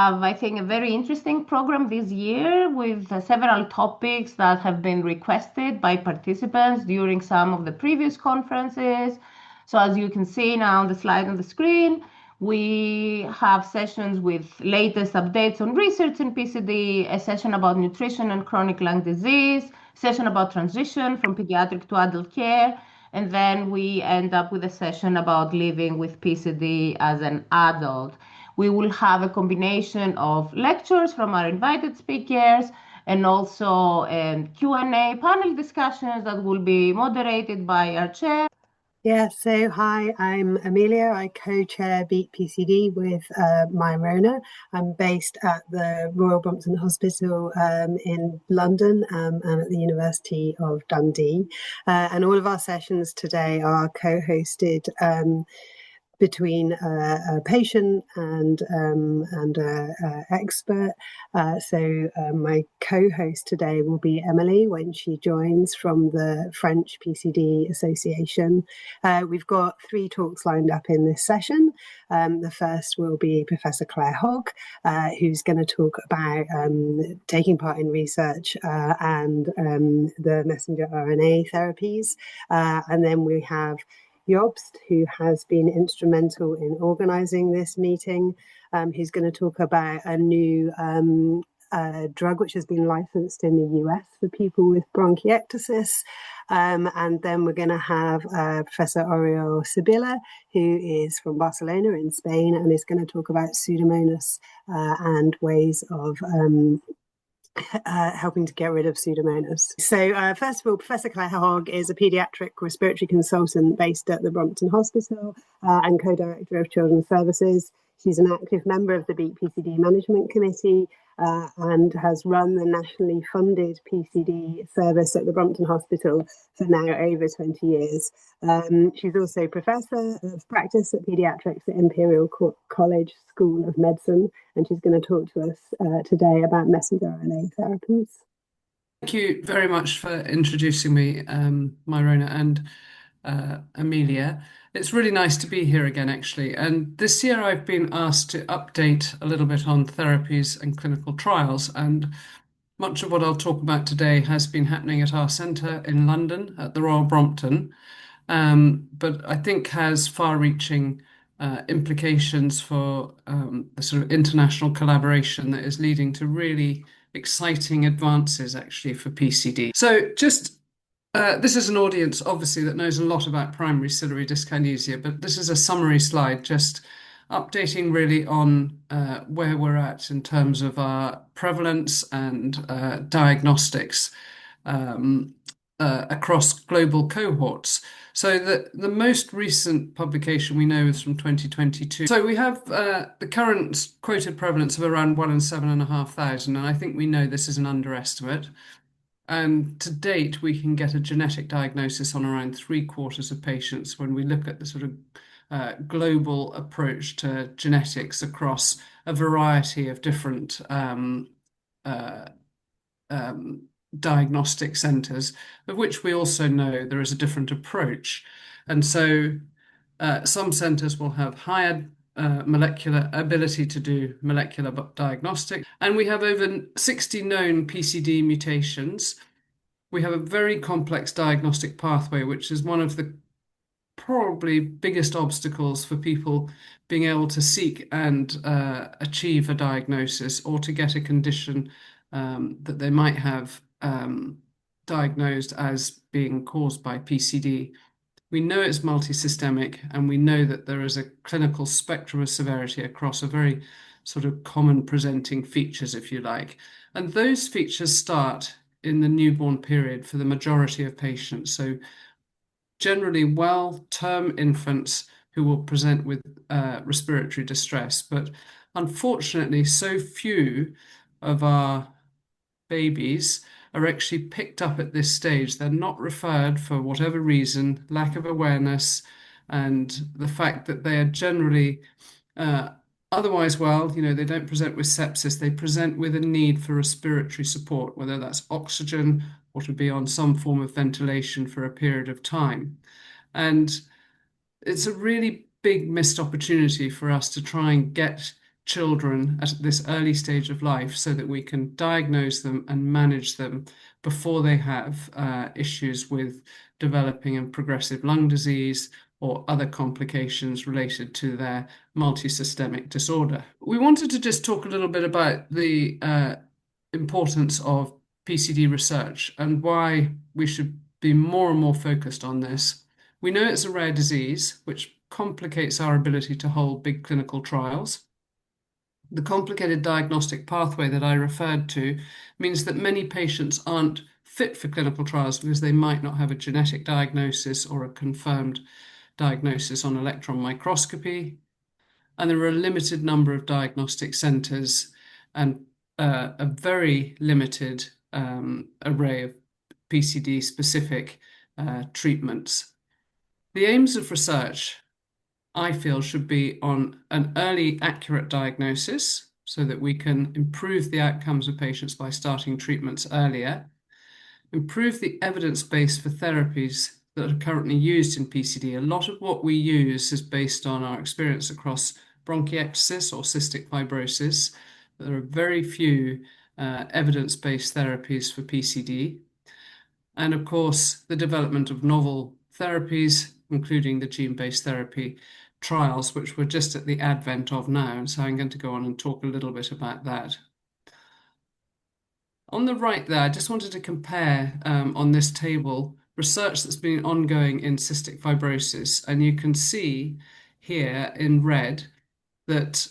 I think, a very interesting program this year with several topics that have been requested by participants during some of the previous conferences. So as you can see now on the slide on the screen, we have sessions with latest updates on research in PCD, a session about nutrition and chronic lung disease, a session about transition from pediatric to adult care, and then we end up with a session about living with PCD as an adult. We will have a combination of lectures from our invited speakers and also Q&A panel discussions that will be moderated by our chair. Yeah, so hi, I'm Amelia. I co-chair BEAT-PCD with Myrona. I'm based at the Royal Brompton Hospital in London and at the University of Dundee. And all of our sessions today are co-hosted between a patient and an expert. So my co-host today will be Emily when she joins from the French PCD Association. We've got 3 talks lined up in this session. The first will be Professor Claire Hogg, who's going to talk about taking part in research and the messenger RNA therapies. And then we have Jobst, who has been instrumental in organising this meeting, who's going to talk about a new drug which has been licensed in the US for people with bronchiectasis. And then we're going to have Professor Oriol Sibila, who is from Barcelona in Spain and is going to talk about pseudomonas and ways of helping to get rid of pseudomonas. So first of all, Professor Claire Hogg is a paediatric respiratory consultant based at the Brompton Hospital and co-director of Children's Services. She's an active member of the BEAT-PCD Management Committee and has run the nationally funded PCD service at the Brompton Hospital for now over 20 years. She's also Professor of Practice at Paediatrics at Imperial College School of Medicine, and she's going to talk to us today about messenger RNA therapies. Thank you very much for introducing me, Myrona and Amelia. It's really nice to be here again, actually. And this year I've been asked to update a little bit on therapies and clinical trials. And much of what I'll talk about today has been happening at our centre in London at the Royal Brompton, but I think has far-reaching implications for the sort of international collaboration that is leading to really exciting advances, actually, for PCD. So just this is an audience, obviously, that knows a lot about primary ciliary dyskinesia, but this is a summary slide just updating really on where we're at in terms of our prevalence and diagnostics across global cohorts. So the most recent publication we know is from 2022. So we have the current quoted prevalence of around 1 in 7,500, and I think we know this is an underestimate. And to date, we can get a genetic diagnosis on around 3/4 of patients when we look at the sort of global approach to genetics across a variety of different diagnostic centres, of which we also know there is a different approach. And so some centres will have higher molecular ability to do molecular diagnostic. And we have over 60 known PCD mutations. We have a very complex diagnostic pathway, which is one of the probably biggest obstacles for people being able to seek and achieve a diagnosis or to get a condition that they might have diagnosed as being caused by PCD. We know it's multisystemic, and we know that there is a clinical spectrum of severity across a very sort of common presenting features, if you like. And those features start in the newborn period for the majority of patients. So generally well-term infants who will present with respiratory distress. But unfortunately, so few of our babies are actually picked up at this stage. They're not referred for whatever reason, lack of awareness, and the fact that they are generally otherwise well, they don't present with sepsis. They present with a need for respiratory support, whether that's oxygen or to be on some form of ventilation for a period of time. And it's a really big missed opportunity for us to try and get children at this early stage of life so that we can diagnose them and manage them before they have issues with developing and progressive lung disease or other complications related to their multisystemic disorder. We wanted to just talk a little bit about the importance of PCD research and why we should be more and more focused on this. We know it's a rare disease, which complicates our ability to hold big clinical trials. The complicated diagnostic pathway that I referred to means that many patients aren't fit for clinical trials because they might not have a genetic diagnosis or a confirmed diagnosis on electron microscopy. And there are a limited number of diagnostic centres and a very limited array of PCD-specific treatments. The aims of research, I feel, should be on an early, accurate diagnosis so that we can improve the outcomes of patients by starting treatments earlier, improve the evidence base for therapies that are currently used in PCD. A lot of what we use is based on our experience across bronchiectasis or cystic fibrosis. There are very few evidence-based therapies for PCD. And of course, the development of novel therapies, including the gene-based therapy trials, which we're just at the advent of now. And so I'm going to go on and talk a little bit about that. On the right there, I just wanted to compare on this table research that's been ongoing in cystic fibrosis. And you can see here in red that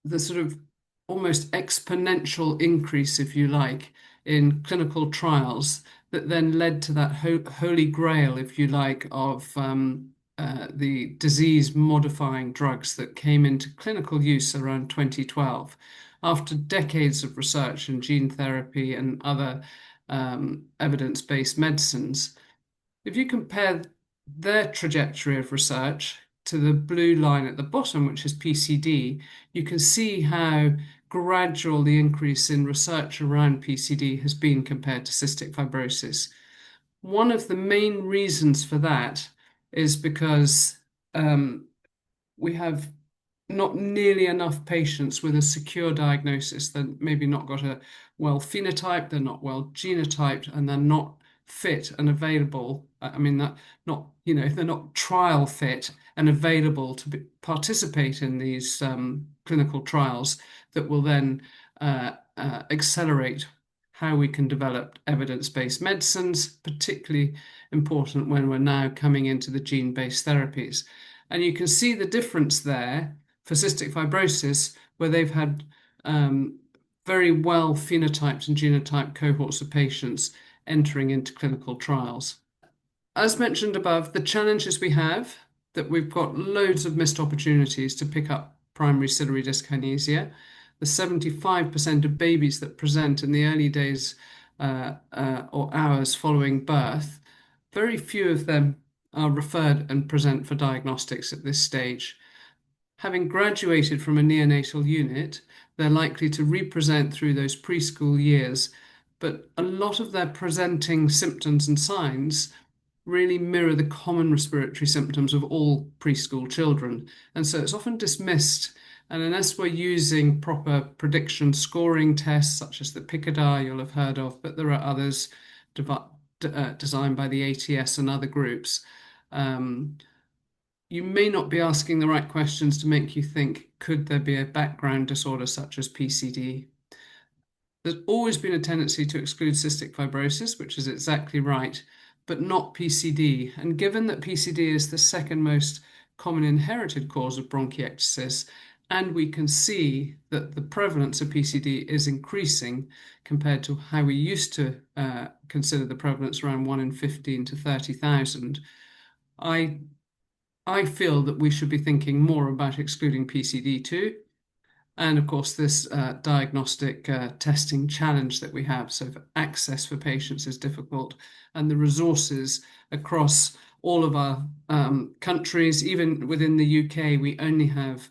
the sort of almost exponential increase, if you like, in clinical trials that then led to that holy grail, if you like, of the disease-modifying drugs that came into clinical use around 2012. After decades of research in gene therapy and other evidence-based medicines, if you compare their trajectory of research to the blue line at the bottom, which is PCD, you can see how gradual the increase in research around PCD has been compared to cystic fibrosis. One of the main reasons for that is because we have not nearly enough patients with a secure diagnosis. They're maybe not got a well phenotype, they're not well genotyped, and they're not fit and available. I mean, that not, you know, they're not trial fit and available to participate in these clinical trials that will then accelerate how we can develop evidence-based medicines, particularly important when we're now coming into the gene-based therapies. And you can see the difference there for cystic fibrosis, where they've had very well phenotyped and genotyped cohorts of patients entering into clinical trials. As mentioned above, the challenges we have, that we've got loads of missed opportunities to pick up primary ciliary dyskinesia. The 75% of babies that present in the early days or hours following birth, very few of them are referred and present for diagnostics at this stage. Having graduated from a neonatal unit, they're likely to represent through those preschool years, but a lot of their presenting symptoms and signs really mirror the common respiratory symptoms of all preschool children. And so it's often dismissed. And unless we're using proper prediction scoring tests, such as the PICADA you'll have heard of, but there are others designed by the ATS and other groups, you may not be asking the right questions to make you think, could there be a background disorder such as PCD? There's always been a tendency to exclude cystic fibrosis, which is exactly right, but not PCD. And given that PCD is the second most common inherited cause of bronchiectasis, and we can see that the prevalence of PCD is increasing compared to how we used to consider the prevalence around 1 in 15 to 30,000, I feel that we should be thinking more about excluding PCD too. And of course, this diagnostic testing challenge that we have. So access for patients is difficult, and the resources across all of our countries, even within the UK, we only have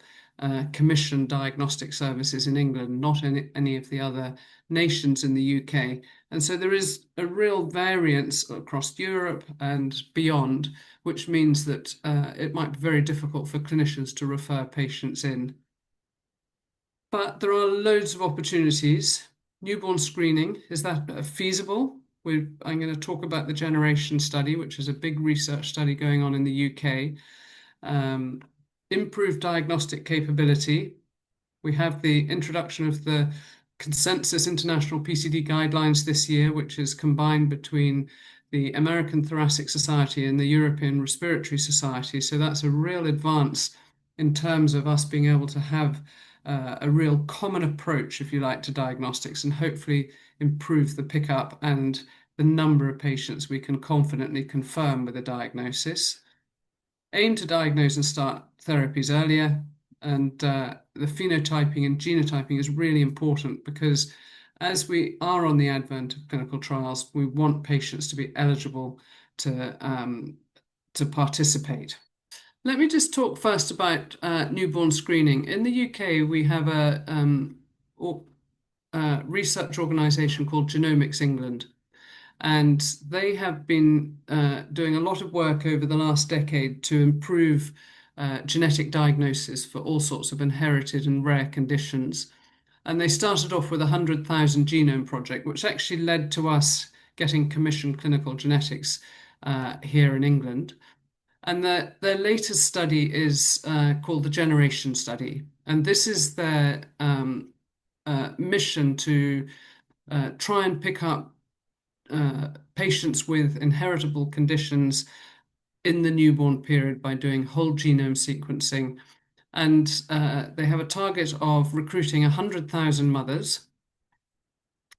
commissioned diagnostic services in England, not in any of the other nations in the UK. And so there is a real variance across Europe and beyond, which means that it might be very difficult for clinicians to refer patients in. But there are loads of opportunities. Newborn screening, is that feasible? I'm going to talk about the Generation study, which is a big research study going on in the UK. Improved diagnostic capability. We have the introduction of the Consensus International PCD Guidelines this year, which is combined between the American Thoracic Society and the European Respiratory Society. So that's a real advance in terms of us being able to have a real common approach, if you like, to diagnostics, and hopefully improve the pickup and the number of patients we can confidently confirm with a diagnosis. Aim to diagnose and start therapies earlier, and the phenotyping and genotyping is really important because as we are on the advent of clinical trials, we want patients to be eligible to participate. Let me just talk first about newborn screening. In the UK, we have a research organisation called Genomics England, and they have been doing a lot of work over the last decade to improve genetic diagnosis for all sorts of inherited and rare conditions. And they started off with a 100,000 genome project, which actually led to us getting commissioned clinical genetics here in England. And their latest study is called the Generation study. And this is their mission to try and pick up patients with inheritable conditions in the newborn period by doing whole genome sequencing. And they have a target of recruiting 100,000 mothers.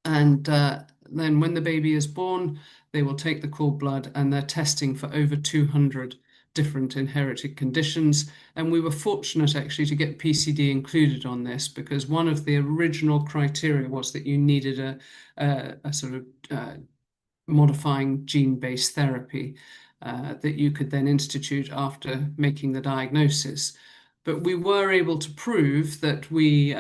And then when the baby is born, they will take the cord blood, and they're testing for over 200 different inherited conditions. And we were fortunate actually to get PCD included on this because one of the original criteria was that you needed a sort of modifying gene-based therapy that you could then institute after making the diagnosis. But we were able to prove that we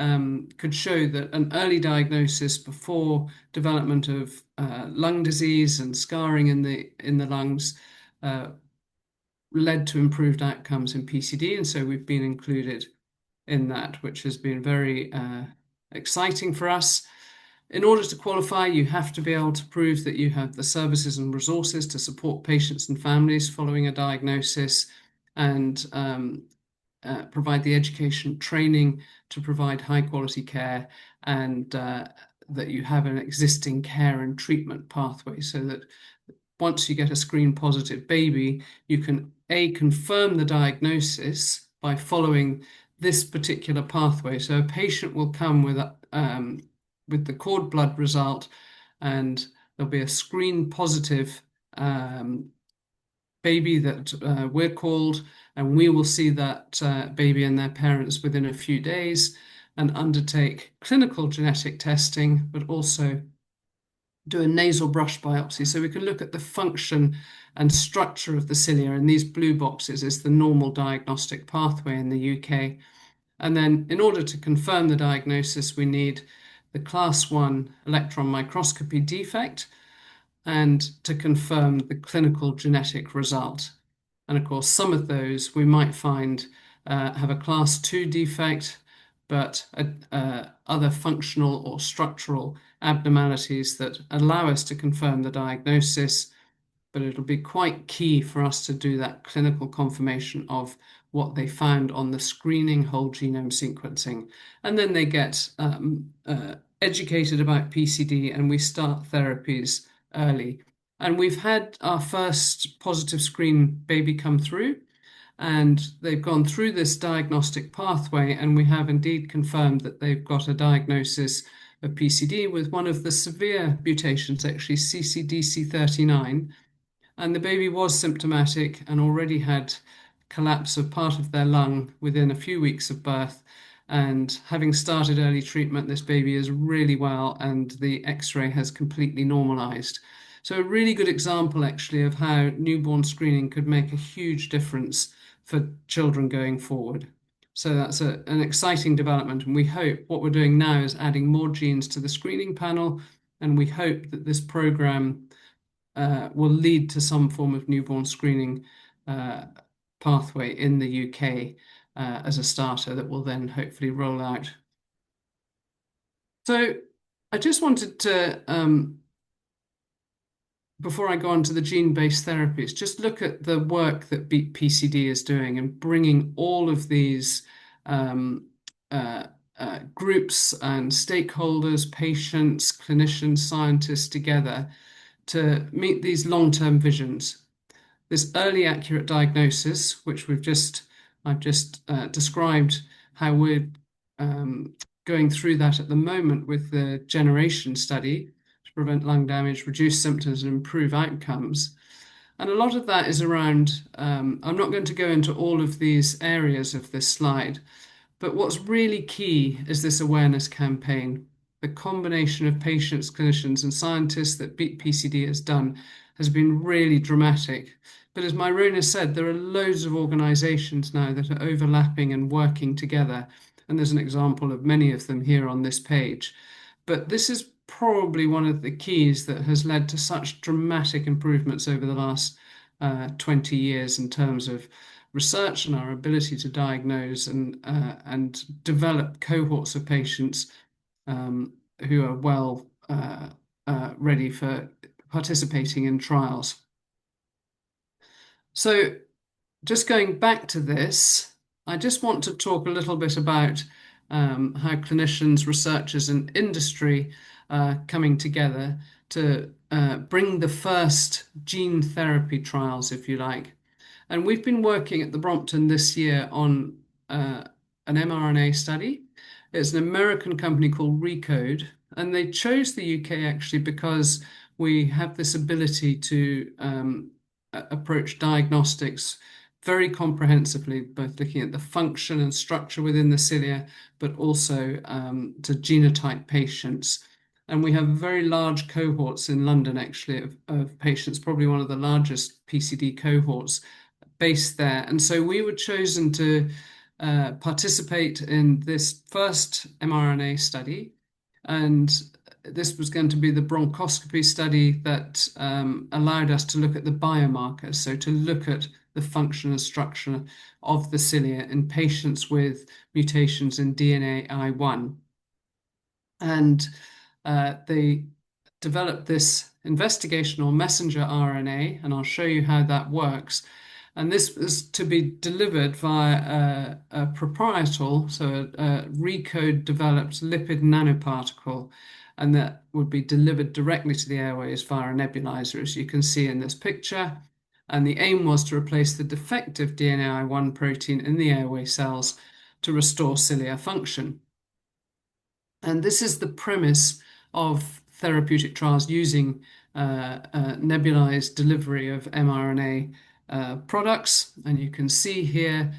could show that an early diagnosis before development of lung disease and scarring in the lungs led to improved outcomes in PCD. And so we've been included in that, which has been very exciting for us. In order to qualify, you have to be able to prove that you have the services and resources to support patients and families following a diagnosis, and provide the education training to provide high quality care, and that you have an existing care and treatment pathway so that once you get a screen positive baby, you can confirm the diagnosis by following this particular pathway. So a patient will come with the cord blood result, and there'll be a screen positive baby that we're called, and we will see that baby and their parents within a few days and undertake clinical genetic testing, but also do a nasal brush biopsy so we can look at the function and structure of the cilia. And these blue boxes is the normal diagnostic pathway in the UK. And then in order to confirm the diagnosis, we need the class 1 electron microscopy defect and to confirm the clinical genetic result. And of course, some of those we might find have a class 2 defect, but other functional or structural abnormalities that allow us to confirm the diagnosis. But it'll be quite key for us to do that clinical confirmation of what they found on the screening whole genome sequencing. And then they get educated about PCD, and we start therapies early. And we've had our first positive screen baby come through, and they've gone through this diagnostic pathway, and we have indeed confirmed that they've got a diagnosis of PCD with one of the severe mutations, actually CCDC39. And the baby was symptomatic and already had collapse of part of their lung within a few weeks of birth. And having started early treatment, this baby is really well, and the X-ray has completely normalized. So a really good example actually of how newborn screening could make a huge difference for children going forward. So that's an exciting development, and we hope what we're doing now is adding more genes to the screening panel, and we hope that this program will lead to some form of newborn screening pathway in the UK as a starter that will then hopefully roll out So I just wanted to, before I go on to the gene-based therapies, just look at the work that BEAT-PCD is doing and bringing all of these groups and stakeholders, patients, clinicians, scientists together to meet these long-term visions. This early accurate diagnosis, which I've just described how we're going through that at the moment with the generation study to prevent lung damage, reduce symptoms, and improve outcomes. And a lot of that is around, I'm not going to go into all of these areas of this slide, but what's really key is this awareness campaign. The combination of patients, clinicians, and scientists that BEAT-PCD has done has been really dramatic. But as Myrona said, there are loads of organizations now that are overlapping and working together. And there's an example of many of them here on this page. But this is probably one of the keys that has led to such dramatic improvements over the last 20 years in terms of research and our ability to diagnose and develop cohorts of patients who are well ready for participating in trials. So just going back to this, I just want to talk a little bit about how clinicians, researchers, and industry are coming together to bring the first gene therapy trials, if you like. And we've been working at the Brompton this year on an mRNA study. It's an American company called Recode, and they chose the UK actually because we have this ability to approach diagnostics very comprehensively, both looking at the function and structure within the cilia, but also to genotype patients. And we have very large cohorts in London, actually, of patients, probably one of the largest PCD cohorts based there. And so we were chosen to participate in this first mRNA study. And this was going to be the bronchoscopy study that allowed us to look at the biomarkers, so to look at the function and structure of the cilia in patients with mutations in DNA I1. And they developed this investigational messenger RNA, and I'll show you how that works. And this was to be delivered via a proprietal, so a Recode developed lipid nanoparticle, and that would be delivered directly to the airways via a nebulizer, as you can see in this picture. And the aim was to replace the defective DNA I1 protein in the airway cells to restore ciliary function. And this is the premise of therapeutic trials using nebulized delivery of mRNA products. And you can see here,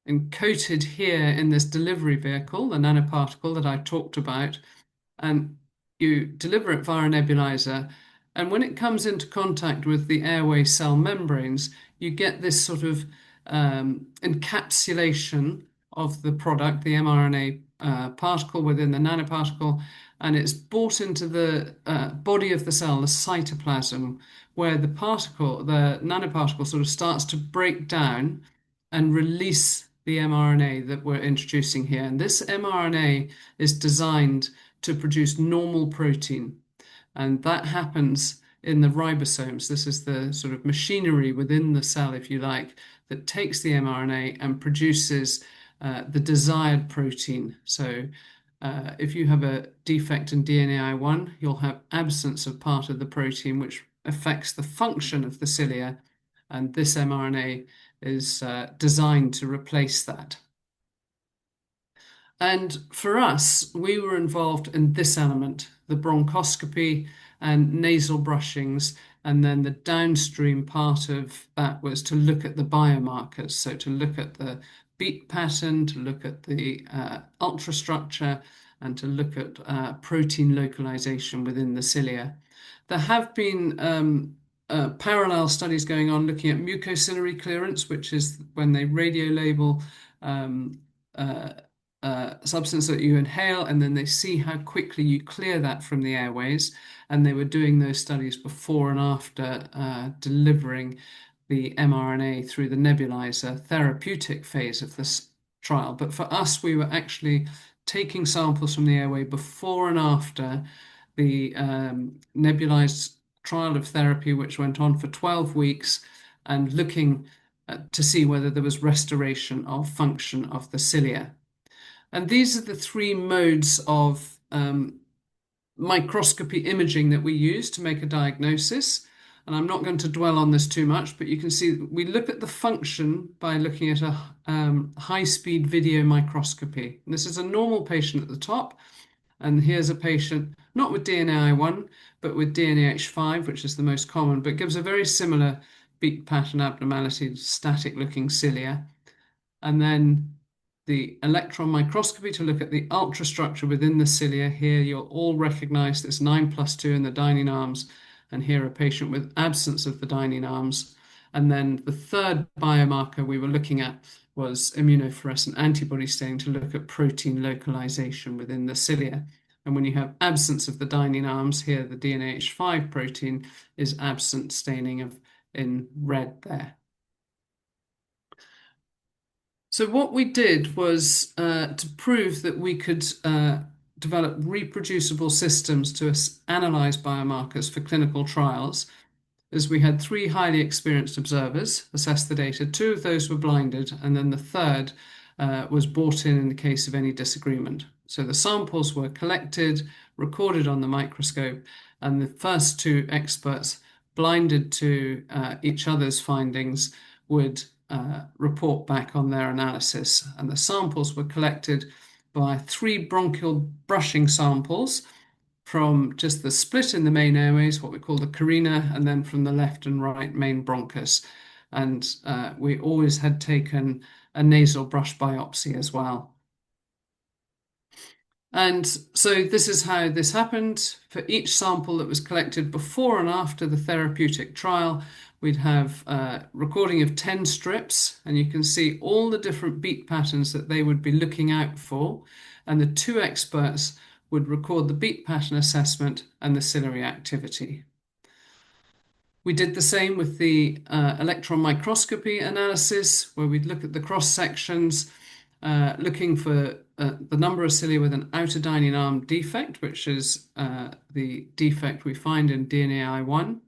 encoded here in this delivery vehicle, the nanoparticle that I talked about, and you deliver it via a nebulizer. And when it comes into contact with the airway cell membranes, you get this sort of encapsulation of the product, the mRNA particle within the nanoparticle, and it's brought into the body of the cell, the cytoplasm, where the nanoparticle sort of starts to break down and release the mRNA that we're introducing here. And this mRNA is designed to produce normal protein. And that happens in the ribosomes. This is the sort of machinery within the cell, if you like, that takes the mRNA and produces the desired protein. So if you have a defect in DNA I1, you'll have absence of part of the protein which affects the function of the cilia. And this mRNA is designed to replace that. And for us, we were involved in this element, the bronchoscopy and nasal brushings, and then the downstream part of that was to look at the biomarkers, so to look at the beat pattern, to look at the ultrastructure, and to look at protein localization within the cilia. There have been parallel studies going on looking at mucociliary clearance, which is when they radio-label substance that you inhale, and then they see how quickly you clear that from the airways. And they were doing those studies before and after delivering the mRNA through the nebulizer therapeutic phase of this trial. But for us, we were actually taking samples from the airway before and after the nebulized trial of therapy, which went on for 12 weeks, and looking to see whether there was restoration of function of the cilia. And these are the three modes of microscopy imaging that we use to make a diagnosis. And I'm not going to dwell on this too much, but you can see we look at the function by looking at a high-speed video microscopy. And this is a normal patient at the top, and here's a patient not with DNAi1, but with DNAh5, which is the most common, but gives a very similar beat pattern abnormality, static-looking cilia. And then the electron microscopy to look at the ultrastructure within the cilia. Here you'll all recognize this 9+2 in the dining arms, and here a patient with absence of the dining arms. And then the third biomarker we were looking at was immunofluorescent antibody staining to look at protein localization within the cilia. And when you have absence of the dining arms, here the DNAh5 protein is absent, staining in red there. So what we did was to prove that we could develop reproducible systems to analyze biomarkers for clinical trials, is we had 3 highly experienced observers assess the data. 2 of those were blinded, and then the third was brought in the case of any disagreement. So the samples were collected, recorded on the microscope, and the first 2 experts, blinded to each other's findings, would report back on their analysis. And the samples were collected by 3 bronchial brushing samples from just the split in the main airways, what we call the carina, and then from the left and right main bronchus. And we always had taken a nasal brush biopsy as well. And so this is how this happened. For each sample that was collected before and after the therapeutic trial, we'd have a recording of 10 strips, and you can see all the different beat patterns that they would be looking out for. And the 2 experts would record the beat pattern assessment and the ciliary activity. We did the same with the electron microscopy analysis, where we'd look at the cross sections, looking for the number of cilia with an outer dining arm defect, which is the defect we find in DNAi1,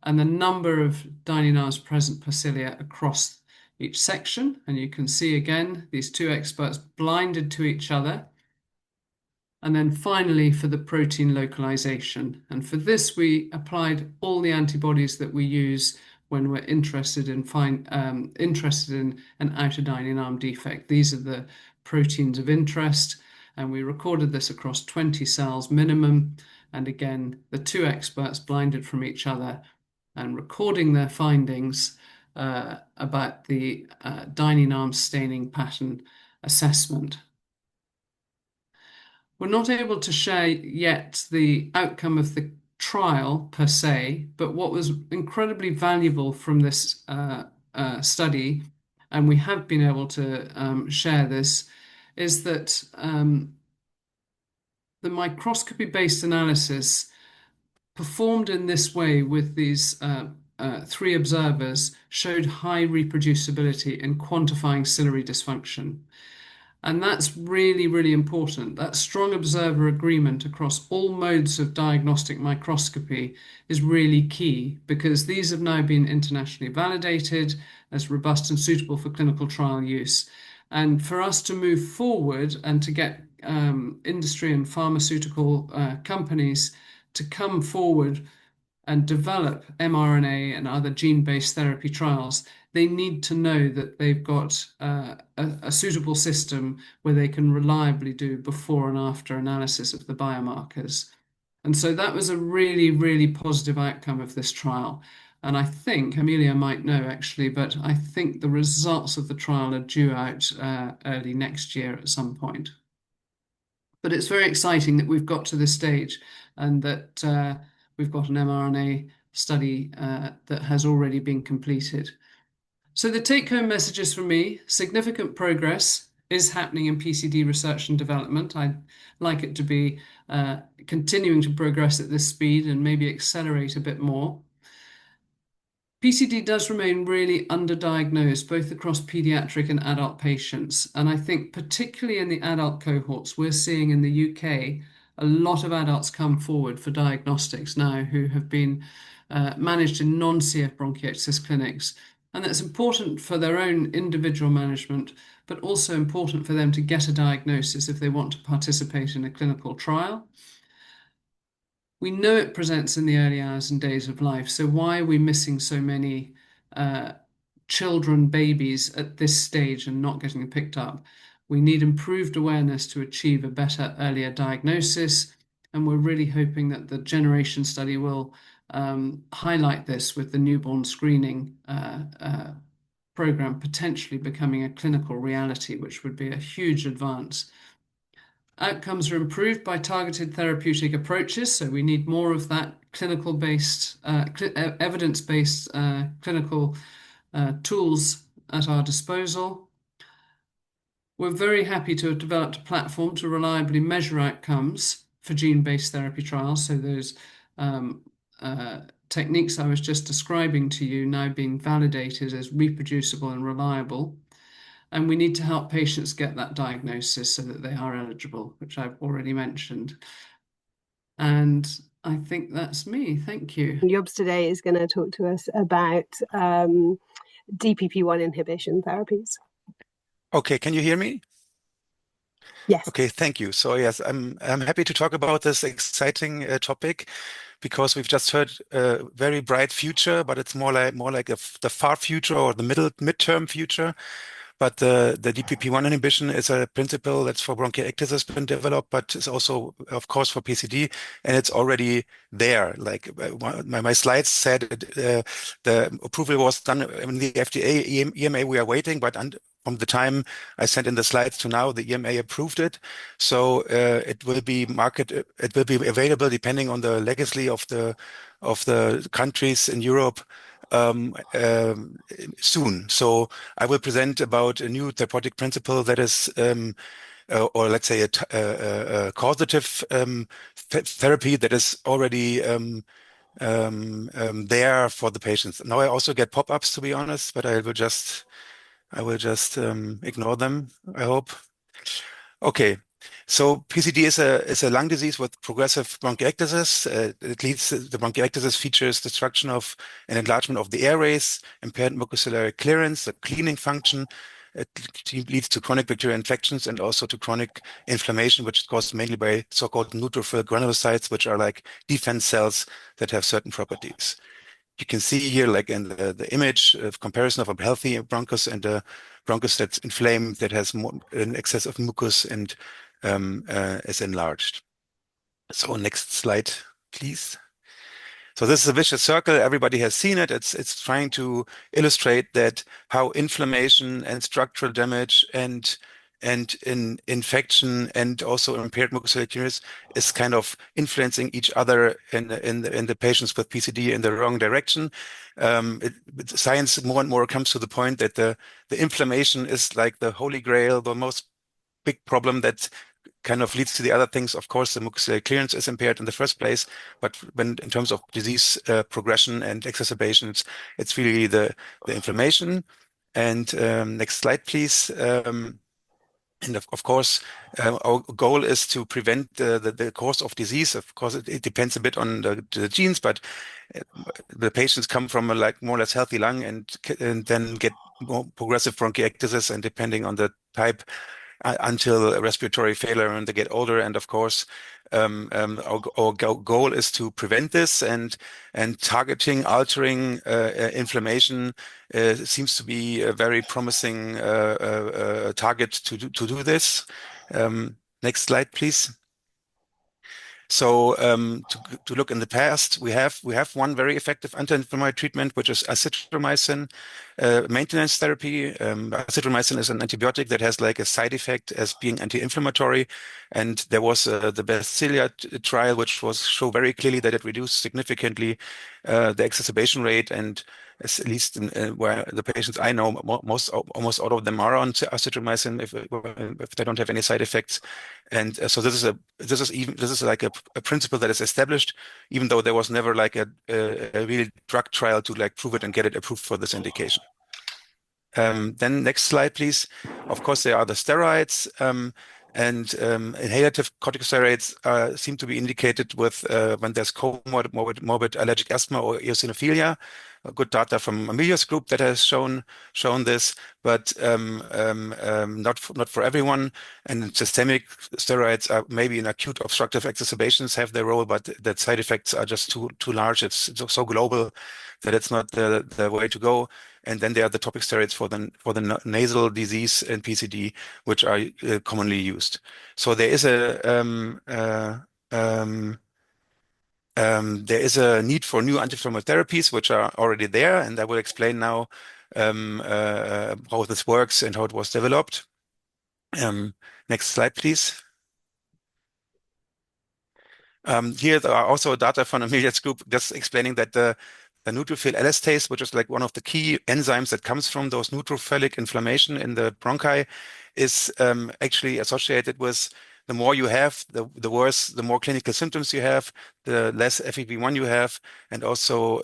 and the number of dining arms present per cilia across each section. And you can see again these 2 experts blinded to each other. And then finally for the protein localization. And for this we applied all the antibodies that we use when we're interested in an outer dining arm defect. These are the proteins of interest, and we recorded this across 20 cells minimum. And again, the 2 experts blinded from each other and recording their findings about the dining arm staining pattern assessment. We're not able to share yet the outcome of the trial per se, but what was incredibly valuable from this study, and we have been able to share this, is that the microscopy-based analysis performed in this way with these 3 observers showed high reproducibility in quantifying ciliary dysfunction. And that's really, really important. That strong observer agreement across all modes of diagnostic microscopy is really key, because these have now been internationally validated as robust and suitable for clinical trial use. And for us to move forward and to get industry and pharmaceutical companies to come forward and develop mRNA and other gene-based therapy trials, they need to know that they've got a suitable system where they can reliably do before and after analysis of the biomarkers. And so that was a really, really positive outcome of this trial. And I think, Amelia might know actually, but I think the results of the trial are due out early next year at some point. But it's very exciting that we've got to this stage, and that we've got an mRNA study that has already been completed. So the take-home messages from me: significant progress is happening in PCD research and development. I'd like it to be continuing to progress at this speed and maybe accelerate a bit more. PCD does remain really underdiagnosed, both across pediatric and adult patients. And I think particularly in the adult cohorts, we're seeing in the UK, a lot of adults come forward for diagnostics now who have been managed in non-CF bronchiectasis clinics. And that's important for their own individual management, but also important for them to get a diagnosis if they want to participate in a clinical trial. We know it presents in the early hours and days of life, so why are we missing so many children, babies at this stage and not getting them picked up? We need improved awareness to achieve a better earlier diagnosis, and we're really hoping that the Generation study will highlight this with the newborn screening program potentially becoming a clinical reality, which would be a huge advance. Outcomes are improved by targeted therapeutic approaches, so we need more of that clinical-based, evidence-based clinical tools at our disposal. We're very happy to have developed a platform to reliably measure outcomes for gene-based therapy trials, so those techniques I was just describing to you now being validated as reproducible and reliable. And we need to help patients get that diagnosis so that they are eligible, which I've already mentioned. And I think that's me. Thank you. Jobst today is going to talk to us about DPP1 inhibition therapies. Okay, can you hear me? Yes. Okay, thank you. So yes, I'm happy to talk about this exciting topic because we've just heard a very bright future, but it's more like the far future or the midterm future. But the DPP1 inhibition is a principle that's for bronchiectasis been developed, but it's also, of course, for PCD, and it's already there. Like my slides said, the approval was done in the FDA, EMA. We are waiting, but from the time I sent in the slides to now, the EMA approved it. So it will be it will be available depending on the legacy of the countries in Europe. Soon. So I will present about a new therapeutic principle that is, or let's say a causative therapy that is already there for the patients. Now I also get pop-ups, to be honest, but I will just ignore them, I hope. Okay. So PCD is a lung disease with progressive bronchiectasis. The bronchiectasis features destruction of and enlargement of the airways, impaired mucociliary clearance, the cleaning function. It leads to chronic bacterial infections and also to chronic inflammation, which is caused mainly by so-called neutrophil granulocytes, which are like defense cells that have certain properties. You can see here, like in the image of comparison of a healthy bronchus and a bronchus that's inflamed, that has more an excess of mucus and is enlarged. So next slide, please. So this is a vicious circle. Everybody has seen it. It's trying to illustrate that how inflammation and structural damage and in infection and also impaired mucociliary clearance is kind of influencing each other in the patients with PCD in the wrong direction. Science more and more comes to the point that the inflammation is like the holy grail, the most big problem that kind of leads to the other things. Of course, the mucociliary clearance is impaired in the first place, but when in terms of disease progression and exacerbations, it's really the inflammation. And next slide, please. And of course, our goal is to prevent the course of disease. Of course, it depends a bit on the genes, but the patients come from a more or less healthy lung and then get more progressive bronchiectasis, and depending on the type, until respiratory failure when they get older. And of course, our goal is to prevent this, and targeting, altering inflammation seems to be a very promising target to do this. Next slide, please. So to look in the past, we have one very effective anti-inflammatory treatment, which is azithromycin maintenance therapy. Azithromycin is an antibiotic that has like a side effect as being anti-inflammatory, and there was the Basilia trial, which show very clearly that it reduced significantly the exacerbation rate and at least where the patients I know, almost all of them are on azithromycin if they don't have any side effects. And so this is like a principle that is established, even though there was never like a real drug trial to like prove it and get it approved for this indication. Then next slide, please. Of course, there are the steroids, and inhalative corticosteroids seem to be indicated with when there's morbid allergic asthma or eosinophilia. Good data from Amelia's group that has shown this, but not for everyone. And systemic steroids are maybe in acute obstructive exacerbations have their role, but the side effects are just too large. It's so global that it's not the way to go. And then there are the topic steroids for the nasal disease and PCD, which are commonly used. So there is a need for new anti-inflammatory therapies, which are already there, and I will explain now how this works and how it was developed. Next slide, please. Here there are also data from Amelia's group just explaining that the neutrophil elastase, which is like one of the key enzymes that comes from those neutrophilic inflammation in the bronchi, is actually associated with the more you have, the worse, the more clinical symptoms you have, the less FEV1 you have, and also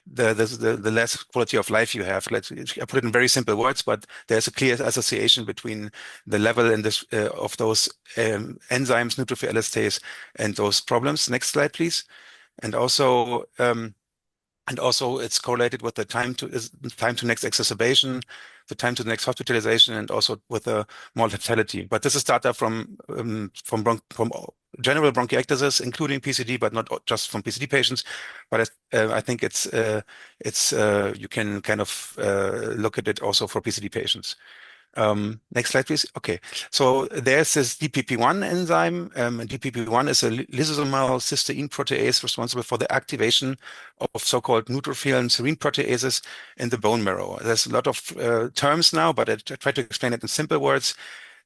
the less quality of life you have. I put it in very simple words, but there's a clear association between the level in this of those enzymes, neutrophil elastase, and those problems. Next slide, please. And also it's correlated with the time to next exacerbation, the time to the next hospitalization, and also with the mortality. But this is data from general bronchiectasis, including PCD, but not just from PCD patients. But I think it's you can kind of look at it also for PCD patients. Next slide, please. Okay, so there's this DPP1 enzyme. DPP1 is a lysosomal cysteine protease responsible for the activation of so-called neutrophil and serine proteases in the bone marrow. There's a lot of terms now, but I try to explain it in simple words.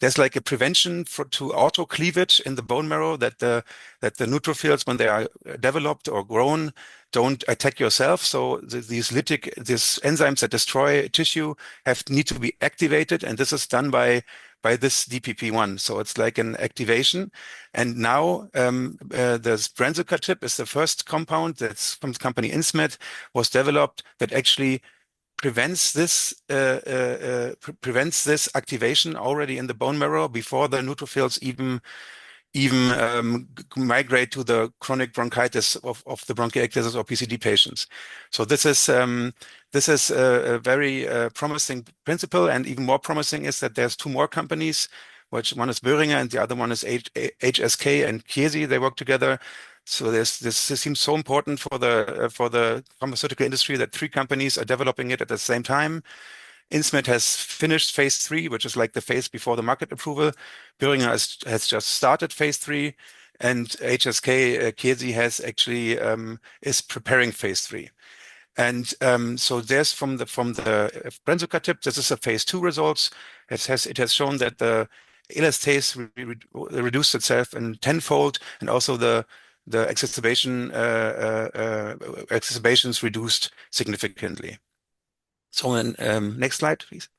There's like a prevention to auto cleavage in the bone marrow that the neutrophils, when they are developed or grown, don't attack yourself. So these enzymes that destroy tissue need to be activated, and this is done by this DPP1. So it's like an activation. And now this brensocatib is the first compound that's from the company Insmed was developed that actually prevents this activation already in the bone marrow before the neutrophils even migrate to the chronic bronchitis of the bronchiectasis or PCD patients. So this is a very promising principle, and even more promising is that there's two more companies, which one is Boehringer and the other one is HSK and Chiesi. They work together. So this seems so important for the pharmaceutical industry that three companies are developing it at the same time. Insmed has finished phase 3, which is like the phase before the market approval. Boehringer has just started phase 3, and HSK Chiesi has actually is preparing phase 3. And so there's from the brensocatib, this is a phase 2 results. It has shown that the elastase reduced itself in tenfold, and also the exacerbations reduced significantly. So next slide, please.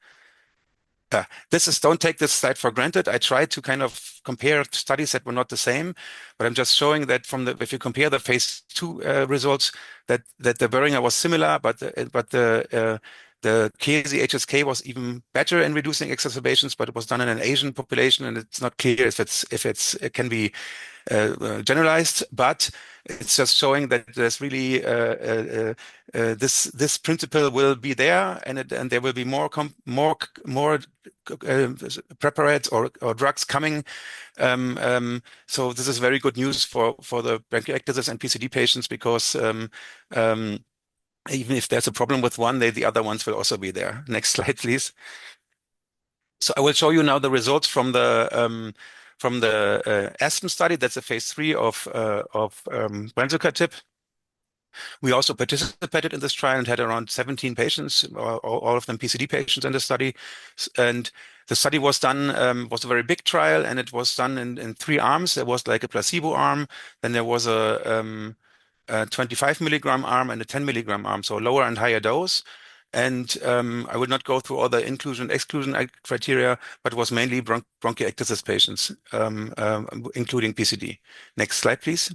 Don't take this slide for granted. I tried to kind of compare studies that were not the same, but I'm just showing that if you compare the phase 2 results, that the Boehringer was similar, but the Chiesi HSK was even better in reducing exacerbations, but it was done in an Asian population, and it's not clear if it can be generalized, but it's just showing that there's really this principle will be there, and there will be more preparates or drugs coming. So this is very good news for the bronchiectasis and PCD patients, because even if there's a problem with one, the other ones will also be there. Next slide, please. So I will show you now the results from the Aspen study. That's a phase 3 of brensocatib. We also participated in this trial and had around 17 patients, all of them PCD patients in the study. And the study was done, was a very big trial, and it was done in 3 arms. There was like a placebo arm, then there was a 25 milligram arm and a 10 milligram arm, so lower and higher dose. And I will not go through all the inclusion exclusion criteria, but it was mainly bronchiectasis patients, including PCD. Next slide, please.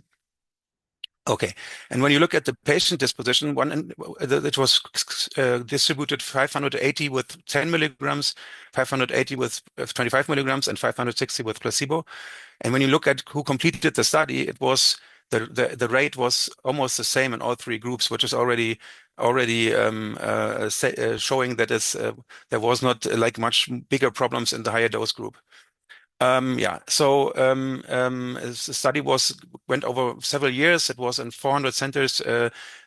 Okay, and when you look at the patient disposition, it was distributed 580 with 10 milligrams, 580 with 25 milligrams, and 560 with placebo. And when you look at who completed the study, it was the rate was almost the same in all three groups, which is already showing that there was not like much bigger problems in the higher dose group. So the study went over several years. It was in 400 centers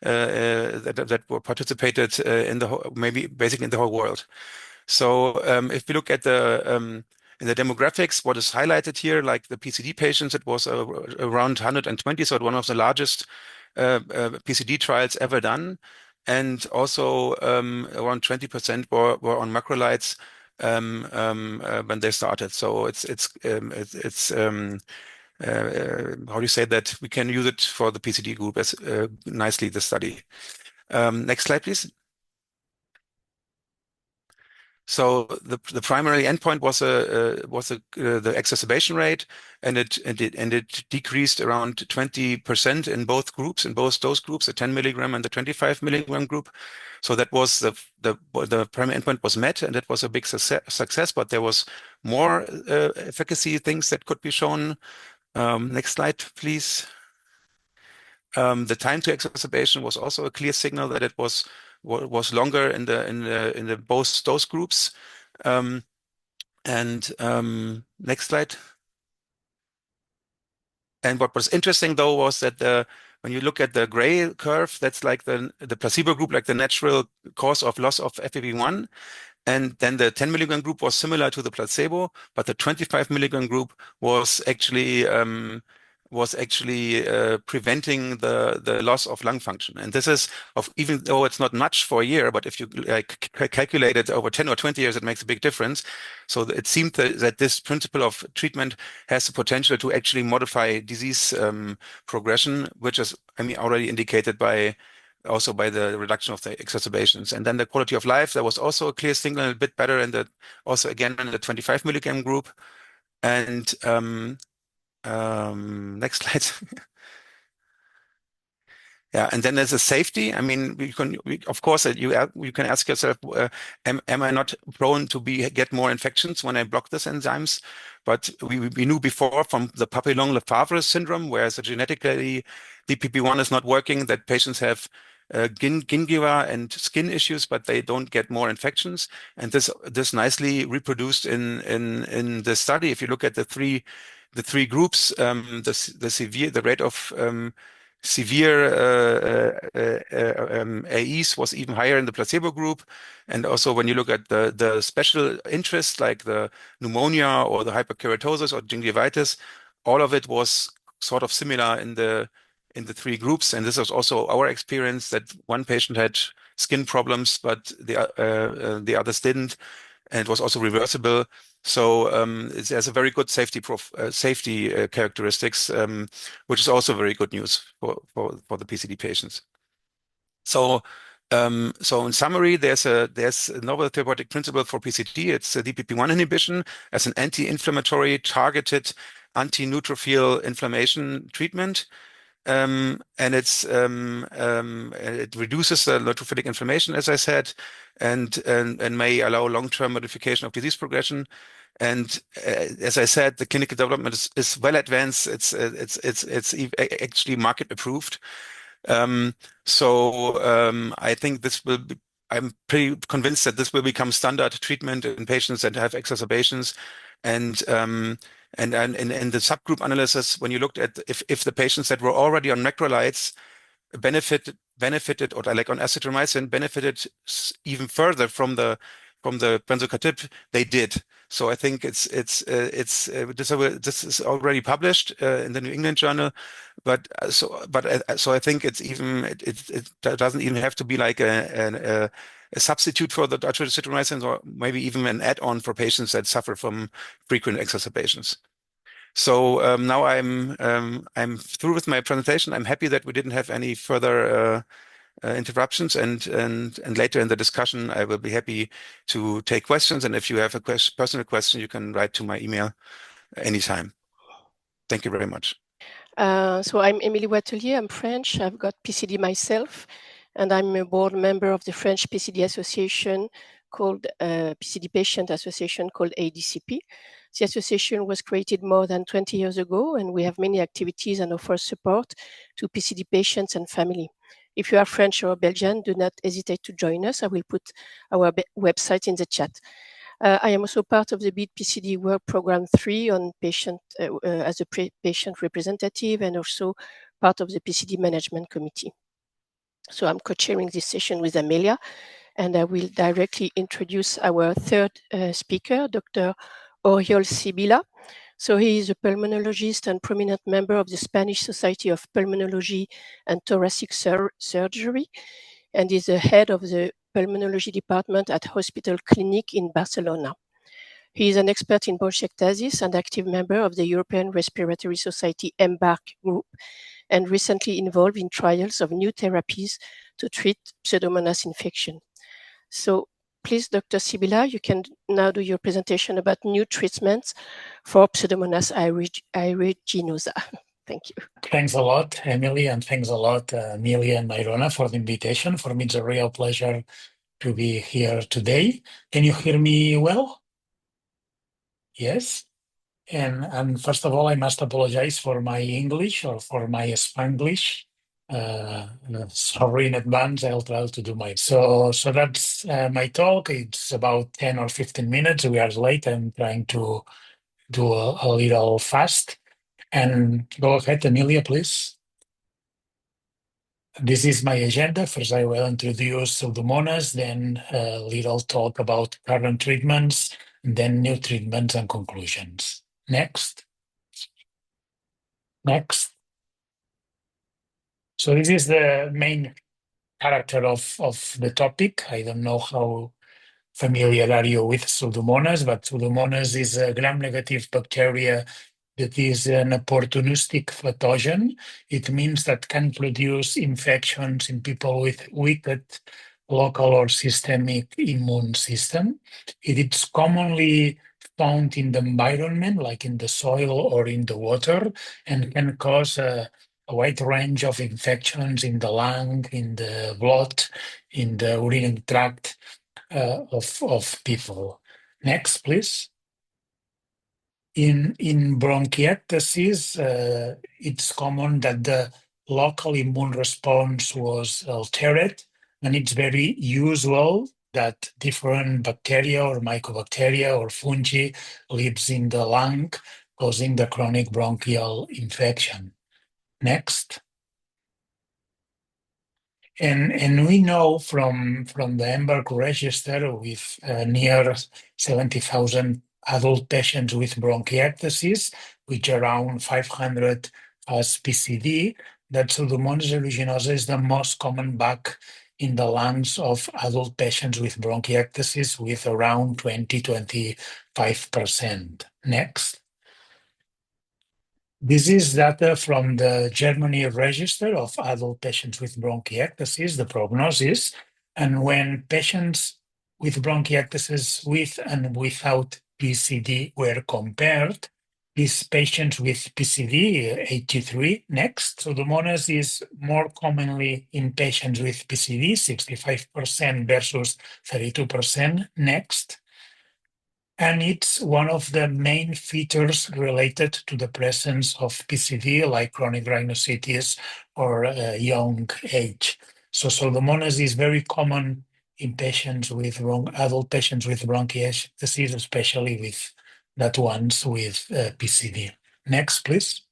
that were participated basically in the whole world. So if we look at in the demographics, what is highlighted here, like the PCD patients, it was around 120, so one of the largest PCD trials ever done, and also around 20% were on macrolides when they started. So it's how do you say that? We can use it for the PCD group as nicely, the study. Next slide, please. So the primary endpoint was the exacerbation rate, and it decreased around 20% in both groups, in both dose groups, the 10 milligram and the 25 milligram group. So that was the primary endpoint was met, and it was a big success. But there was more efficacy things that could be shown. Next slide, please. The time to exacerbation was also a clear signal that it was longer in the both dose groups. Next slide. And what was interesting though was that when you look at the gray curve, that's like the placebo group, like the natural cause of loss of FEV1. And then the 10 milligram group was similar to the placebo, but the 25 milligram group was actually preventing the loss of lung function. And this is even though it's not much for a year, but if you calculate it over 10 or 20 years, it makes a big difference. So it seemed that this principle of treatment has the potential to actually modify disease progression, which is, already indicated also by the reduction of the exacerbations. And then the quality of life, there was also a clear signal, a bit better also again in the 25 milligram group. And next slide. Yeah, and then there's a safety. Of course, you can ask yourself, am I not prone to get more infections when I block these enzymes? But we knew before from the Papillon-Lefèvre syndrome, where genetically DPP1 is not working, that patients have gingiva and skin issues, but they don't get more infections. And this nicely reproduced in the study. If you look at the three groups, the rate of severe AEs was even higher in the placebo group. And also when you look at the special interests like the pneumonia or the hyperkeratosis or gingivitis, all of it was sort of similar in the three groups. And this was also our experience, that one patient had skin problems, but the others didn't. And it was also reversible. So it has a very good safety characteristics, which is also very good news for the PCD patients. So in summary, there's a novel therapeutic principle for PCD. It's a DPP1 inhibition as an anti-inflammatory targeted anti-neutrophil inflammation treatment. And it reduces the neutrophilic inflammation, as I said, and may allow long-term modification of disease progression. And as I said, the clinical development is well advanced. It's actually market approved. I think I'm pretty convinced that this will become standard treatment in patients that have exacerbations. And in the subgroup analysis, when you looked at if the patients that were already on macrolides benefited, or like on azithromycin, benefited even further from the brensocatib, they did. So I think this is already published in the New England Journal, but I think it doesn't even have to be like a substitute for the azithromycin, or maybe even an add-on for patients that suffer from frequent exacerbations. So now I'm through with my presentation. I'm happy that we didn't have any further interruptions, and later in the discussion, I will be happy to take questions. And if you have a personal question, you can write to my email anytime. Thank you very much. So I'm Émilie Watelier, I'm French, I've got PCD myself, and I'm a board member of the French PCD association called PCD Patient Association called ADCP. The association was created more than 20 years ago, and we have many activities and offer support to PCD patients and family. If you are French or Belgian, do not hesitate to join us. I will put our website in the chat. I am also part of the BEAT-PCD Work Program 3 on patient as a patient representative, and also part of the PCD Management Committee. So I'm co-chairing this session with Amelia, and I will directly introduce our third speaker, Dr. Oriol Sibila. So he is a pulmonologist and prominent member of the Spanish Society of Pulmonology and Thoracic Surgery, and is the head of the pulmonology department at Hospital Clinic in Barcelona. He is an expert in bronchiectasis and active member of the European Respiratory Society EMBARC group, and recently involved in trials of new therapies to treat Pseudomonas infection. So please, Dr. Sibila, you can now do your presentation about new treatments for Pseudomonas aeruginosa. Thank you. Thanks a lot, Emily, and thanks a lot, Amelia and Myrona, for the invitation. For me, it's a real pleasure to be here today. Can you hear me well? Yes? And first of all, I must apologize for my English or for my Spanglish. Sorry in advance, I'll try to do my... So that's my talk. It's about 10 or 15 minutes. We are late. I'm trying to do a little fast. And go ahead, Amelia, please. This is my agenda. First, I will introduce Pseudomonas, then a little talk about current treatments, and then new treatments and conclusions. Next. Next. So this is the main character of the topic. I don't know how familiar are you with Pseudomonas, but Pseudomonas is a gram-negative bacteria that is an opportunistic pathogen. It means that can produce infections in people with weakened local or systemic immune system. It is commonly found in the environment, like in the soil or in the water, and can cause a wide range of infections in the lung, in the blood, in the urinary tract of people. Next, please. In bronchiectasis, it's common that the local immune response was altered, and it's very usual that different bacteria or mycobacteria or fungi lives in the lung, causing the chronic bronchial infection. Next. And we know from the EMBARC register with near 70,000 adult patients with bronchiectasis, which around 500 as PCD, that Pseudomonas aeruginosa is the most common bug in the lungs of adult patients with bronchiectasis, with around 20-25%. Next. This is data from the Germany register of adult patients with bronchiectasis, the prognosis. And when patients with bronchiectasis with and without PCD were compared, these patients with PCD, 83, next. So Pseudomonas is more commonly in patients with PCD, 65% versus 32%, next. And it's one of the main features related to the presence of PCD, like chronic rhinosinusitis or young age. So Pseudomonas is very common in patients with adult patients with bronchiectasis, especially with that ones with PCD. Next, please.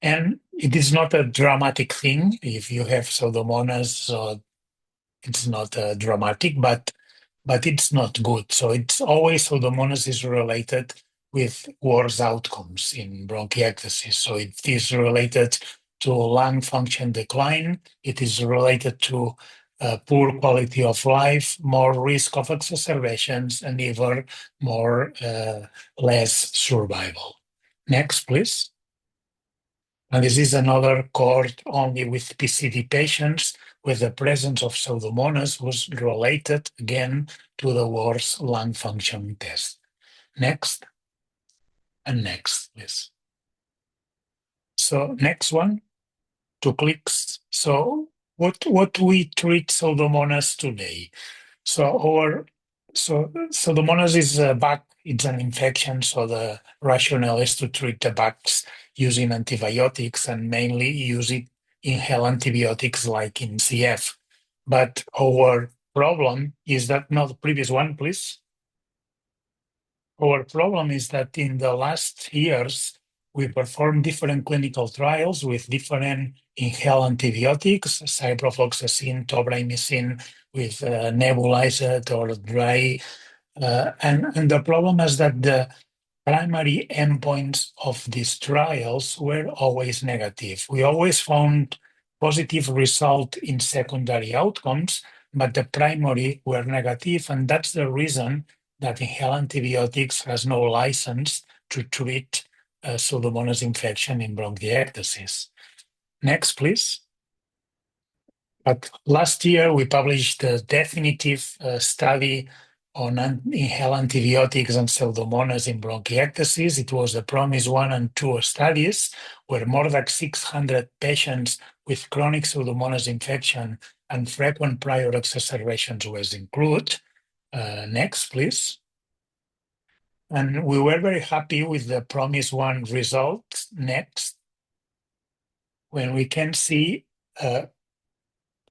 And it is not a dramatic thing if you have Pseudomonas, so it's not dramatic, but it's not good. So it's always Pseudomonas is related with worse outcomes in bronchiectasis. So it is related to lung function decline. It is related to poor quality of life, more risk of exacerbations, and even more less survival. Next, please. And this is another cohort only with PCD patients where the presence of pseudomonas was related again to the worst lung function test. Next, and next, please. So next one, 2 clicks. So what we treat pseudomonas today? So pseudomonas is a bug. It's an infection. So the rationale is to treat the bugs using antibiotics and mainly inhale antibiotics like in CF. But our problem is that, no, the previous one, please. Our problem is that in the last years, we performed different clinical trials with different inhaled antibiotics, ciprofloxacin, tobramycin, with nebulized or dry. And the problem is that the primary endpoints of these trials were always negative. We always found positive result in secondary outcomes, but the primary were negative, and that's the reason that inhaled antibiotics has no license to treat Pseudomonas infection in bronchiectasis. Next, please. But last year, we published a definitive study on inhaled antibiotics and Pseudomonas in bronchiectasis. It was the PROMISE 1 and 2 studies, where more than 600 patients with chronic Pseudomonas infection and frequent prior exacerbations was included. Next, please. And we were very happy with the PROMISE 1 results. Next, when we can see a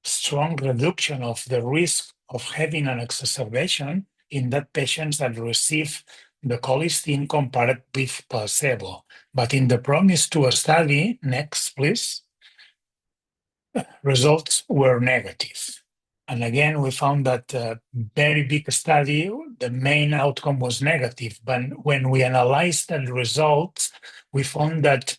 strong reduction of the risk of having an exacerbation in that patients that receive the colistin compared with placebo. But in the PROMISE 2 study, next please, results were negative. And again, we found that a very big study, the main outcome was negative. But when we analyzed the results, we found that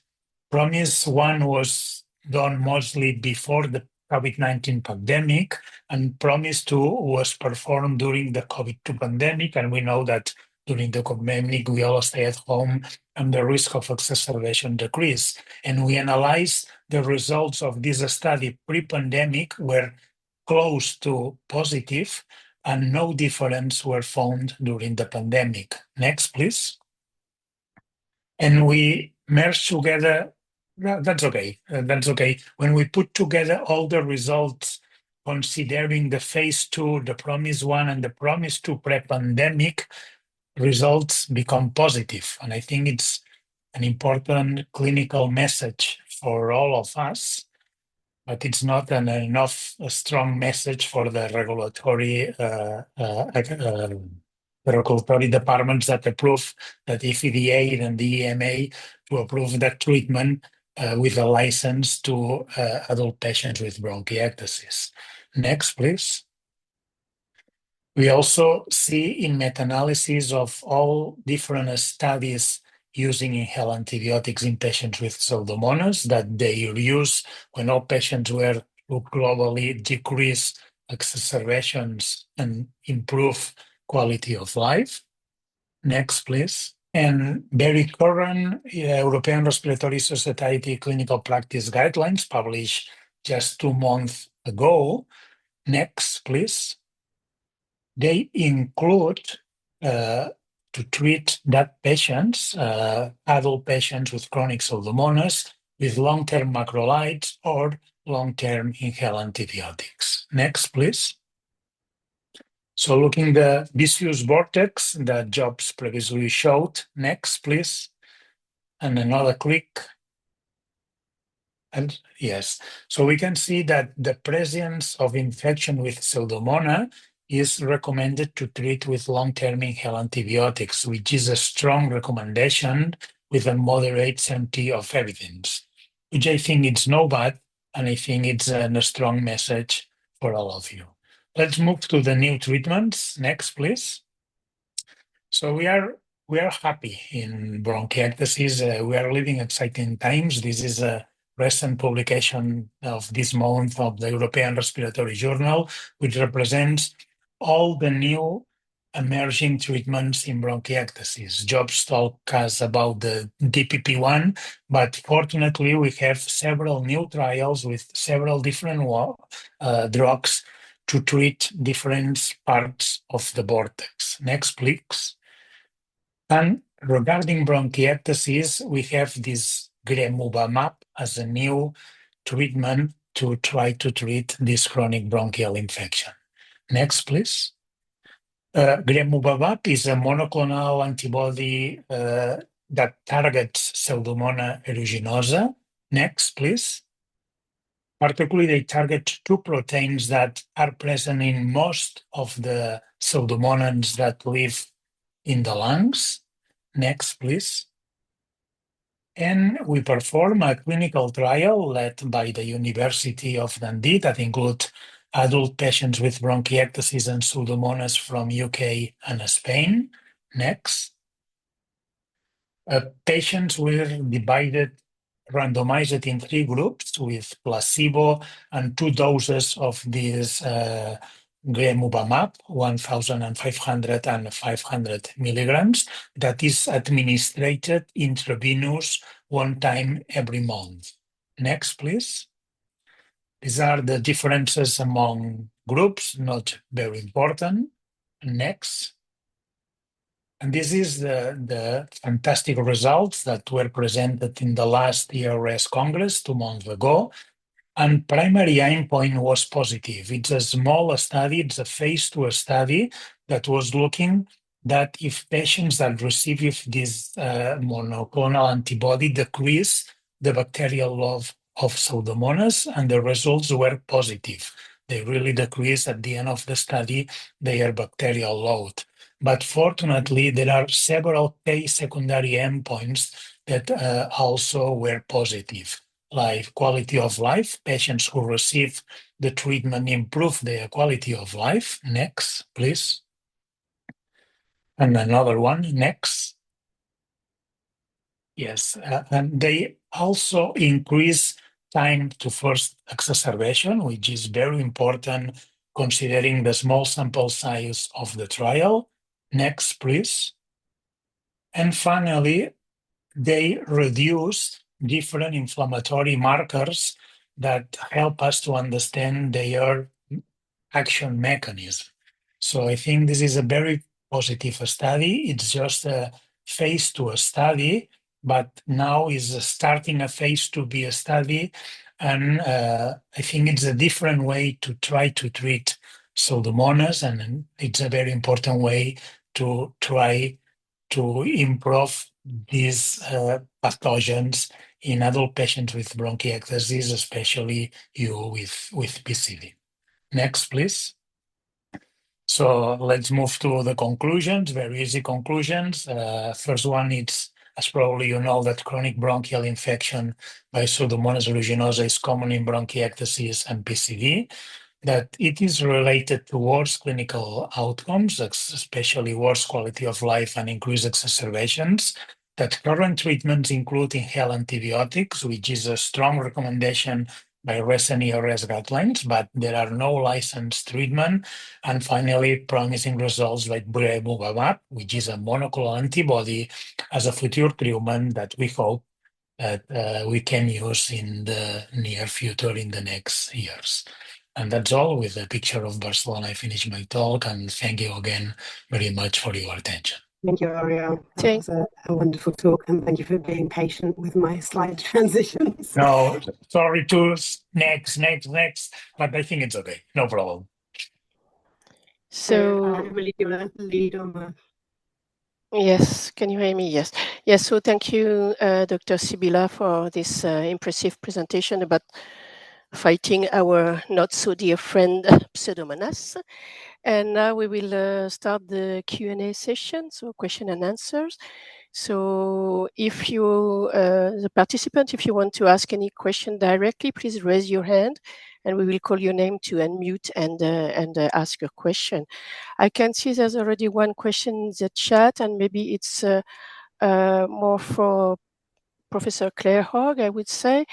PROMISE 1 was done mostly before the COVID-19 pandemic, and PROMISE 2 was performed during the COVID-2 pandemic. And we know that during the pandemic, we all stay at home and the risk of exacerbation decreased. And we analyzed the results of this study pre-pandemic were close to positive, and no difference were found during the pandemic. Next, please. And we merged together. That's okay. That's okay. When we put together all the results, considering the phase 2, the PROMISE 1 and the PROMISE 2 pre-pandemic, results become positive. And I think it's an important clinical message for all of us, but it's not a strong message for the regulatory departments that approve that FDA and the EMA to approve that treatment with a license to adult patients with bronchiectasis. Next, please. We also see in meta-analysis of all different studies using inhaled antibiotics in patients with Pseudomonas that their use when all patients were to globally decrease exacerbations and improve quality of life. Next, please. And very current European Respiratory Society clinical practice guidelines published just 2 months ago. Next, please. They include to treat that patients, adult patients with chronic Pseudomonas with long-term macrolides or long-term inhaled antibiotics. Next, please. So looking the vicious vortex that Jobst previously showed. Next, please. And another click. And yes, so we can see that the presence of infection with Pseudomonas is recommended to treat with long-term inhaled antibiotics, which is a strong recommendation with a moderate certainty of evidence, which I think it's no bad, and I think it's a strong message for all of you. Let's move to the new treatments. Next, please. So we are happy in bronchiectasis. We are living exciting times. This is a recent publication of this month of the European Respiratory Journal, which represents all the new emerging treatments in bronchiectasis. Jobst talked us about the DPP1, but fortunately we have several new trials with several different drugs to treat different parts of the vortex. Next, please. And regarding bronchiectasis, we have this gremutamab as a new treatment to try to treat this chronic bronchial infection. Next, please. Gremutamab is a monoclonal antibody that targets Pseudomonas aeruginosa. Next, please. Particularly, they target two proteins that are present in most of the Pseudomonas that live in the lungs. Next, please. And we perform a clinical trial led by the University of Dundee that includes adult patients with bronchiectasis and Pseudomonas from UK and Spain. Next. Patients were randomized in 3 groups with placebo and 2 doses of this gremutamab, 1,500 and 500 milligrams, that is administered intravenous 1 time every month. Next, please. These are the differences among groups, not very important. Next. And this is the fantastic results that were presented in the last ERS Congress 2 months ago. And primary endpoint was positive. It's a small study, it's a phase 2 study that was looking that if patients that receive this monoclonal antibody decrease the bacterial load of Pseudomonas, and the results were positive. They really decrease at the end of the study their bacterial load. But fortunately, there are several key secondary endpoints that also were positive, like quality of life. Patients who receive the treatment improve their quality of life. Next, please. And another one, next. Yes, and they also increase time to first exacerbation, which is very important considering the small sample size of the trial. Next, please. And finally, they reduce different inflammatory markers that help us to understand their action mechanism. So I think this is a very positive study. It's just a phase 2 study, but now is starting a phase 2b study. And I think it's a different way to try to treat Pseudomonas, and it's a very important way to try to improve these pathogens in adult patients with bronchiectasis, especially you with PCD. Next, please. So let's move to the conclusions, very easy conclusions. First one is, as probably you know, that chronic bronchial infection by Pseudomonas aeruginosa is common in bronchiectasis and PCD, that it is related to worse clinical outcomes, especially worse quality of life and increased exacerbations, that current treatments include inhaled antibiotics, which is a strong recommendation by recent ERS guidelines, but there are no licensed treatment. And finally, promising results like gremutamab, which is a monoclonal antibody, as a future treatment that we hope that we can use in the near future in the next years. And that's all. With a picture of Barcelona, I finish my talk, and thank you again very much for your attention. Thank you, Oriol. That was a wonderful talk, and thank you for being patient with my slide transitions. No, sorry to next, but I think it's okay. No problem. So, Amelia, you want to lead on the... Yes, can you hear me? Yes. Yes, so thank you, Dr. Sibila, for this impressive presentation about fighting our not so dear friend Pseudomonas. And now we will start the Q&A session, so question and answers. So if you, the participant, if you want to ask any question directly, please raise your hand and we will call your name to unmute and ask your question. I can see there's already one question in the chat, and maybe it's more for Professor Claire Hogg, I would say.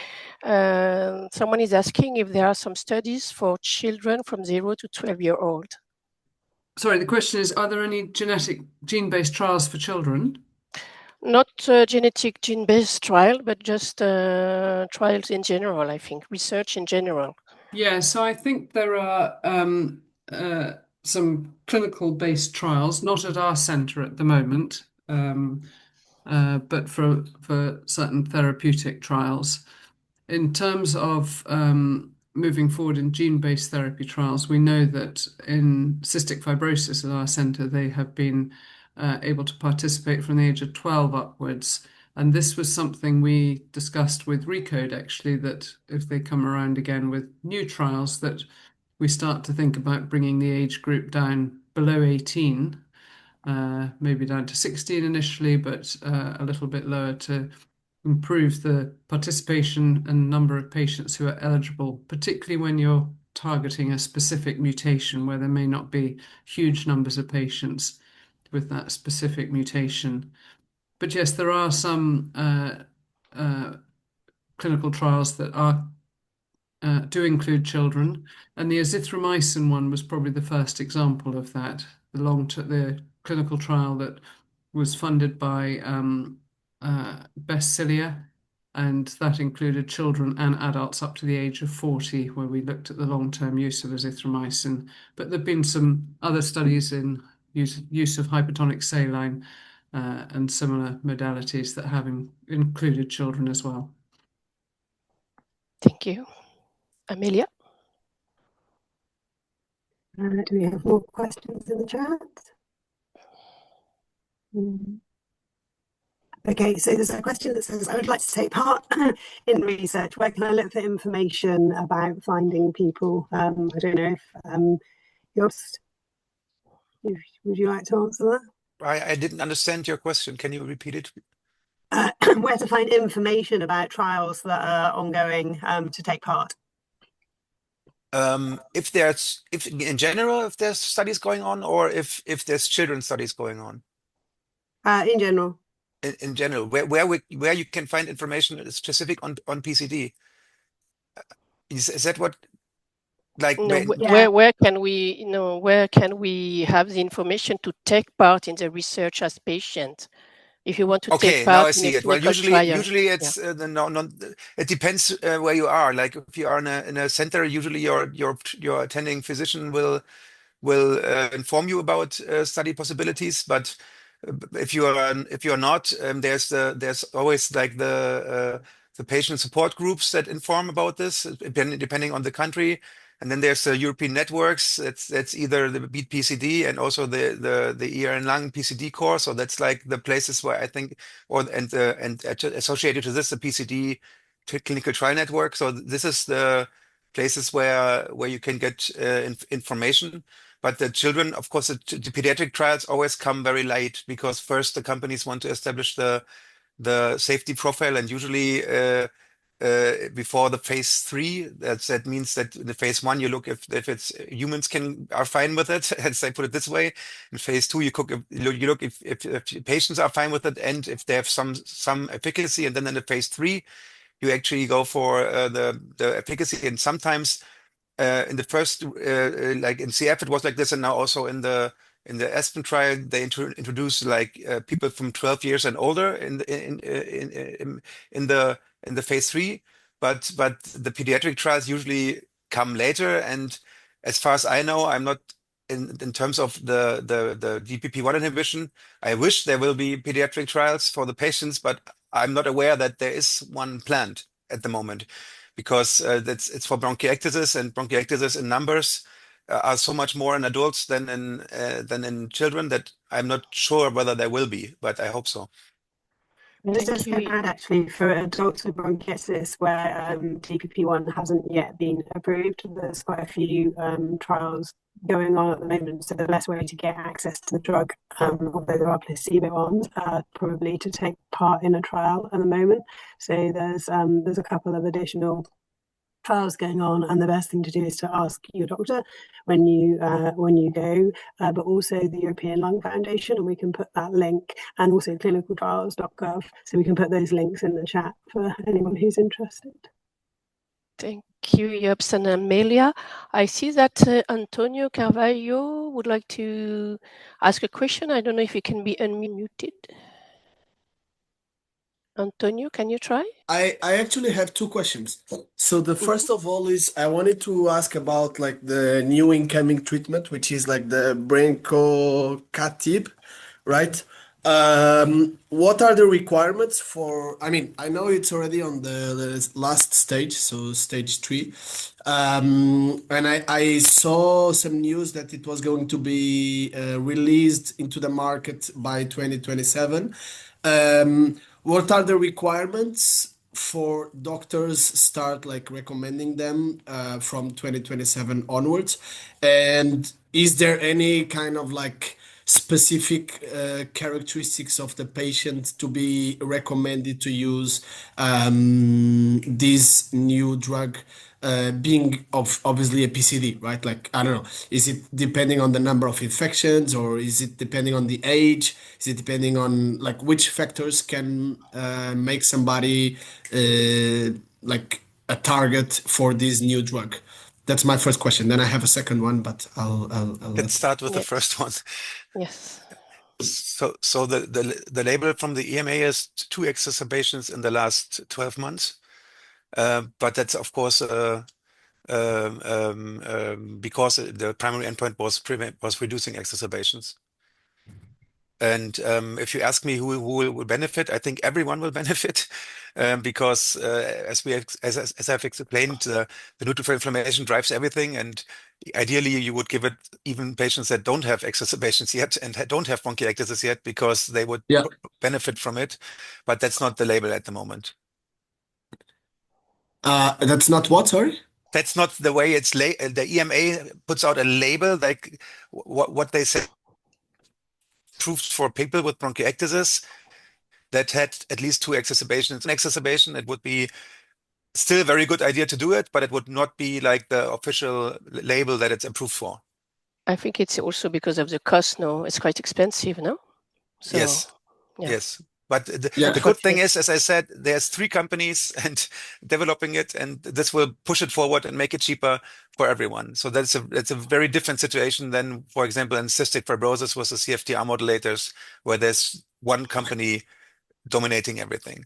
Someone is asking if there are some studies for children from 0 to 12-year-old. Sorry, the question is, are there any genetic gene-based trials for children? Not genetic gene-based trial, but just trials in general, I think, research in general. Yeah, so I think there are some clinical-based trials, not at our centre at the moment, but for certain therapeutic trials. In terms of moving forward in gene-based therapy trials, we know that in cystic fibrosis at our centre, they have been able to participate from the age of 12 upwards. And this was something we discussed with Recode, actually, that if they come around again with new trials, that we start to think about bringing the age group down below 18, maybe down to 16 initially, but a little bit lower to improve the participation and number of patients who are eligible, particularly when you're targeting a specific mutation where there may not be huge numbers of patients with that specific mutation. But yes, there are some clinical trials that are do include children, and the azithromycin one was probably the first example of that. The clinical trial that was funded by Bestcilia, and that included children and adults up to the age of 40, where we looked at the long-term use of azithromycin. But there have been some other studies in use of hypertonic saline and similar modalities that have included children as well. Thank you. Amelia? Do we have more questions in the chat? Okay, so there's a question that says, I would like to take part in research. Where can I look for information about finding people? I don't know if Jobst, would you like to answer that? I didn't understand your question. Can you repeat it? Where to find information about trials that are ongoing to take part? If in general, if there's studies going on, or if there's children's studies going on? In general. In general, where you can find information specific on PCD. Is that what? Like no, where can we have the information to take part in the research as patient? If you want to take part now I see in a it. Well, trial. usually it's it depends where you are. Like if you are in a center, usually your attending physician will inform you about study possibilities. But if you're not, there's always like the patient support groups that inform about this, depending on the country. And then there's European networks. That's either the BEAT-PCD and also the ear and lung PCD core. So that's like the places where I think, and associated to this, the PCD clinical trial network. So this is the places where you can get information. But the children, of course, the pediatric trials always come very late, because first the companies want to establish the safety profile, and usually before the phase 3, that means that in the phase 1 you look if it's humans are fine with it, as I put it this way. In phase 2 you look if patients are fine with it and if they have some efficacy, and then in the phase 3 you actually go for the efficacy. And sometimes in the first like in CF it was like this, and now also in the Aspen trial they introduce like people from 12 years and older in the phase 3, but the pediatric trials usually come later. And as far as I know, I'm not in terms of the DPP1 inhibition, I wish there will be pediatric trials for the patients, but I'm not aware that there is one planned at the moment, because it's for bronchiectasis, and bronchiectasis in numbers are so much more in adults than in children, that I'm not sure whether there will be, but I hope so. This is bad actually for adults with bronchiectasis, where DPP1 hasn't yet been approved. There's quite a few trials going on at the moment, so the best way to get access to the drug, although there are placebo ones, probably to take part in a trial at the moment. So there's a couple of additional trials going on, and the best thing to do is to ask your doctor when you go, but also the European Lung Foundation, and we can put that link, and also clinicaltrials.gov, so we can put those links in the chat for anyone who's interested. Thank you, Jobst and Amelia. I see that Antonio Carvalho would like to ask a question. I don't know if he can be unmuted. Antonio, can you try? I actually have two questions. So the first of all is I wanted to ask about like the new incoming treatment, which is like the Brensocatib, right? What are the requirements for, I mean, I know it's already on the last stage, so stage 3. And I saw some news that it was going to be released into the market by 2027. What are the requirements for doctors start like recommending them from 2027 onwards? And is there any kind of like specific characteristics of the patient to be recommended to use this new drug, being obviously a PCD, right? Like, I don't know, is it depending on the number of infections, or is it depending on the age? Is it depending on like which factors can make somebody like a target for this new drug? That's my first question. Then I have a second one, but I'll Let's start with the first one. Yes. So the label from the EMA is 2 exacerbations in the last 12 months. But that's of course because the primary endpoint was reducing exacerbations. And if you ask me who will benefit, I think everyone will benefit because as I've explained, the neutrophil inflammation drives everything, and ideally you would give it even patients that don't have exacerbations yet and don't have bronchiectasis yet, because they would benefit from it. But that's not the label at the moment. That's not what, sorry? That's not the way it's the EMA puts out a label, like what they say approved for people with bronchiectasis that had at least 2 exacerbations. An exacerbation, it would be still a very good idea to do it, but it would not be like the official label that it's approved for. I think it's also because of the cost. No, it's quite expensive, no? So, yes. Yeah. Yes. But the good thing is, as I said, there's 3 companies and developing it, and this will push it forward and make it cheaper for everyone. So that's a very different situation than, for example, in cystic fibrosis with the CFTR modulators, where there's one company dominating everything.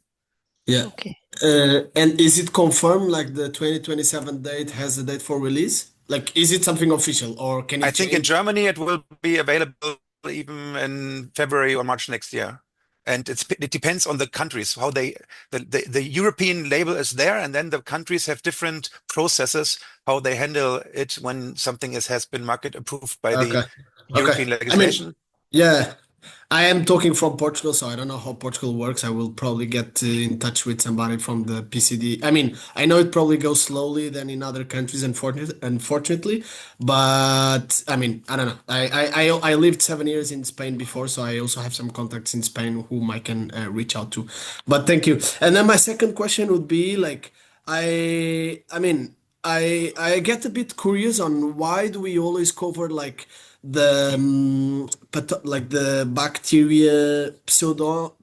Yeah. Okay. And is it confirmed like the 2027 date has a date for release? Like, is it something official, or can it I think in change? Germany it will be available even in February or March next year. And it depends on the countries, how the European label is there, and then the countries have different processes, how they handle it when something has been market approved by the European legislation. Yeah, I am talking from Portugal, so I don't know how Portugal works. I will probably get in touch with somebody from the PCD. I mean, I know it probably goes slowly than in other countries, unfortunately, but I mean, I don't know. I lived 7 years in Spain before, so I also have some contacts in Spain whom I can reach out to. But thank you. And then my second question would be like, I mean, I get a bit curious on why do we always cover like the like the bacteria Pseudomonas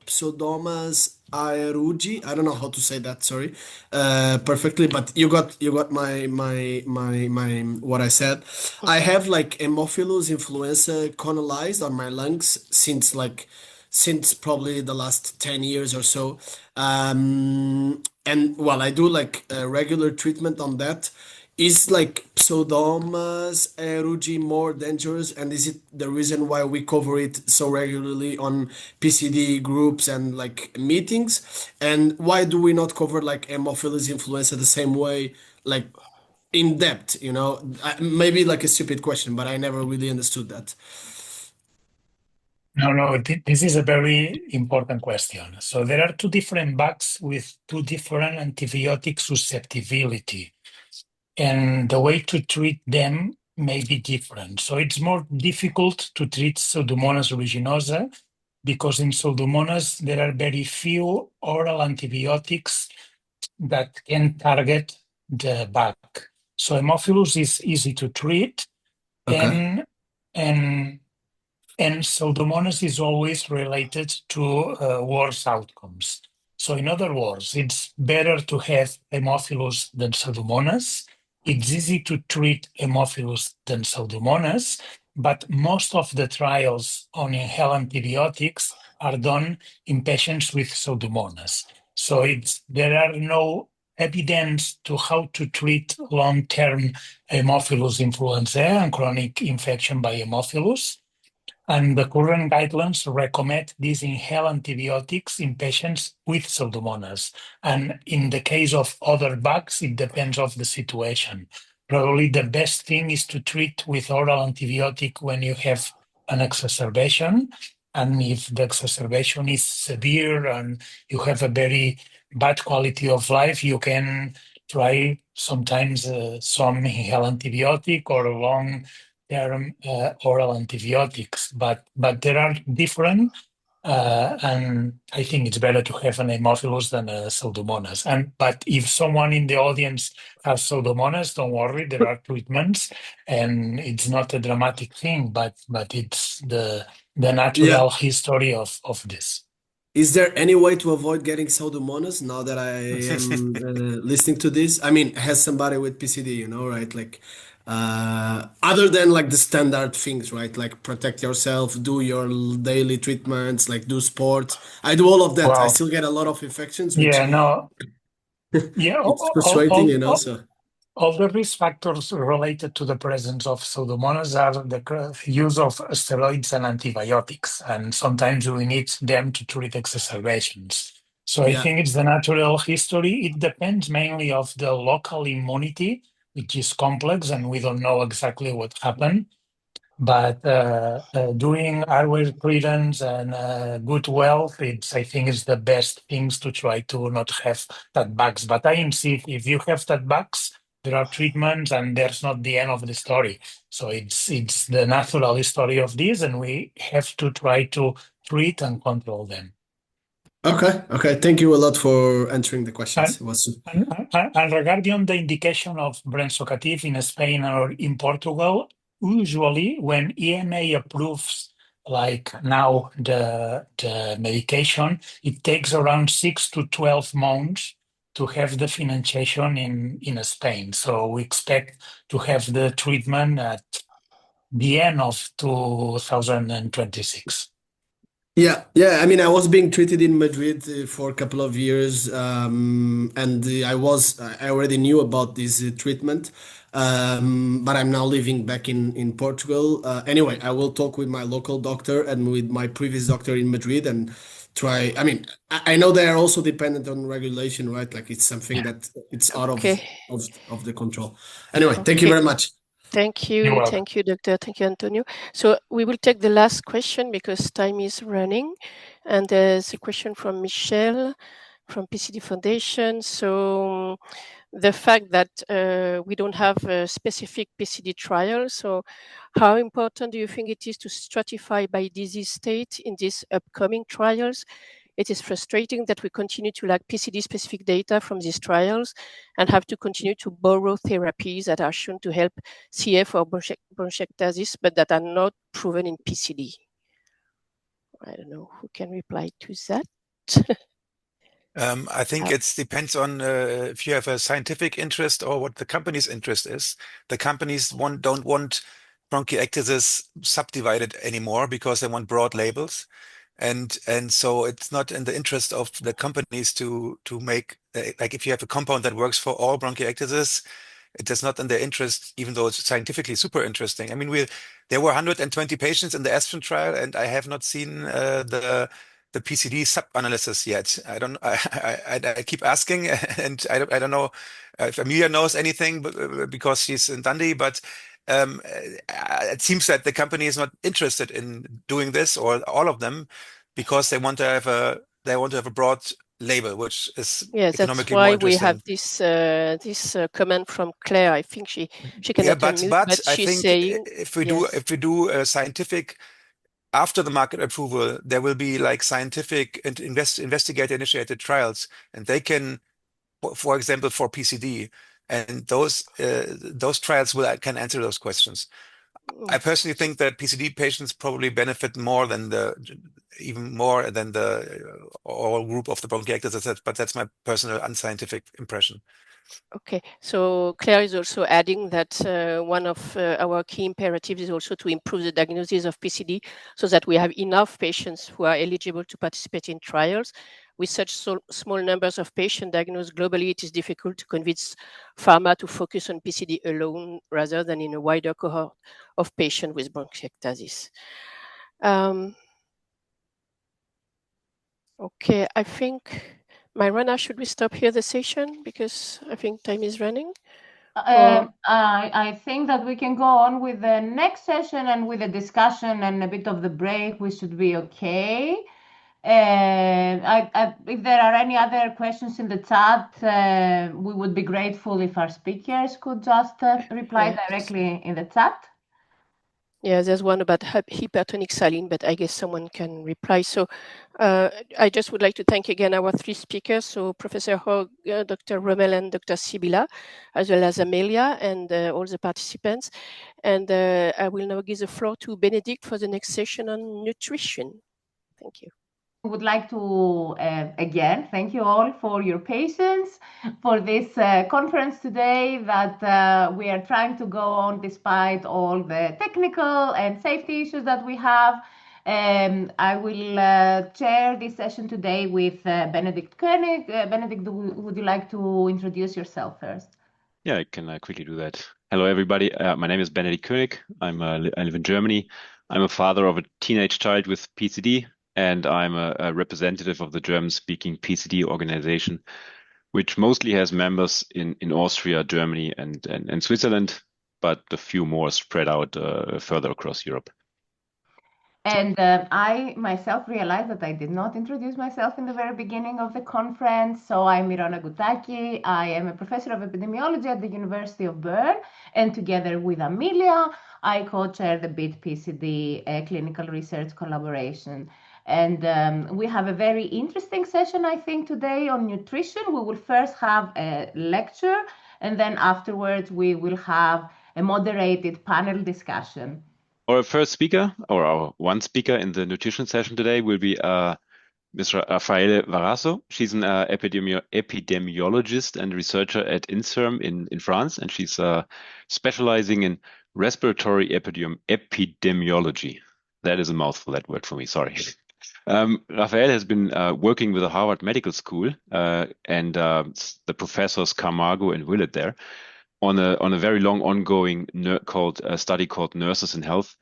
aeruginosa. I don't know how to say that, sorry, perfectly, but you got my what I said. I have like Haemophilus influenza colonized on my lungs since probably the last 10 years or so. And while I do like a regular treatment on that, is like Pseudomonas aeruginosa more dangerous? And is it the reason why we cover it so regularly on PCD groups and like meetings? And why do we not cover like Haemophilus influenza the same way, like in depth, you know? Maybe like a stupid question, but I never really understood that. No, this is a very important question. So there are 2 different bugs with 2 different antibiotic susceptibility, and the way to treat them may be different. So it's more difficult to treat Pseudomonas aeruginosa because in Pseudomonas there are very few oral antibiotics that can target the bug. So Haemophilus is easy to treat, Okay. and Pseudomonas is always related to worse outcomes. So in other words, it's better to have Haemophilus than Pseudomonas. It's easy to treat Haemophilus than Pseudomonas, but most of the trials on inhaled antibiotics are done in patients with Pseudomonas. So there are no evidence to how to treat long-term Haemophilus influenzae and chronic infection by Haemophilus. And the current guidelines recommend these inhaled antibiotics in patients with Pseudomonas. And in the case of other bugs, it depends on the situation. Probably the best thing is to treat with oral antibiotic when you have an exacerbation. And if the exacerbation is severe and you have a very bad quality of life, you can try sometimes some inhaled antibiotic or a long-term oral antibiotics, but there are different, and I think it's better to have an Haemophilus than a Pseudomonas. But if someone in the audience has Pseudomonas, don't worry, there are treatments, and it's not a dramatic thing, but it's the natural history of this. Is there any way to avoid getting Pseudomonas now that I am listening to this? I mean, has somebody with PCD, right? Like, other than like the standard things, right? Like protect yourself, do your daily treatments, like do sports. I do all of that. I Wow. still get a lot of infections, which Yeah, no. Yeah, it's frustrating, so. All the risk factors related to the presence of Pseudomonas are the use of steroids and antibiotics, and sometimes we need them to treat exacerbations. So I think it's the natural history. It depends mainly of the local immunity, which is complex, and we don't know exactly what happened. But doing airway clearance and good wealth, I think is the best things to try to not have that bugs. But I insist, if you have that bugs, there are treatments, and there's not the end of the story. So it's the natural history of this, and we have to try to treat and control them. Okay. Thank you a lot for answering the questions. And regarding the indication of brensocatib in Spain or in Portugal, usually when EMA approves, like now the medication, it takes around 6 to 12 months to have the financiation in Spain. So we expect to have the treatment at the end of 2026. Yeah. I mean, I was being treated in Madrid for a couple of years, and I already knew about this treatment, but I'm now living back in Portugal. Anyway, I will talk with my local doctor and with my previous doctor in Madrid and try. I mean, I know they are also dependent on regulation, right? Like it's something that it's out of the control. Anyway, thank you very much. Thank you, Doctor. Thank you, Antonio. So we will take the last question because time is running, and there's a question from Michelle from PCD Foundation. So the fact that we don't have a specific PCD trial, so how important do you think it is to stratify by disease state in these upcoming trials? It is frustrating that we continue to lack PCD-specific data from these trials and have to continue to borrow therapies that are shown to help CF or bronchiectasis, but that are not proven in PCD. I don't know who can reply to that. I think it depends on if you have a scientific interest or what the company's interest is. The companies don't want bronchiectasis subdivided anymore because they want broad labels. And so it's not in the interest of the companies to make, like if you have a compound that works for all bronchiectasis, it is not in their interest, even though it's scientifically super interesting. I mean, there were 120 patients in the Aspen trial, and I have not seen the PCD sub-analysis yet. I keep asking, and I don't know if Amelia knows anything because she's in Dundee, but it seems that the company is not interested in doing this, or all of them, because they want to have a broad label, which is economically more interesting. That's why we have this comment from Claire. I think she cannot unmute, but I she's think saying if we do a scientific after the market approval, there will be like scientific and investigator-initiated trials, and they can, for example, for PCD, and those trials can answer those questions. I personally think that PCD patients probably benefit even more than the all group of the bronchiectasis, but that's my personal unscientific impression. Okay, so Claire is also adding that one of our key imperatives is also to improve the diagnosis of PCD so that we have enough patients who are eligible to participate in trials. With such small numbers of patients diagnosed globally, it is difficult to convince pharma to focus on PCD alone rather than in a wider cohort of patients with bronchiectasis. Okay, I think, Myrona, should we stop here the session because I think time is running? I think that we can go on with the next session and with the discussion and a bit of the break. We should be okay. If there are any other questions in the chat, we would be grateful if our speakers could just reply directly in the chat. Yeah, there's one about hypertonic saline, but I guess someone can reply. So I just would like to thank again our three speakers, so Professor Hogg, Dr. Röhmel, and Dr. Sibila, as well as Amelia and all the participants. And I will now give the floor to Benedict for the next session on nutrition. Thank you. I would like to again thank you all for your patience for this conference today that we are trying to go on despite all the technical and safety issues that we have. I will chair this session today with Benedict Koenig. Benedict, would you like to introduce yourself first? Yeah, I can quickly do that. Hello, everybody. My name is Benedict Koenig. I live in Germany. I'm a father of a teenage child with PCD. And I'm a representative of the German-speaking PCD organization, which mostly has members in Austria, Germany, and Switzerland, but a few more spread out further across Europe. And I myself realized that I did not introduce myself in the very beginning of the conference. So I'm Myrona Goutaki. I am a professor of epidemiology at the University of Bern. And together with Amelia, I co-chair the BEAT-PCD clinical research collaboration. And we have a very interesting session, I think, today on nutrition. We will first have a lecture, and then afterwards we will have a moderated panel discussion. Our first speaker, or our one speaker in the nutrition session today, will be Ms. Raphaëlle Varraso. She's an epidemiologist and researcher at INSERM in France, and she's specializing in respiratory epidemiology. That is a mouthful, that word for me, sorry. Raphaëlle has been working with the Harvard Medical School and the professors Camargo and Willett there on a very long ongoing study called Nurses in Health.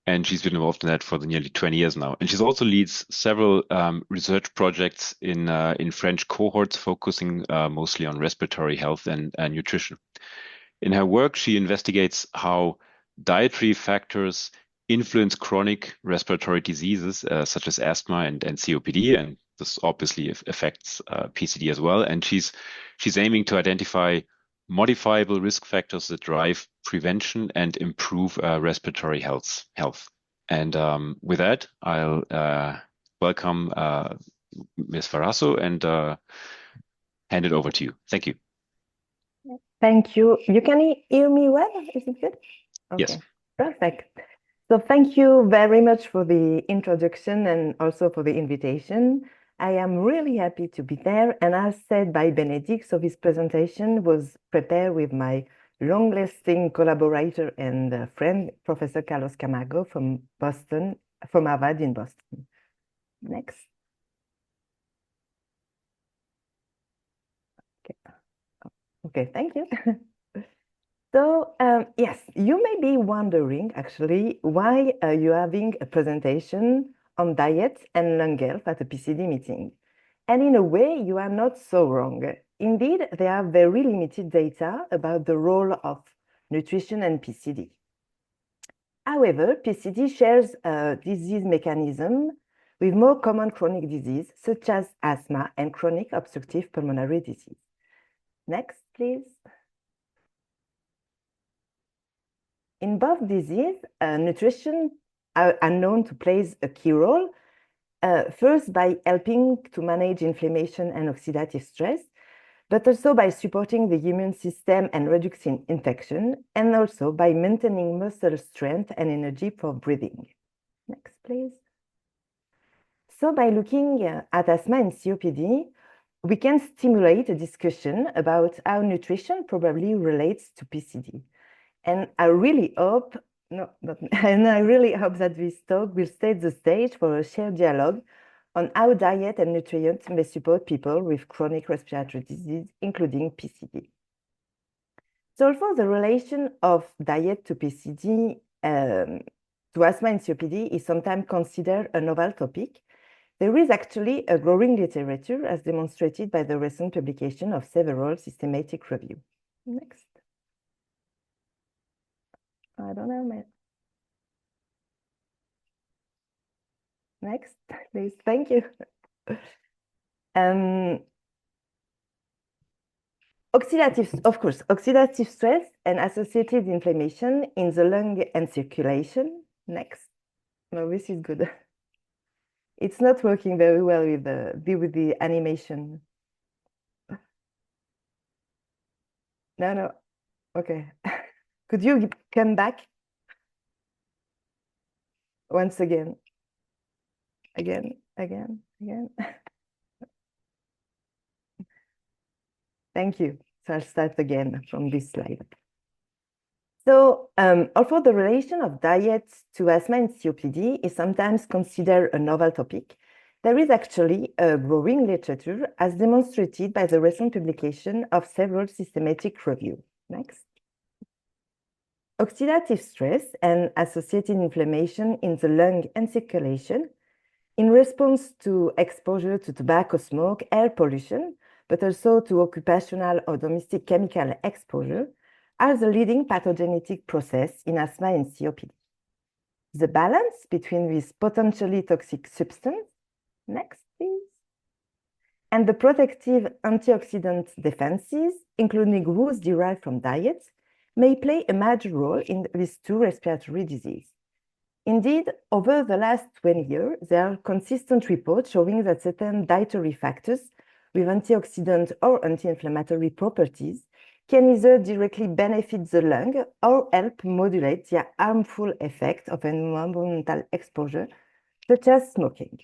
And she's been involved in that for nearly 20 years now. And she's also leads several research projects in French cohorts focusing mostly on respiratory health and nutrition. In her work, she investigates how dietary factors influence chronic respiratory diseases such as asthma and COPD, and this obviously affects PCD as well. And she's aiming to identify modifiable risk factors that drive prevention and improve respiratory health. And with that, I'll welcome Ms. Varraso and hand it over to you. Thank you. Thank you. You can hear me well? Is it good? Okay. Yes. Perfect. So thank you very much for the introduction and also for the invitation. I am really happy to be there. And as said by Benedict, so this presentation was prepared with my long-lasting collaborator and friend, Professor Carlos Camargo from Boston, from Harvard in Boston. Next. Okay, thank you. So, yes, you may be wondering, actually, why you're having a presentation on diet and lung health at a PCD meeting. And in a way, you are not so wrong. Indeed, there are very limited data about the role of nutrition and PCD. However, PCD shares a disease mechanism with more common chronic disease, such as asthma and chronic obstructive pulmonary disease. Next, please. In both diseases, nutrition are known to play a key role, first by helping to manage inflammation and oxidative stress, but also by supporting the immune system and reducing infection, and also by maintaining muscle strength and energy for breathing. Next, please. So by looking at asthma and COPD, we can stimulate a discussion about how nutrition probably relates to PCD. And I really hope, and I really hope that this talk will set the stage for a shared dialogue on how diet and nutrients may support people with chronic respiratory disease, including PCD. So for the relation of diet to PCD, to asthma and COPD is sometimes considered a novel topic. There is actually a growing literature as demonstrated by the recent publication of several systematic reviews. Next. I don't know, man. Next, please. Thank you. Oxidative stress and associated inflammation in the lung and circulation. Next. No, this is good. It's not working very well with the animation. No. Okay. Could you come back? Once again. Again. Thank you. So I'll start again from this slide. So although the relation of diet to asthma and COPD is sometimes considered a novel topic, there is actually a growing literature as demonstrated by the recent publication of several systematic reviews. Next. Oxidative stress and associated inflammation in the lung and circulation in response to exposure to tobacco smoke, air pollution, but also to occupational or domestic chemical exposure, are the leading pathogenetic process in asthma and COPD. The balance between these potentially toxic substances, next please, and the protective antioxidant defenses, including those derived from diet, may play a major role in these two respiratory diseases. Indeed, over the last 20 years, there are consistent reports showing that certain dietary factors with antioxidant or anti-inflammatory properties can either directly benefit the lung or help modulate the harmful effect of environmental exposure, such as smoking.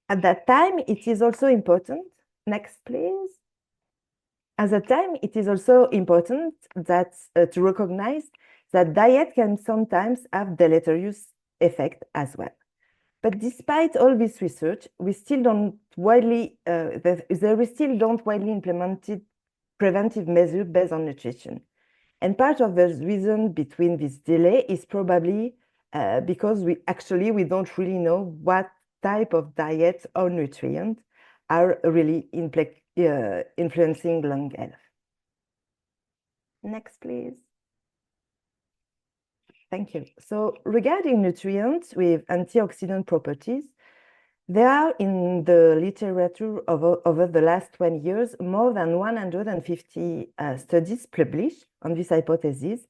At that time, it is also important, next please. At that time, it is also important that to recognize that diet can sometimes have deleterious effect as well. But despite all this research, we still don't widely, there still don't widely implemented preventive measures based on nutrition. And part of the reason between this delay is probably because we don't really know what type of diet or nutrient are really influencing lung health. Next, please. Thank you. So regarding nutrients with antioxidant properties, there are in the literature over the last 20 years more than 150 studies published on this hypothesis,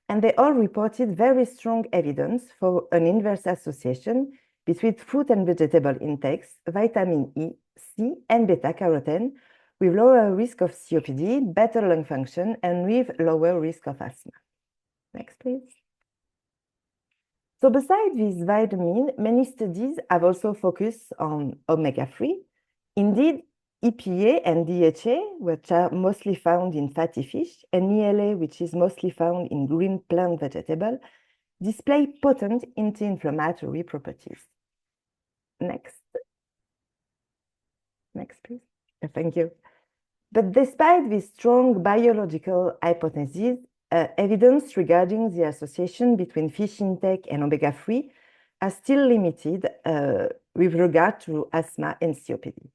and they all reported very strong evidence for an inverse association between fruit and vegetable intakes, vitamin E, C, and beta-carotene, with lower risk of COPD, better lung function, and with lower risk of asthma. Next, please. So besides this vitamin, many studies have also focused on omega-3. Indeed, EPA and DHA, which are mostly found in fatty fish, and ELA, which is mostly found in green plant vegetable, display potent anti-inflammatory properties. Next. Next, please. Thank you. But despite this strong biological hypothesis, evidence regarding the association between fish intake and omega-3 are still limited with regard to asthma and COPD.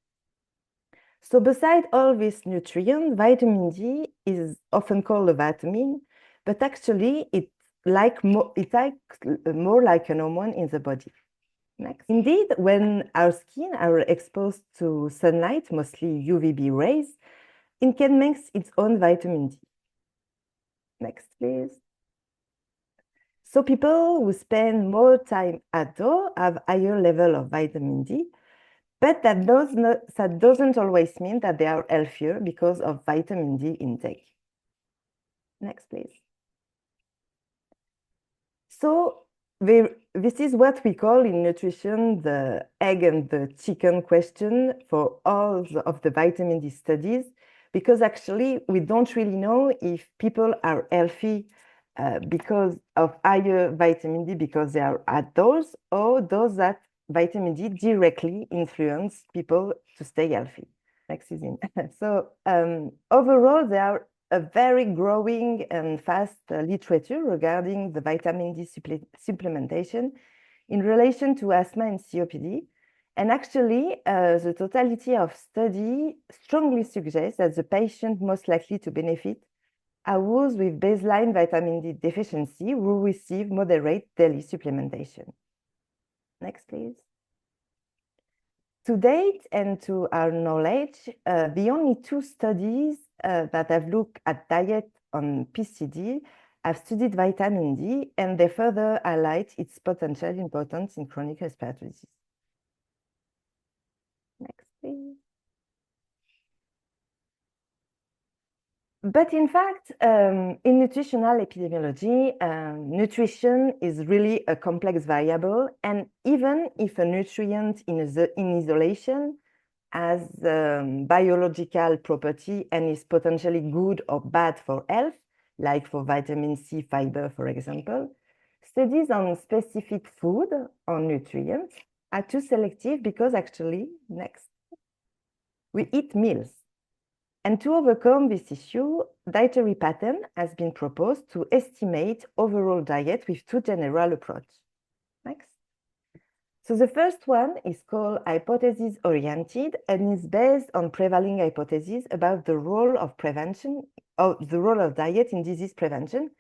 So beside all these nutrients, vitamin D is often called a vitamin, but actually it's more like an hormone in the body. Next. Indeed, when our skin are exposed to sunlight, mostly UVB rays, it can make its own vitamin D. Next, please. So people who spend more time outdoors have higher level of vitamin D, But that doesn't always mean that they are healthier because of vitamin D intake. Next, please. So this is what we call in nutrition the egg and the chicken question for all of the vitamin D studies, because actually we don't really know if people are healthy because of higher vitamin D because they are outdoors, or does that vitamin D directly influence people to stay healthy. Next is in. So overall, there are a very growing and fast literature regarding the vitamin D supplementation in relation to asthma and COPD. And actually, the totality of study strongly suggests that the patient most likely to benefit are those with baseline vitamin D deficiency who receive moderate daily supplementation. Next, please. To date, and to our knowledge, the only 2 studies that have looked at diet on PCD have studied vitamin D, and they further highlight its potential importance in chronic respiratory disease. Next, please. But in fact, in nutritional epidemiology, nutrition is really a complex variable. And even if a nutrient in isolation has biological property and is potentially good or bad for health, like for vitamin C, fiber, for example, studies on specific food or nutrients are too selective because actually, next, we eat meals. And to overcome this issue, dietary pattern has been proposed to estimate overall diet with 2 general approaches. Next. So the first one is called hypothesis-oriented and is based on prevailing hypotheses about the role of prevention, or the role of diet in disease prevention.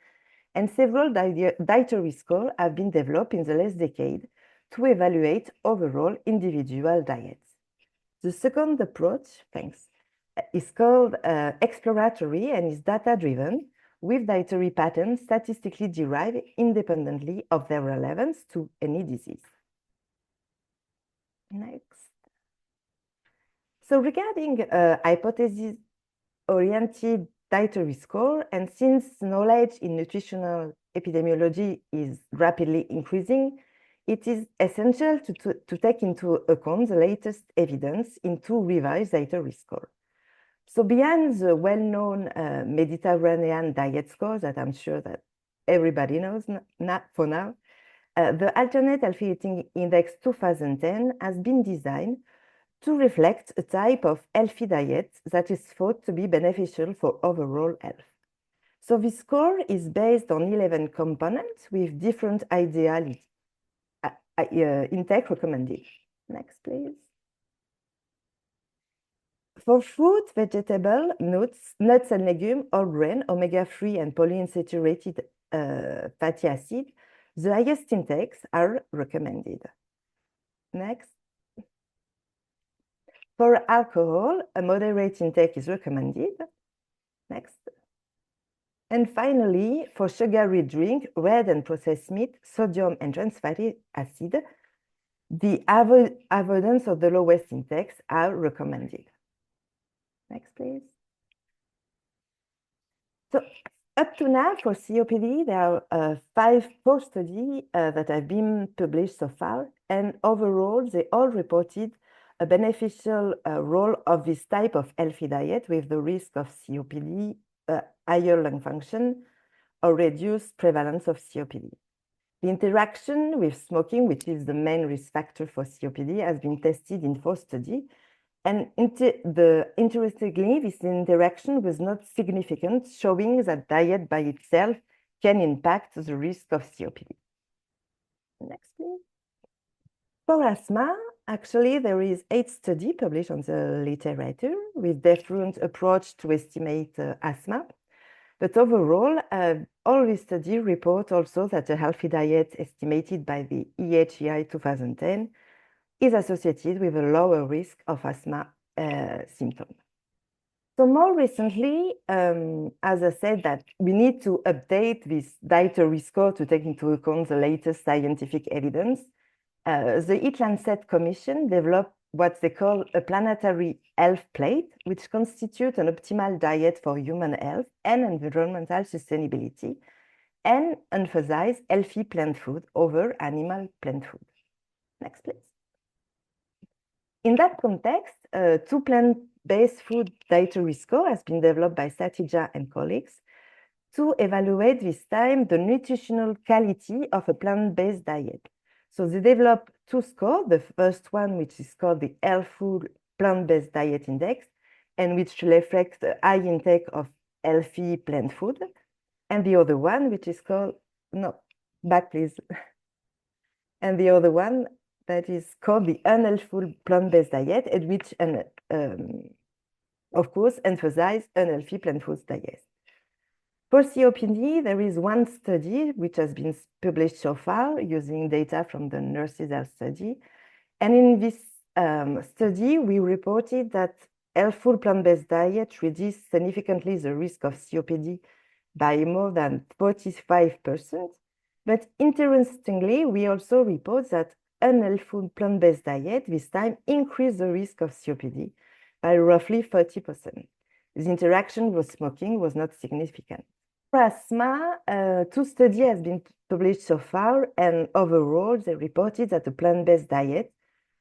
And several dietary scores have been developed in the last decade to evaluate overall individual diets. The second approach, is called exploratory and is data-driven, with dietary patterns statistically derived independently of their relevance to any disease. Next. So regarding hypothesis-oriented dietary score, and since knowledge in nutritional epidemiology is rapidly increasing, it is essential to take into account the latest evidence in 2 revised dietary scores. So beyond the well-known Mediterranean diet score that I'm sure that everybody knows for now, the Alternate Healthy Eating Index 2010 has been designed to reflect a type of healthy diet that is thought to be beneficial for overall health. So this score is based on 11 components with different ideal intake recommended. Next, please. For fruit, vegetable, nuts and legumes, whole grain, omega-3 and polyunsaturated fatty acid, the highest intakes are recommended. Next. For alcohol, a moderate intake is recommended. Next. And finally, for sugary drink, red and processed meat, sodium and trans fatty acid, the avoidance of the lowest intakes are recommended. Next, please. So up to now for COPD, there are 4 studies that have been published so far, and overall, they all reported a beneficial role of this type of healthy diet with the risk of COPD, higher lung function, or reduced prevalence of COPD. The interaction with smoking, which is the main risk factor for COPD, has been tested in 4 studies. And interestingly, this interaction was not significant, showing that diet by itself can impact the risk of COPD. Next, please. For asthma, actually, there is 8 studies published on the literature with different approaches to estimate asthma. But overall, all these studies report also that a healthy diet estimated by the EHEI 2010 is associated with a lower risk of asthma symptoms. So more recently, as I said, that we need to update this dietary score to take into account the latest scientific evidence. The Eat Lancet Commission developed what they call a planetary health plate, which constitutes an optimal diet for human health and environmental sustainability, and emphasize healthy plant food over animal plant food. Next, please. In that context, two plant-based food dietary score has been developed by Satija and colleagues to evaluate this time the nutritional quality of a plant-based diet. So they developed two scores, the first one, which is called the Healthful Plant-Based Diet Index, and which reflects the high intake of healthy plant food, and the other one, which is called, no, back please, and the other one that is called the Unhealthful Plant-Based Diet, at which, of course, emphasize unhealthy plant food diet. For COPD, there is one study which has been published so far using data from the Nurses' Health Study. And in this study, we reported that healthful plant-based diet reduced significantly the risk of COPD by more than 45%. But interestingly, we also report that unhealthful plant-based diet this time increased the risk of COPD by roughly 30%. The interaction with smoking was not significant. For asthma, two studies have been published so far, and overall, they reported that the plant-based diet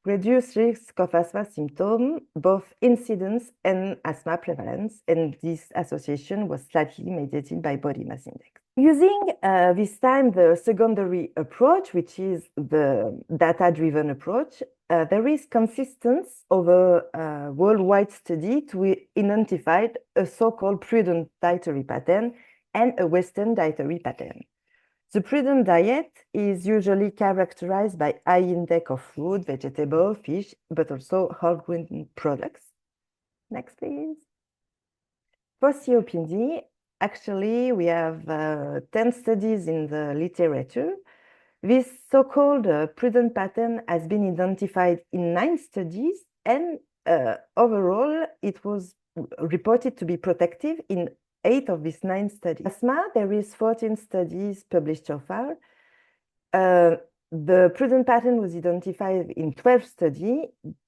reduced risk of asthma symptoms, both incidence and asthma prevalence, and this association was slightly mediated by body mass index. Using this time the secondary approach, which is the data-driven approach, there is consistency over a worldwide study to identify a so-called prudent dietary pattern and a Western dietary pattern. The prudent diet is usually characterized by high intake of fruit, vegetable, fish, but also whole grain products. Next, please. For COPD, actually, we have 10 studies in the literature. This so-called prudent pattern has been identified in 9 studies, and overall, it was reported to be protective in 8 of these 9 studies. Asthma, there is 14 studies published so far. The prudent pattern was identified in 12 studies,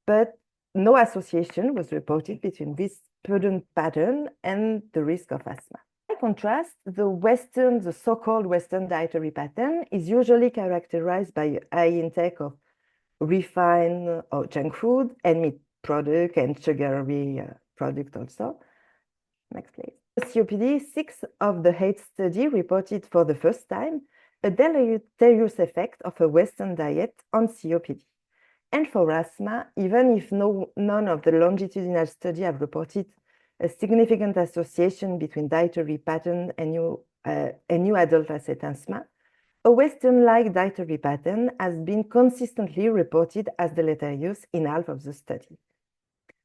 but no association was reported between this prudent pattern and the risk of asthma. By contrast, the so-called Western dietary pattern is usually characterized by a high intake of refined or junk food and meat product and sugary product also. Next, please. COPD, 6 of the 8 studies reported for the first time a deleterious effect of a Western diet on COPD. And for asthma, even if none of the longitudinal studies have reported a significant association between dietary pattern and new adult onset asthma, a Western-like dietary pattern has been consistently reported as deleterious in half of the study.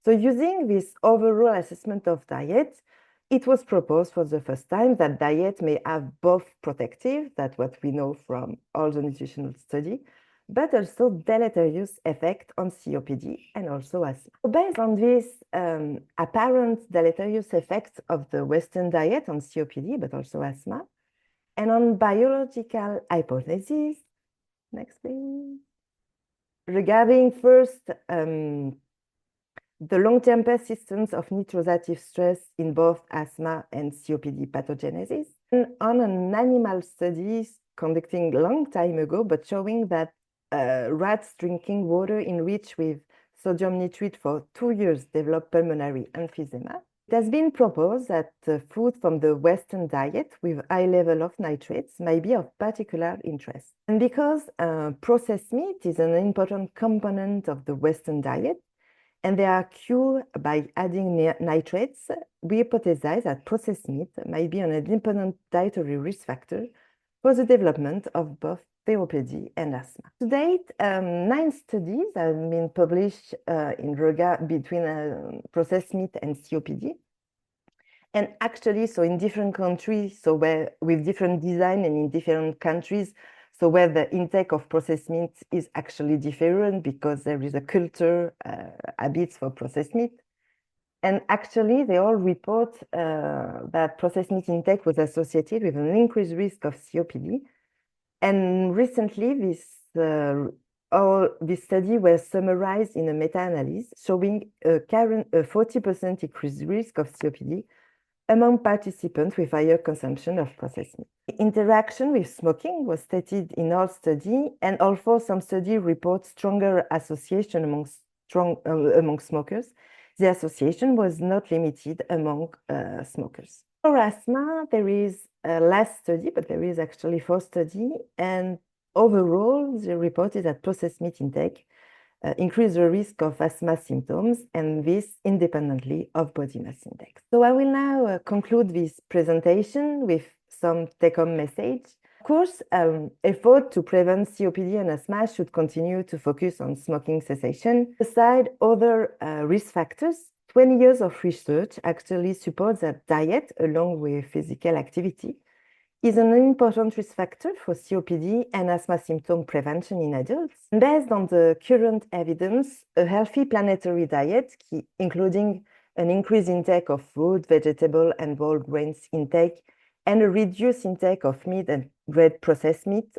So using this overall assessment of diet, it was proposed for the first time that diet may have both protective, that's what we know from all the nutritional study, but also deleterious effect on COPD and also asthma. So based on this apparent deleterious effects of the Western diet on COPD, but also asthma, and on biological hypotheses, next please, regarding first the long-term persistence of nitrosative stress in both asthma and COPD pathogenesis, and on an animal studies conducting a long time ago, but showing that rats drinking water enriched with sodium nitrite for 2 years developed pulmonary emphysema. It has been proposed that food from the Western diet with high level of nitrates may be of particular interest. And because processed meat is an important component of the Western diet, and they are cured by adding nitrates, we hypothesize that processed meat may be an independent dietary risk factor for the development of both COPD and asthma. To date, 9 studies have been published in regard between processed meat and COPD. And actually, so in different countries, so where with different design and in different countries, so where the intake of processed meat is actually different because there is a culture habits for processed meat. And actually, they all report that processed meat intake was associated with an increased risk of COPD. And recently, this all this study was summarized in a meta-analysis showing a 40% increased risk of COPD among participants with higher consumption of processed meat. Interaction with smoking was stated in all study, and although some studies report stronger association among smokers, the association was not limited among smokers. For asthma, there is less study, but there is actually 4 studies, and overall, they reported that processed meat intake increase the risk of asthma symptoms, and this independently of body mass index. So I will now conclude this presentation with some take-home message. Of course, effort to prevent COPD and asthma should continue to focus on smoking cessation. Aside other risk factors, 20 years of research actually supports that diet, along with physical activity, is an important risk factor for COPD and asthma symptom prevention in adults. Based on the current evidence, a healthy planetary diet, including an increased intake of fruit, vegetable, and whole grains intake, and a reduced intake of meat and red processed meat,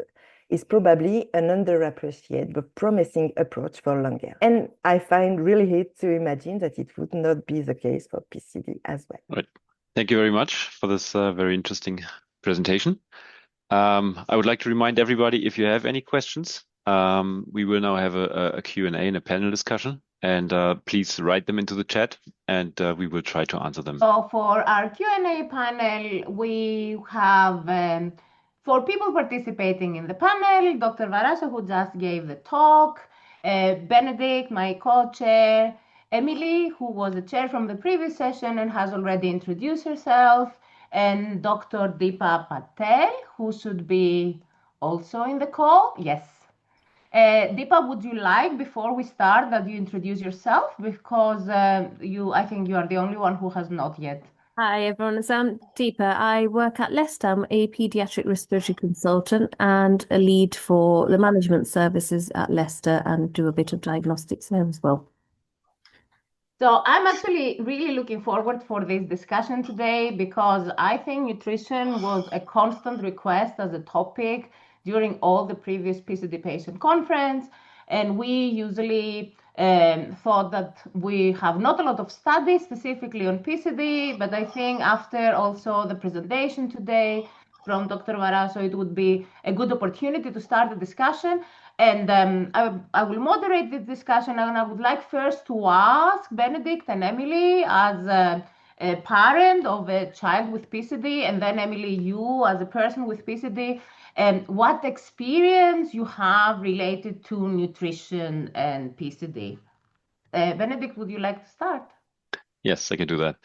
is probably an underappreciated but promising approach for lung health. And I find really hard to imagine that it would not be the case for PCD as well. Right. Thank you very much for this very interesting presentation. I would like to remind everybody, if you have any questions, we will now have a Q&A and a panel discussion, and please write them into the chat, and we will try to answer them. So for our Q&A panel, we have 4 people participating in the panel: Dr. Varraso, who just gave the talk, Benedict, my co-chair, Emily, who was the chair from the previous session and has already introduced herself, and Dr. Deepa Patel, who should be also in the call. Yes. Deepa, would you like, before we start, that you introduce yourself? Because I think you are the only one who has not yet. Hi, everyone. It's Deepa. I work at Leicester. I'm a paediatric respiratory consultant and a lead for the management services at Leicester, and do a bit of diagnostics there as well. So I'm actually really looking forward for this discussion today, because I think nutrition was a constant request as a topic during all the previous PCD patient conference. And we usually thought that we have not a lot of studies specifically on PCD, but I think after also the presentation today from Dr. Varraso, it would be a good opportunity to start the discussion. And I will moderate this discussion, and I would like first to ask Benedict and Emily, as a parent of a child with PCD, and then Emily, you as a person with PCD, what experience you have related to nutrition and PCD. Benedict, would you like to start? Yes, I can do that.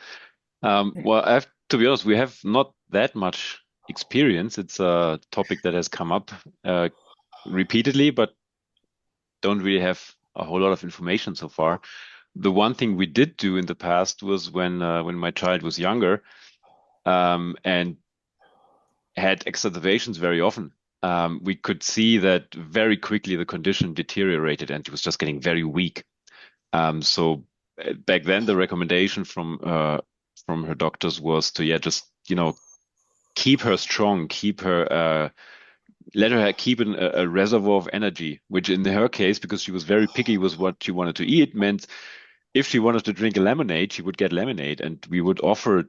Well, to be honest, we have not that much experience. It's a topic that has come up repeatedly, but don't really have a whole lot of information so far. The one thing we did do in the past was when my child was younger and had exacerbations very often, we could see that very quickly the condition deteriorated and he was just getting very weak. So back then the recommendation from her doctors was to just keep her strong, keep her let her keep a reservoir of energy, which in her case, because she was very picky with what she wanted to eat, meant if she wanted to drink a lemonade, she would get lemonade, and we would offer,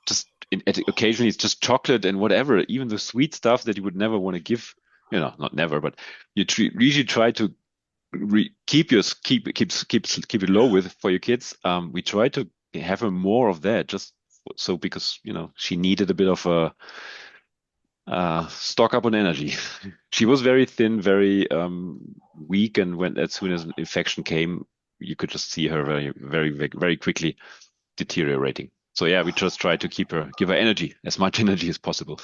just occasionally it's just chocolate and whatever, even the sweet stuff that you would never want to give, not never, but you usually try to keep it low with for your kids. We try to have her more of that, just so because she needed a bit of a stock up on energy. She was very thin, very weak, and as soon as an infection came, you could just see her very, very, very quickly deteriorating. So yeah, we just try to give her energy, as much energy as possible.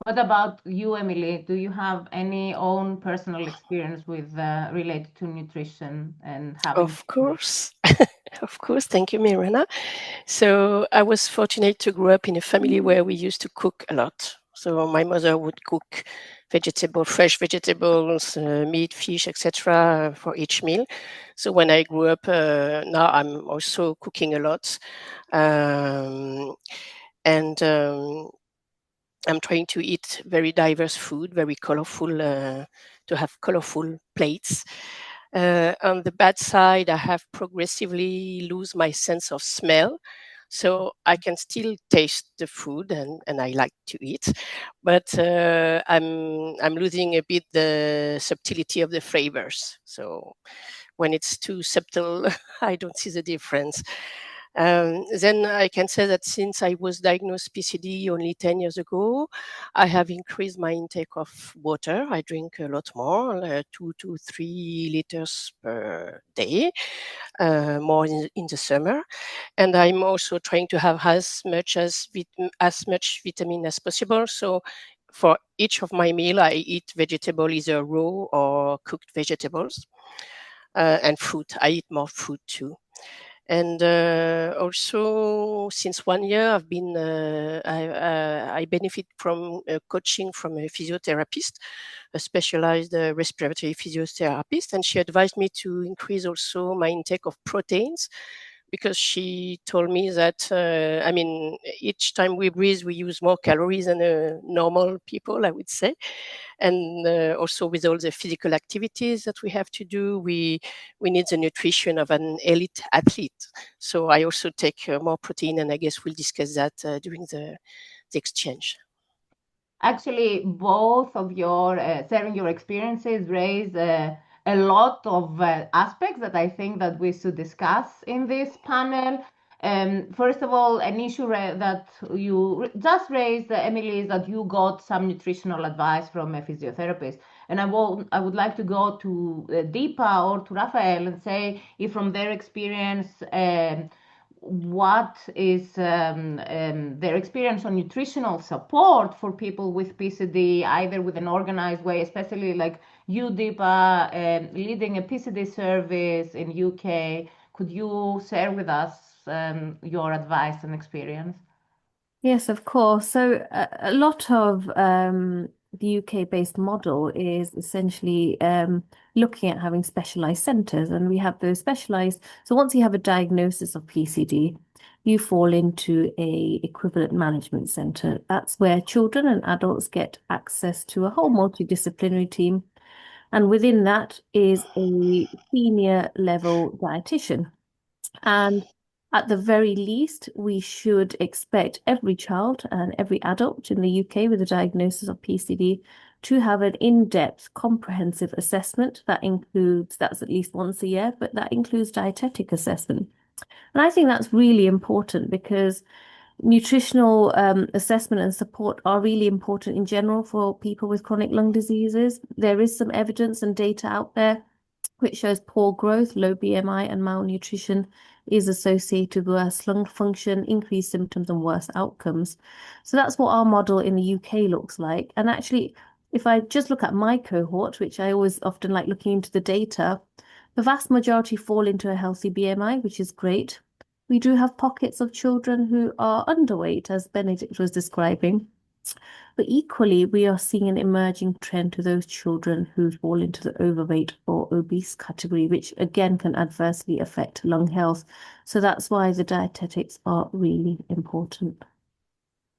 What about you, Emily? Do you have any own personal experience with related to nutrition and having? Of course. Of course. Thank you, Myrona. So I was fortunate to grow up in a family where we used to cook a lot. So my mother would cook fresh vegetables, meat, fish, etc. for each meal. So when I grew up, now I'm also cooking a lot. I'm trying to eat very diverse food, very colorful, to have colorful plates. On the bad side, I have progressively lose my sense of smell. So I can still taste the food and I like to eat, but I'm losing a bit the subtlety of the flavors. So when it's too subtle, I don't see the difference. Then I can say that since I was diagnosed PCD only 10 years ago, I have increased my intake of water. I drink a lot more, 2 to 3 liters per day, more in the summer. And I'm also trying to have as much vitamin as possible. So for each of my meal, I eat vegetable, either raw or cooked vegetables, and fruit. I eat more fruit too. And also, since 1 year, I benefit from coaching from a physiotherapist, a specialized respiratory physiotherapist, and she advised me to increase also my intake of proteins, because she told me that, each time we breathe, we use more calories than normal people, I would say. And also with all the physical activities that we have to do, we need the nutrition of an elite athlete. So I also take more protein, and I guess we'll discuss that during the exchange. Actually, both of your sharing your experiences raise a lot of aspects that I think that we should discuss in this panel. First of all, an issue that you just raised, Emily, is that you got some nutritional advice from a physiotherapist. And I would like to go to Deepa or to Raphaëlle and say if from their experience, what is their experience on nutritional support for people with PCD, either with an organized way, especially like you, Deepa, leading a PCD service in UK. Could you share with us your advice and experience? Yes, of course. So a lot of the UK-based model is essentially looking at having specialized centers, and we have those specialized. So once you have a diagnosis of PCD, you fall into a equivalent management center. That's where children and adults get access to a whole multidisciplinary team. And within that is a senior level dietitian. And at the very least, we should expect every child and every adult in the UK with a diagnosis of PCD to have an in-depth, comprehensive assessment that's at least once a year, but that includes dietetic assessment. And I think that's really important because nutritional assessment and support are really important in general for people with chronic lung diseases. There is some evidence and data out there which shows poor growth, low BMI, and malnutrition is associated with worse lung function, increased symptoms, and worse outcomes. So that's what our model in the UK looks like. And actually, if I just look at my cohort, which I always often like looking into the data, the vast majority fall into a healthy BMI, which is great. We do have pockets of children who are underweight, as Benedict was describing. But equally, we are seeing an emerging trend to those children who fall into the overweight or obese category, which again can adversely affect lung health. So that's why the dietetics are really important.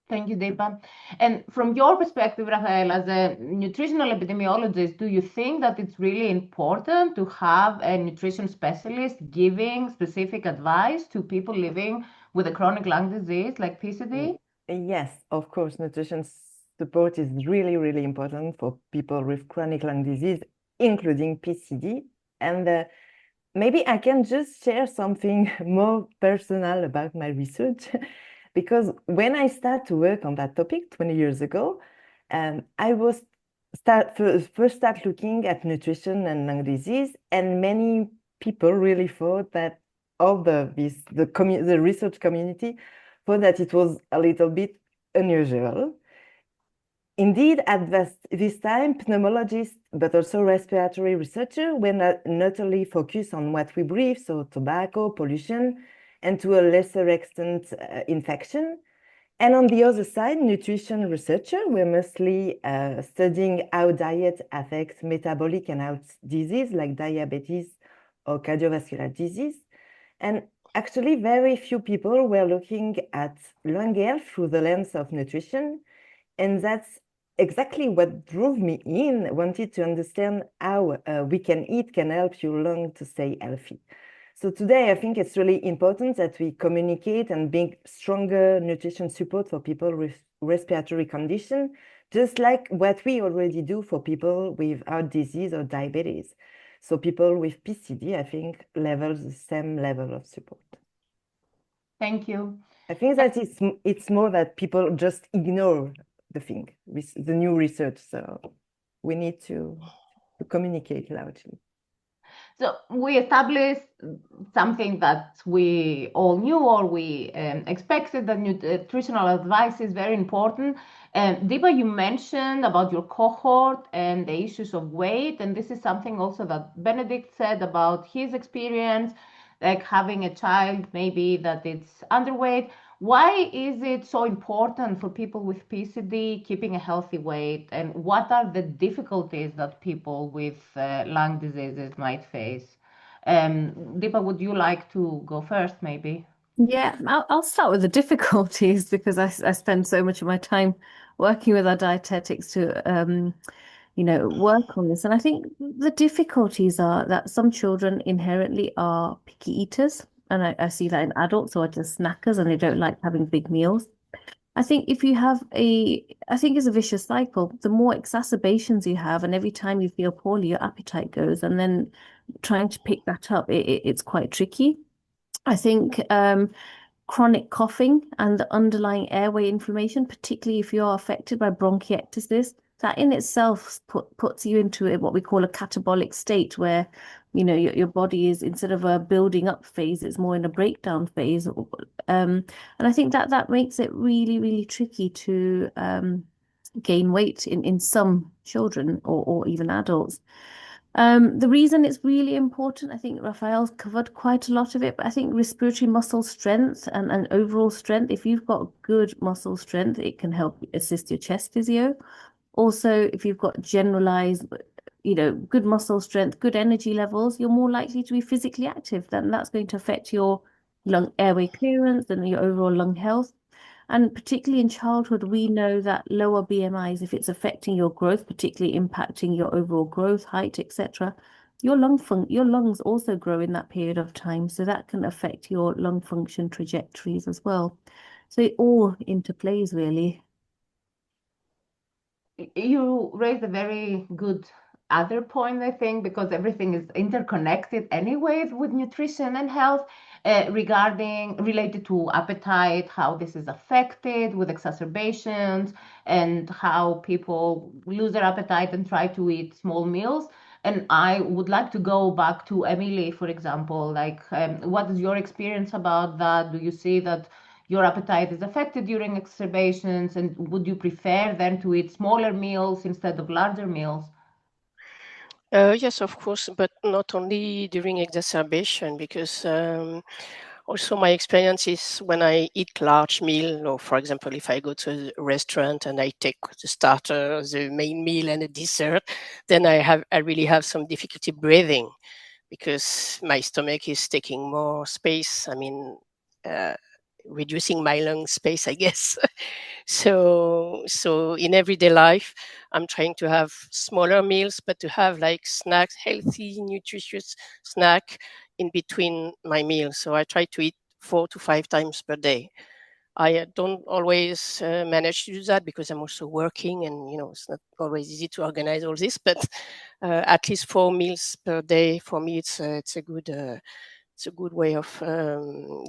Thank you, Deepa. And from your perspective, Raphaëlle, as a nutritional epidemiologist, do you think that it's really important to have a nutrition specialist giving specific advice to people living with a chronic lung disease like PCD? Yes, of course, nutrition support is really, really important for people with chronic lung disease, including PCD. And maybe I can just share something more personal about my research. Because when I started to work on that topic 20 years ago, I was first start looking at nutrition and lung disease, and many people really thought that all the research community thought that it was a little bit unusual. Indeed, at this time, pneumologists, but also respiratory researchers, were not only focused on what we breathe, so tobacco, pollution, and to a lesser extent, infection. And on the other side, nutrition researchers were mostly studying how diet affects metabolic and health disease like diabetes or cardiovascular disease. And actually, very few people were looking at lung health through the lens of nutrition. And that's exactly what drove me in, wanted to understand how we can eat can help your lung to stay healthy. So today, I think it's really important that we communicate and bring stronger nutrition support for people with respiratory condition, just like what we already do for people with heart disease or diabetes. So people with PCD, I think, levels the same level of support. Thank you. I think that it's more that people just ignore the thing, the new research. So we need to communicate loudly. So we established something that we all knew or we expected, that nutritional advice is very important. Deepa, you mentioned about your cohort and the issues of weight, and this is something also that Benedict said about his experience, like having a child maybe that it's underweight. Why is it so important for people with PCD keeping a healthy weight, and what are the difficulties that people with lung diseases might face? Deepa, would you like to go first, maybe? Yeah, I'll start with the difficulties because I spend so much of my time working with our dietetics to work on this. And I think the difficulties are that some children inherently are picky eaters, and I see that in adults who are just snackers and they don't like having big meals. I think if you have I think it's a vicious cycle. The more exacerbations you have, and every time you feel poorly, your appetite goes, and then trying to pick that up, it's quite tricky. I think chronic coughing and the underlying airway inflammation, particularly if you're affected by bronchiectasis, that in itself puts you into what we call a catabolic state, where your body is, instead of a building up phase, it's more in a breakdown phase. And I think that makes it really, really tricky to gain weight in some children or even adults. The reason it's really important, I think Raphaelle's covered quite a lot of it, but I think respiratory muscle strength and overall strength, if you've got good muscle strength, it can help assist your chest physio. Also, if you've got generalized, good muscle strength, good energy levels, you're more likely to be physically active. Then that's going to affect your lung airway clearance and your overall lung health. And particularly in childhood, we know that lower BMIs, if it's affecting your growth, particularly impacting your overall growth, height, etc., your lungs also grow in that period of time. So that can affect your lung function trajectories as well. So it all interplays, really. You raised a very good other point, I think, because everything is interconnected anyways with nutrition and health, related to appetite, how this is affected with exacerbations, and how people lose their appetite and try to eat small meals. And I would like to go back to Emily, for example, like what is your experience about that? Do you see that your appetite is affected during exacerbations, and would you prefer then to eat smaller meals instead of larger meals? Yes, of course, but not only during exacerbation, because also my experience is when I eat large meal, or for example, if I go to a restaurant and I take the starter, the main meal and a dessert, then I really have some difficulty breathing because my stomach is taking more space. I mean, reducing my lung space, I guess. So in everyday life, I'm trying to have smaller meals, but to have like snacks, healthy, nutritious snack in between my meals. So I try to eat 4 to 5 times per day. I don't always manage to do that because I'm also working, and it's not always easy to organize all this. But at least 4 meals per day for me, it's a good way of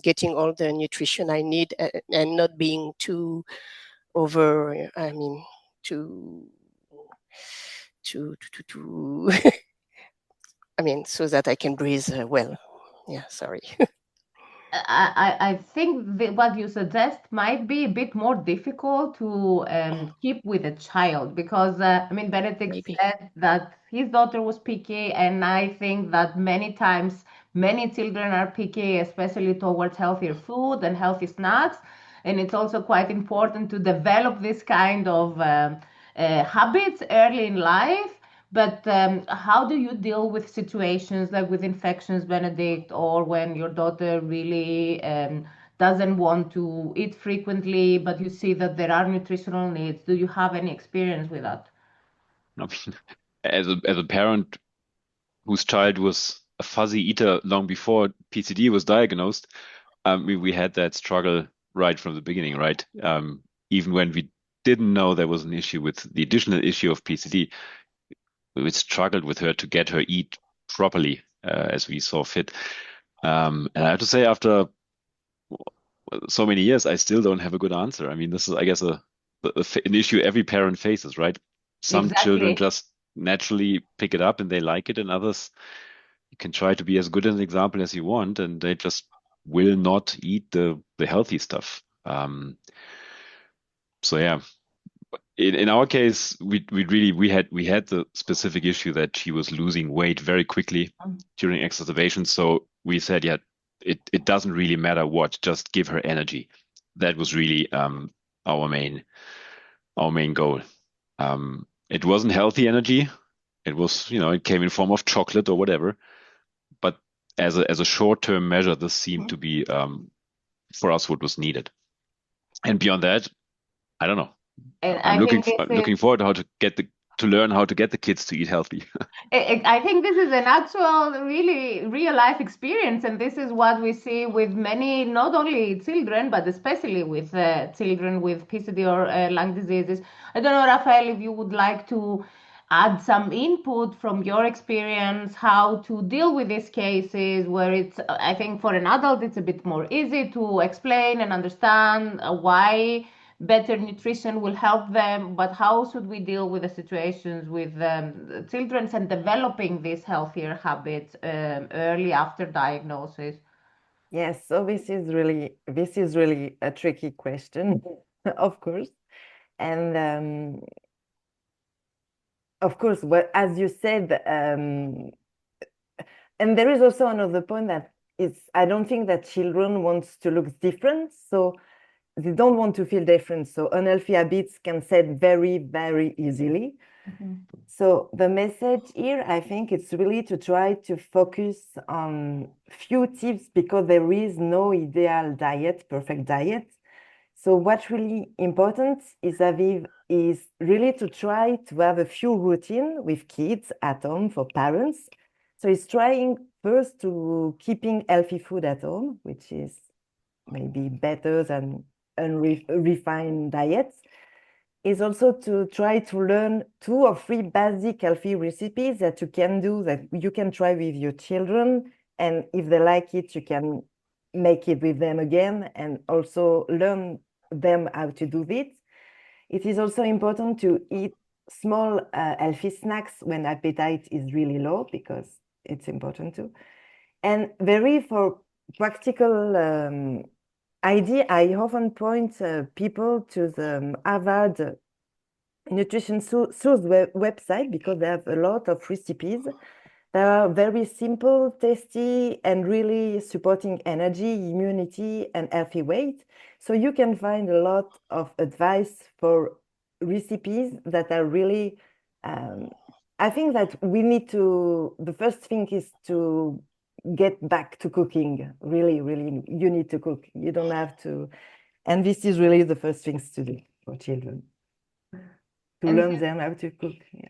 getting all the nutrition I need and not being too I mean, so that I can breathe well. Yeah, sorry. I think what you suggest might be a bit more difficult to keep with a child, because Benedict said that his daughter was picky, and I think that many times many children are picky, especially towards healthier food and healthy snacks. And it's also quite important to develop this kind of habits early in life. But how do you deal with situations like with infections, Benedict, or when your daughter really doesn't want to eat frequently, but you see that there are nutritional needs. Do you have any experience with that? I mean, as a parent whose child was a fuzzy eater long before PCD was diagnosed, we had that struggle right from the beginning, right? Even when we didn't know there was an issue with the additional issue of PCD, we struggled with her to get her eat properly as we saw fit. And I have to say, after so many years, I still don't have a good answer. I mean, this is, I guess, an issue every parent faces, right? Some children just naturally pick it up and they like it, and others, you can try to be as good an example as you want, and they just will not eat the healthy stuff. So yeah, in our case, we had the specific issue that she was losing weight very quickly during exacerbation. So we said, yeah, it doesn't really matter what, just give her energy. That was really our main goal. It wasn't healthy energy. It was, it came in form of chocolate or whatever. But as a short-term measure, this seemed to be for us what was needed. And beyond that, I don't know. And I'm looking forward to learn how to get the kids to eat healthy. I think this is an actual, really real life experience, and this is what we see with many, not only children, but especially with children with PCD or lung diseases. I don't know, Raphaëlle, if you would like to add some input from your experience, how to deal with these cases where I think for an adult, it's a bit more easy to explain and understand why better nutrition will help them, but how should we deal with the situations with children and developing these healthier habits early after diagnosis? Yes, so this is really a tricky question, of course. And of course, as you said, and there is also another point that I don't think that children want to look different, so they don't want to feel different. So unhealthy habits can set very, very easily. So the message here, I think, it's really to try to focus on few tips, because there is no ideal diet, perfect diet. So what's really important is really to try to have a few routine with kids at home for parents. So it's trying first to keeping healthy food at home, which is maybe better than unrefined diets. Is also to try to learn 2 or 3 basic healthy recipes that you can do, that you can try with your children. And if they like it, you can make it with them again and also learn them how to do it. It is also important to eat small healthy snacks when appetite is really low, because it's important too. And for practical idea, I often point people to the Harvard Nutrition Source website, because they have a lot of recipes that are very simple, tasty, and really supporting energy, immunity, and healthy weight. So you can find a lot of advice for recipes that are really, I think that the first thing is to get back to cooking. Really, really, you need to cook. You don't have to. And this is really the first things to do for children, to learn them how to cook. Yeah.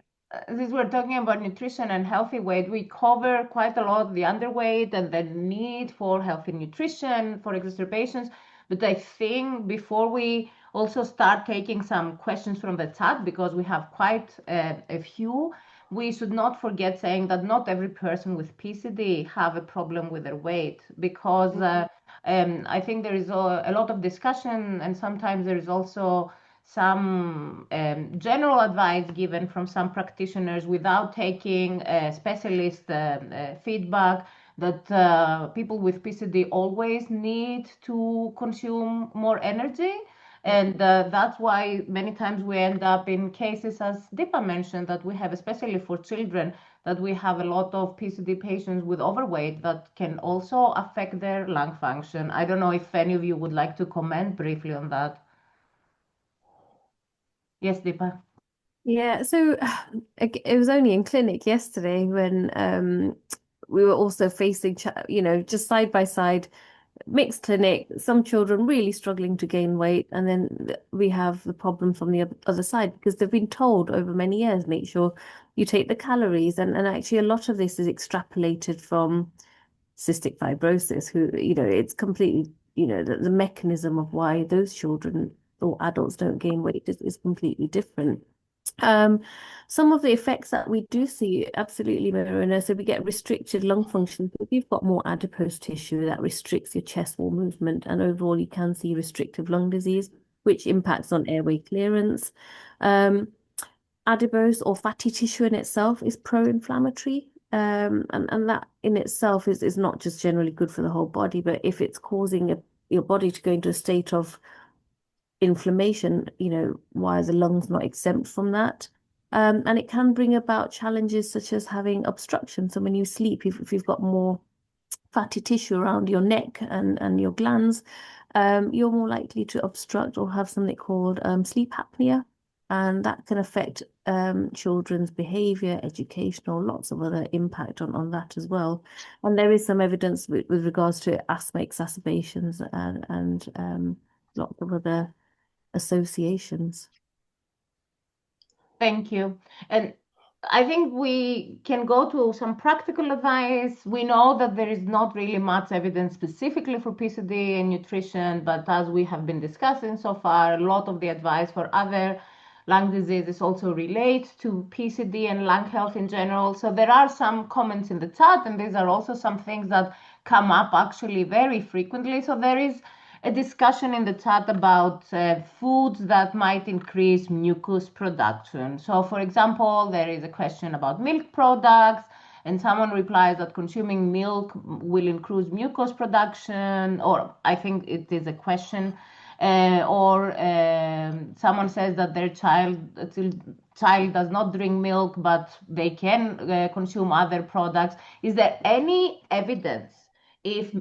Since we're talking about nutrition and healthy weight, we cover quite a lot the underweight and the need for healthy nutrition for exacerbations. But I think before we also start taking some questions from the chat, because we have quite a few, we should not forget saying that not every person with PCD have a problem with their weight, because I think there is a lot of discussion, and sometimes there is also some general advice given from some practitioners without taking specialist feedback, that people with PCD always need to consume more energy. And that's why many times we end up in cases, as Deepa mentioned, that we have, especially for children, that we have a lot of PCD patients with overweight that can also affect their lung function. I don't know if any of you would like to comment briefly on that. Yes, Deepa. Yeah, so it was only in clinic yesterday when we were also facing, just side by side, mixed clinic, some children really struggling to gain weight, and then we have the problem from the other side because they've been told over many years, make sure you take the calories, and actually a lot of this is extrapolated from cystic fibrosis, who, it's completely, the mechanism of why those children or adults don't gain weight is completely different. Some of the effects that we do see, absolutely, Myrona, so we get restricted lung function. If you've got more adipose tissue, that restricts your chest wall movement, and overall you can see restrictive lung disease, which impacts on airway clearance. Adipose or fatty tissue in itself is pro-inflammatory, and that in itself is not just generally good for the whole body, but if it's causing your body to go into a state of inflammation, why are the lungs not exempt from that? And it can bring about challenges such as having obstruction. So when you sleep, if you've got more fatty tissue around your neck and your glands, you're more likely to obstruct or have something called sleep apnea. And that can affect children's behavior, educational, lots of other impact on that as well. And there is some evidence with regards to asthma exacerbations and lots of other associations. Thank you. And I think we can go to some practical advice. We know that there is not really much evidence specifically for PCD and nutrition, but as we have been discussing so far, a lot of the advice for other lung diseases also relate to PCD and lung health in general. So there are some comments in the chat, and these are also some things that come up actually very frequently. So there is a discussion in the chat about foods that might increase mucus production. So, for example, there is a question about milk products, and someone replies that consuming milk will increase mucus production, or I think it is a question, or someone says that their child does not drink milk, but they can consume other products. Is there any evidence if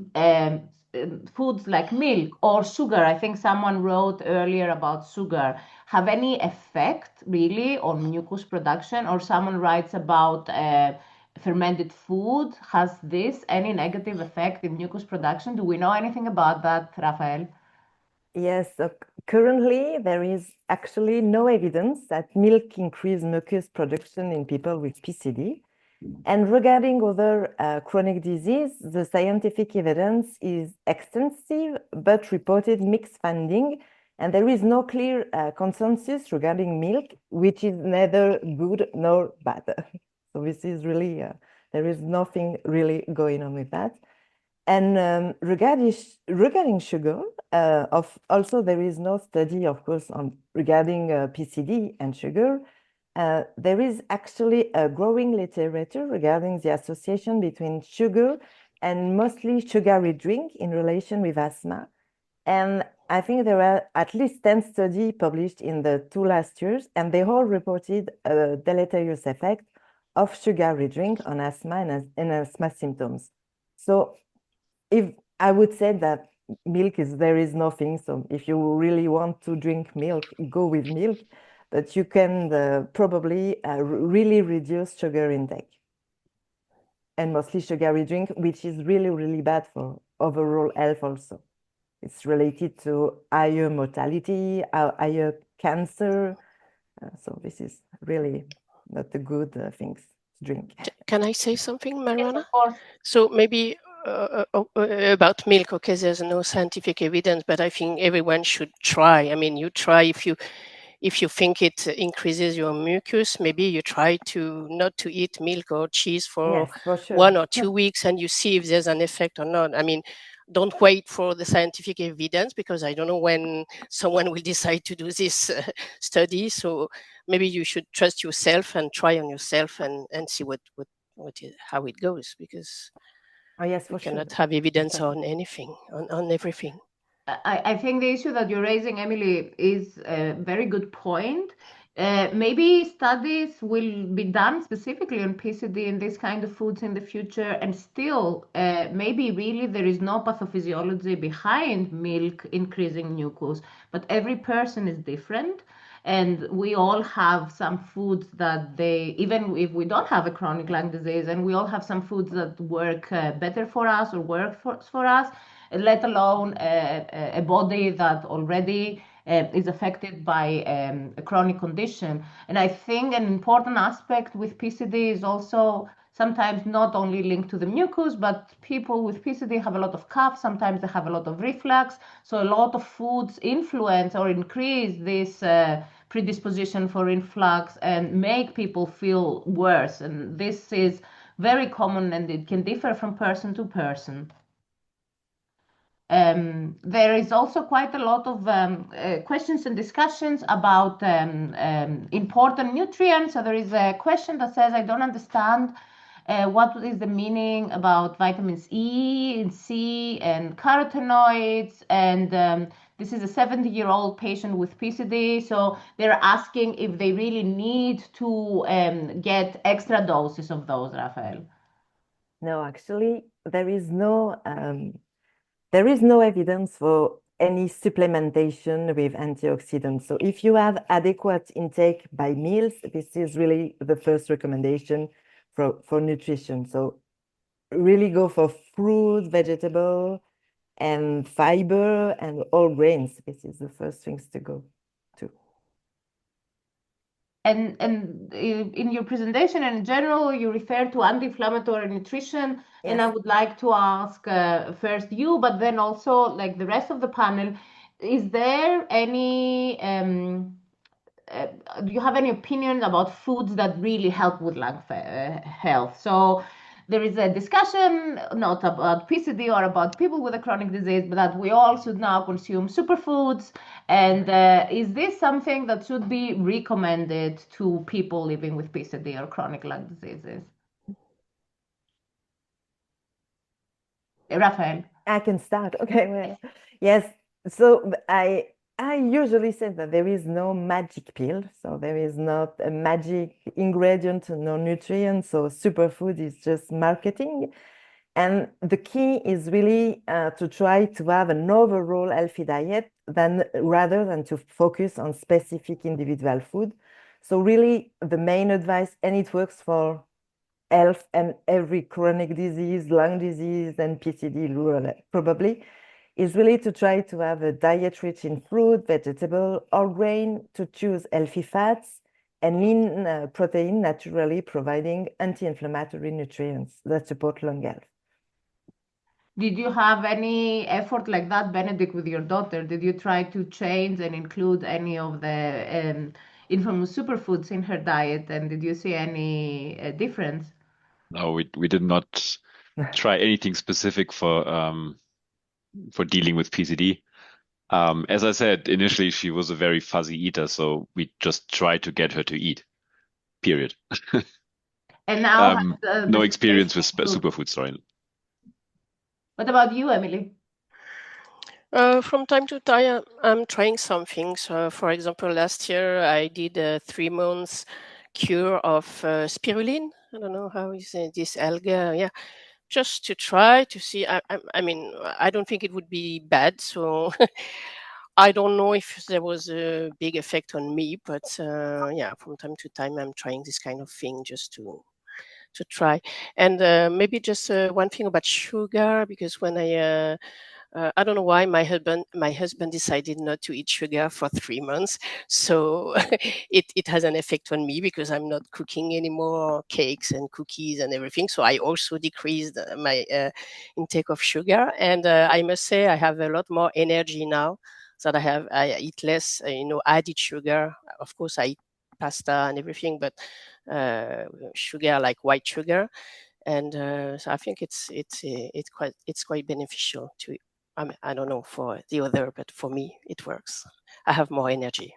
foods like milk or sugar, I think someone wrote earlier about sugar, have any effect really on mucus production? Or someone writes about fermented food. Has this any negative effect in mucus production? Do we know anything about that, Raphaëlle? Yes, so currently there is actually no evidence that milk increases mucus production in people with PCD. And regarding other chronic disease, the scientific evidence is extensive, but reported mixed finding. And there is no clear consensus regarding milk, which is neither good nor bad. So this is really, there is nothing really going on with that. And regarding sugar, also there is no study, of course, regarding PCD and sugar. There is actually a growing literature regarding the association between sugar and mostly sugary drink in relation with asthma. And I think there are at least 10 studies published in the 2 last years, and they all reported a deleterious effect of sugary drink on asthma and asthma symptoms. So if I would say that milk there is nothing. So if you really want to drink milk, go with milk. But you can probably really reduce sugar intake and mostly sugary drink, which is really, really bad for overall health also. It's related to higher mortality, higher cancer. So this is really not the good things to drink. Can I say something, Myrona? Yes, of course. So maybe about milk, okay, there's no scientific evidence, but I think everyone should try. I mean, you try if you think it increases your mucus, maybe you try not to eat milk or cheese for, yes, for sure. 1 or 2 weeks, and you see if there's an effect or not. I mean, don't wait for the scientific evidence, because I don't know when someone will decide to do this study. So maybe you should trust yourself and try on yourself and see how it goes, because yes, for you cannot sure. have evidence on anything, on everything. I think the issue that you're raising, Emily, is a very good point. Maybe studies will be done specifically on PCD and this kind of foods in the future, and still maybe really there is no pathophysiology behind milk increasing mucus, but every person is different. And we all have some foods that even if we don't have a chronic lung disease, and we all have some foods that work better for us or work for us. let alone a body that already is affected by a chronic condition. And I think an important aspect with PCD is also sometimes not only linked to the mucus, but people with PCD have a lot of cough, sometimes they have a lot of reflux. So a lot of foods influence or increase this predisposition for influx and make people feel worse. And this is very common and it can differ from person to person. There is also quite a lot of questions and discussions about important nutrients. So there is a question that says, I don't understand what is the meaning about vitamins E and C and carotenoids. And this is a 70-year-old patient with PCD. So they're asking if they really need to get extra doses of those, Raphaëlle. No, actually, there is no evidence for any supplementation with antioxidants. So if you have adequate intake by meals, this is really the first recommendation for nutrition. So really go for fruit, vegetable, and fiber and all grains. This is the first things to go to. And in your presentation and in general, you refer to anti-inflammatory nutrition. Yes. And I would like to ask first you, but then also like the rest of the panel, is there any, do you have any opinion about foods that really help with lung health? So there is a discussion not about PCD or about people with a chronic disease, but that we all should now consume superfoods. And is this something that should be recommended to people living with PCD or chronic lung diseases? Raphaëlle. I can start. Okay. Well, yes. So I usually say that there is no magic pill. So there is not a magic ingredient, no nutrient. So superfood is just marketing. And the key is really to try to have an overall healthy diet rather than to focus on specific individual food. So really the main advice, and it works for health and every chronic disease, lung disease, and PCD probably, is really to try to have a diet rich in fruit, vegetable, or grain, to choose healthy fats, and lean protein, naturally providing anti-inflammatory nutrients that support lung health. Did you have any effort like that, Benedict, with your daughter? Did you try to change and include any of the infamous superfoods in her diet? And did you see any difference? No, we did not try anything specific for dealing with PCD. As I said, initially she was a very fuzzy eater, so we just tried to get her to eat, period. And now no experience with superfoods, sorry. What about you, Emily? From time to time, I'm trying some things. For example, last year I did a 3 months cure of spirulina. I don't know how is this algae. Yeah, just to try to see. I mean, I don't think it would be bad. So I don't know if there was a big effect on me, but yeah, from time to time I'm trying this kind of thing just to try. And maybe just one thing about sugar, because when I don't know why my husband decided not to eat sugar for 3 months. So it has an effect on me because I'm not cooking anymore cakes and cookies and everything. So I also decreased my intake of sugar. And I must say I have a lot more energy now that I eat less, added sugar. Of course, I eat pasta and everything, but sugar like white sugar. And so I think it's quite beneficial to. I don't know for the other, but for me, it works. I have more energy.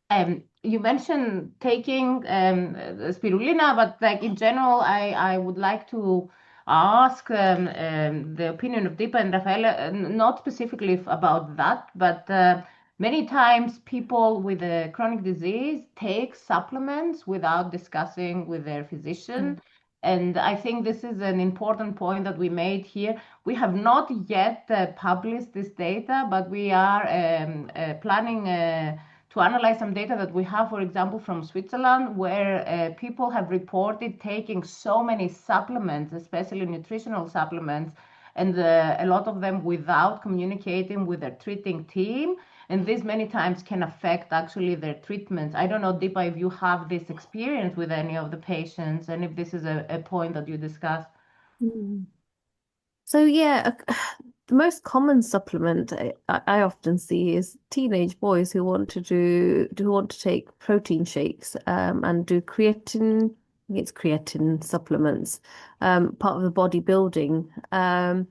You mentioned taking spirulina, but like in general, I would like to ask the opinion of Deepa and Raphaëlle, not specifically about that, but many times people with a chronic disease take supplements without discussing with their physician. And I think this is an important point that we made here. We have not yet published this data, but we are planning to analyze some data that we have, for example, from Switzerland, where people have reported taking so many supplements, especially nutritional supplements, and a lot of them without communicating with their treating team. And this many times can affect actually their treatments. I don't know, Deepa, if you have this experience with any of the patients and if this is a point that you discussed. So yeah, the most common supplement I often see is teenage boys who want to take protein shakes and do creatine. I think it's creatine supplements, part of the bodybuilding.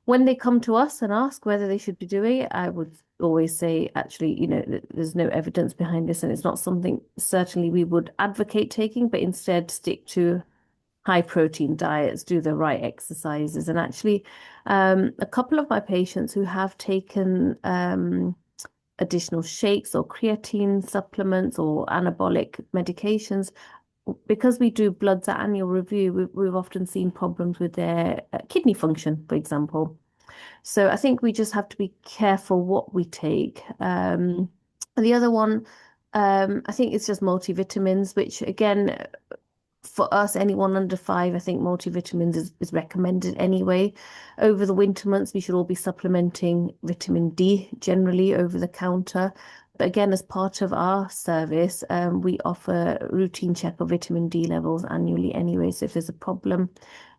When they come to us and ask whether they should be doing it, I would always say, actually, there's no evidence behind this, and it's not something certainly we would advocate taking, but instead stick to high protein diets, do the right exercises. And actually, a couple of my patients who have taken additional shakes or creatine supplements or anabolic medications, because we do bloods at annual review, we've often seen problems with their kidney function, for example. So I think we just have to be careful what we take. The other one, I think it's just multivitamins, which again, for us, anyone under 5, I think multivitamins is recommended anyway. Over the winter months, we should all be supplementing vitamin D generally over the counter. But again, as part of our service, we offer routine check of vitamin D levels annually anyway. So if there's a problem,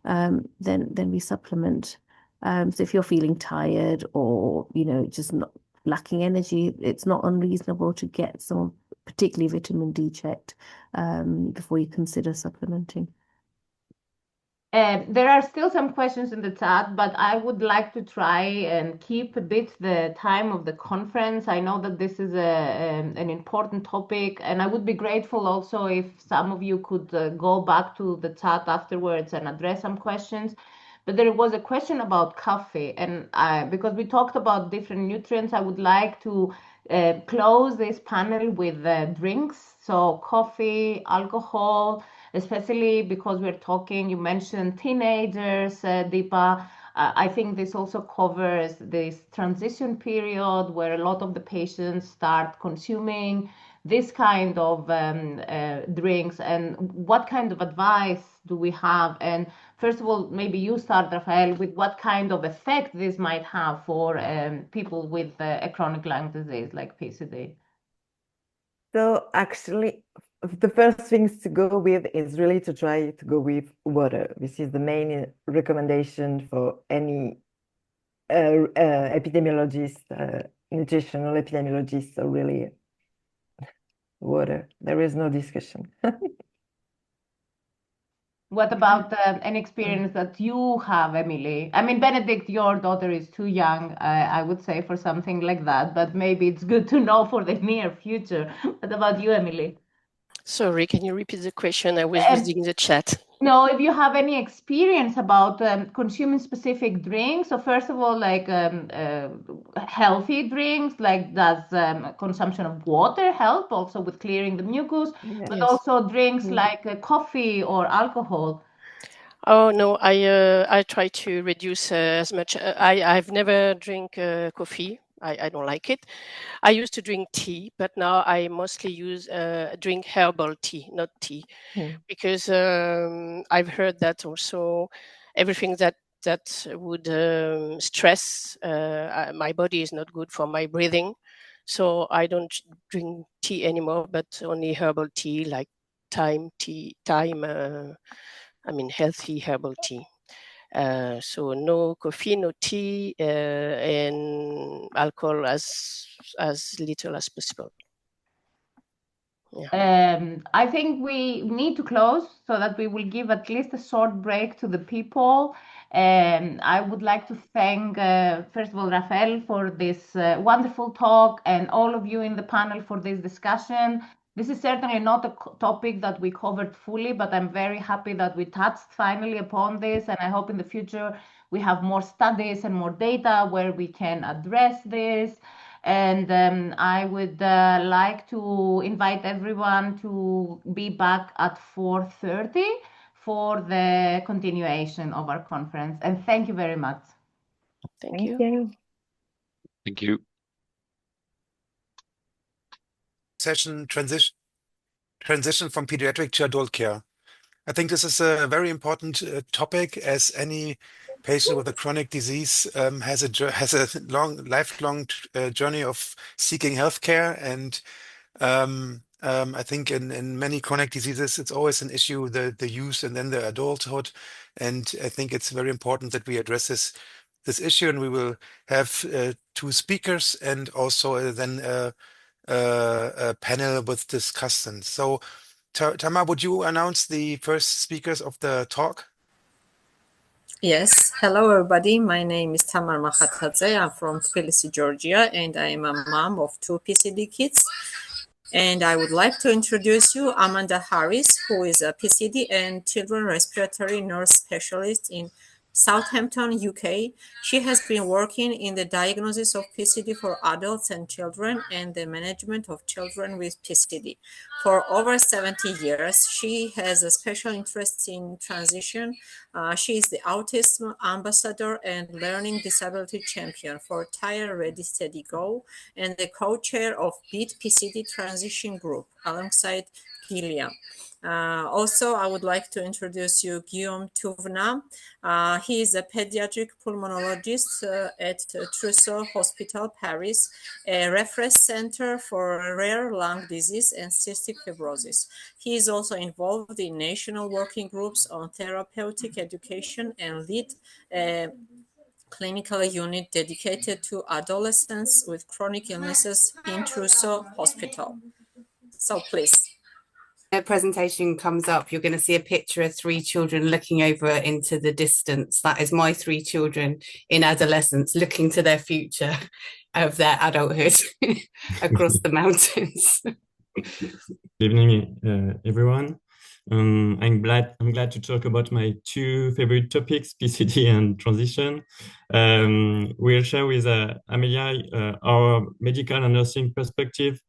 then we supplement. So if you're feeling tired or, just not lacking energy, it's not unreasonable to get some, particularly vitamin D checked before you consider supplementing. There are still some questions in the chat, but I would like to try and keep a bit the time of the conference. I know that this is an important topic, and I would be grateful also if some of you could go back to the chat afterwards and address some questions. But there was a question about coffee, and because we talked about different nutrients, I would like to close this panel with drinks. So coffee, alcohol, especially because we're talking, you mentioned teenagers, Deepa. I think this also covers this transition period where a lot of the patients start consuming this kind of drinks. And what kind of advice do we have? And first of all, maybe you start, Raphaëlle, with what kind of effect this might have for people with a chronic lung disease like PCD. So actually, the first things to go with is really to try to go with water. This is the main recommendation for any epidemiologist, nutritional epidemiologist. So really, water. There is no discussion. What about an experience that you have, Emily? I mean, Benedict, your daughter is too young, I would say, for something like that, but maybe it's good to know for the near future. What about you, Emily? Sorry, can you repeat the question? I was reading the chat. No, if you have any experience about consuming specific drinks. So first of all, like healthy drinks, like does consumption of water help also with clearing the mucus, but also drinks like coffee or alcohol? Oh no, I try to reduce as much. I've never drink coffee. I don't like it. I used to drink tea, but now I mostly drink herbal tea, not tea, because I've heard that also everything that would stress my body is not good for my breathing. So I don't drink tea anymore, but only herbal tea like thyme tea, healthy herbal tea. So no coffee, no tea, and alcohol as little as possible. Yeah. I think we need to close so that we will give at least a short break to the people. I would like to thank, first of all, Raphaëlle for this wonderful talk and all of you in the panel for this discussion. This is certainly not a topic that we covered fully, but I'm very happy that we touched finally upon this. And I hope in the future we have more studies and more data where we can address this. And I would like to invite everyone to be back at 4:30 for the continuation of our conference. And thank you very much. Thank you. Thank you. Session transition from pediatric to adult care. I think this is a very important topic, as any patient with a chronic disease has a lifelong journey of seeking healthcare, and I think in many chronic diseases, it's always an issue, the youth and then the adulthood. And I think it's very important that we address this issue, and we will have two speakers and also then a panel with discussants. So Tamar, would you announce the first speakers of the talk? Yes, hello everybody. My name is Tamar Makhatadze. I'm from Tbilisi, Georgia, and I am a mom of 2 PCD kids. And I would like to introduce you Amanda Harris, who is a PCD and children respiratory nurse specialist in Southampton, UK. She has been working in the diagnosis of PCD for adults and children and the management of children with PCD. For over 70 years, she has a special interest in transition. She is the autism ambassador and learning disability champion for Tire Ready Steady Go and the co-chair of BEAT-PCD transition group alongside Guillaume. Also, I would like to introduce you Guillaume Thouvenin. He is a pediatric pulmonologist at Trousseau Hospital, Paris, a reference center for rare lung disease and cystic fibrosis. He is also involved in national working groups on therapeutic education and lead clinical unit dedicated to adolescents with chronic illnesses in Trousseau Hospital. So please. Presentation comes up, you're going to see a picture of 3 children looking over into the distance. That is my 3 children in adolescence looking to their future of their adulthood across the mountains. Good evening, everyone. I'm glad to talk about my 2 favorite topics, PCD and transition. We'll share with Amelia our medical and nursing perspective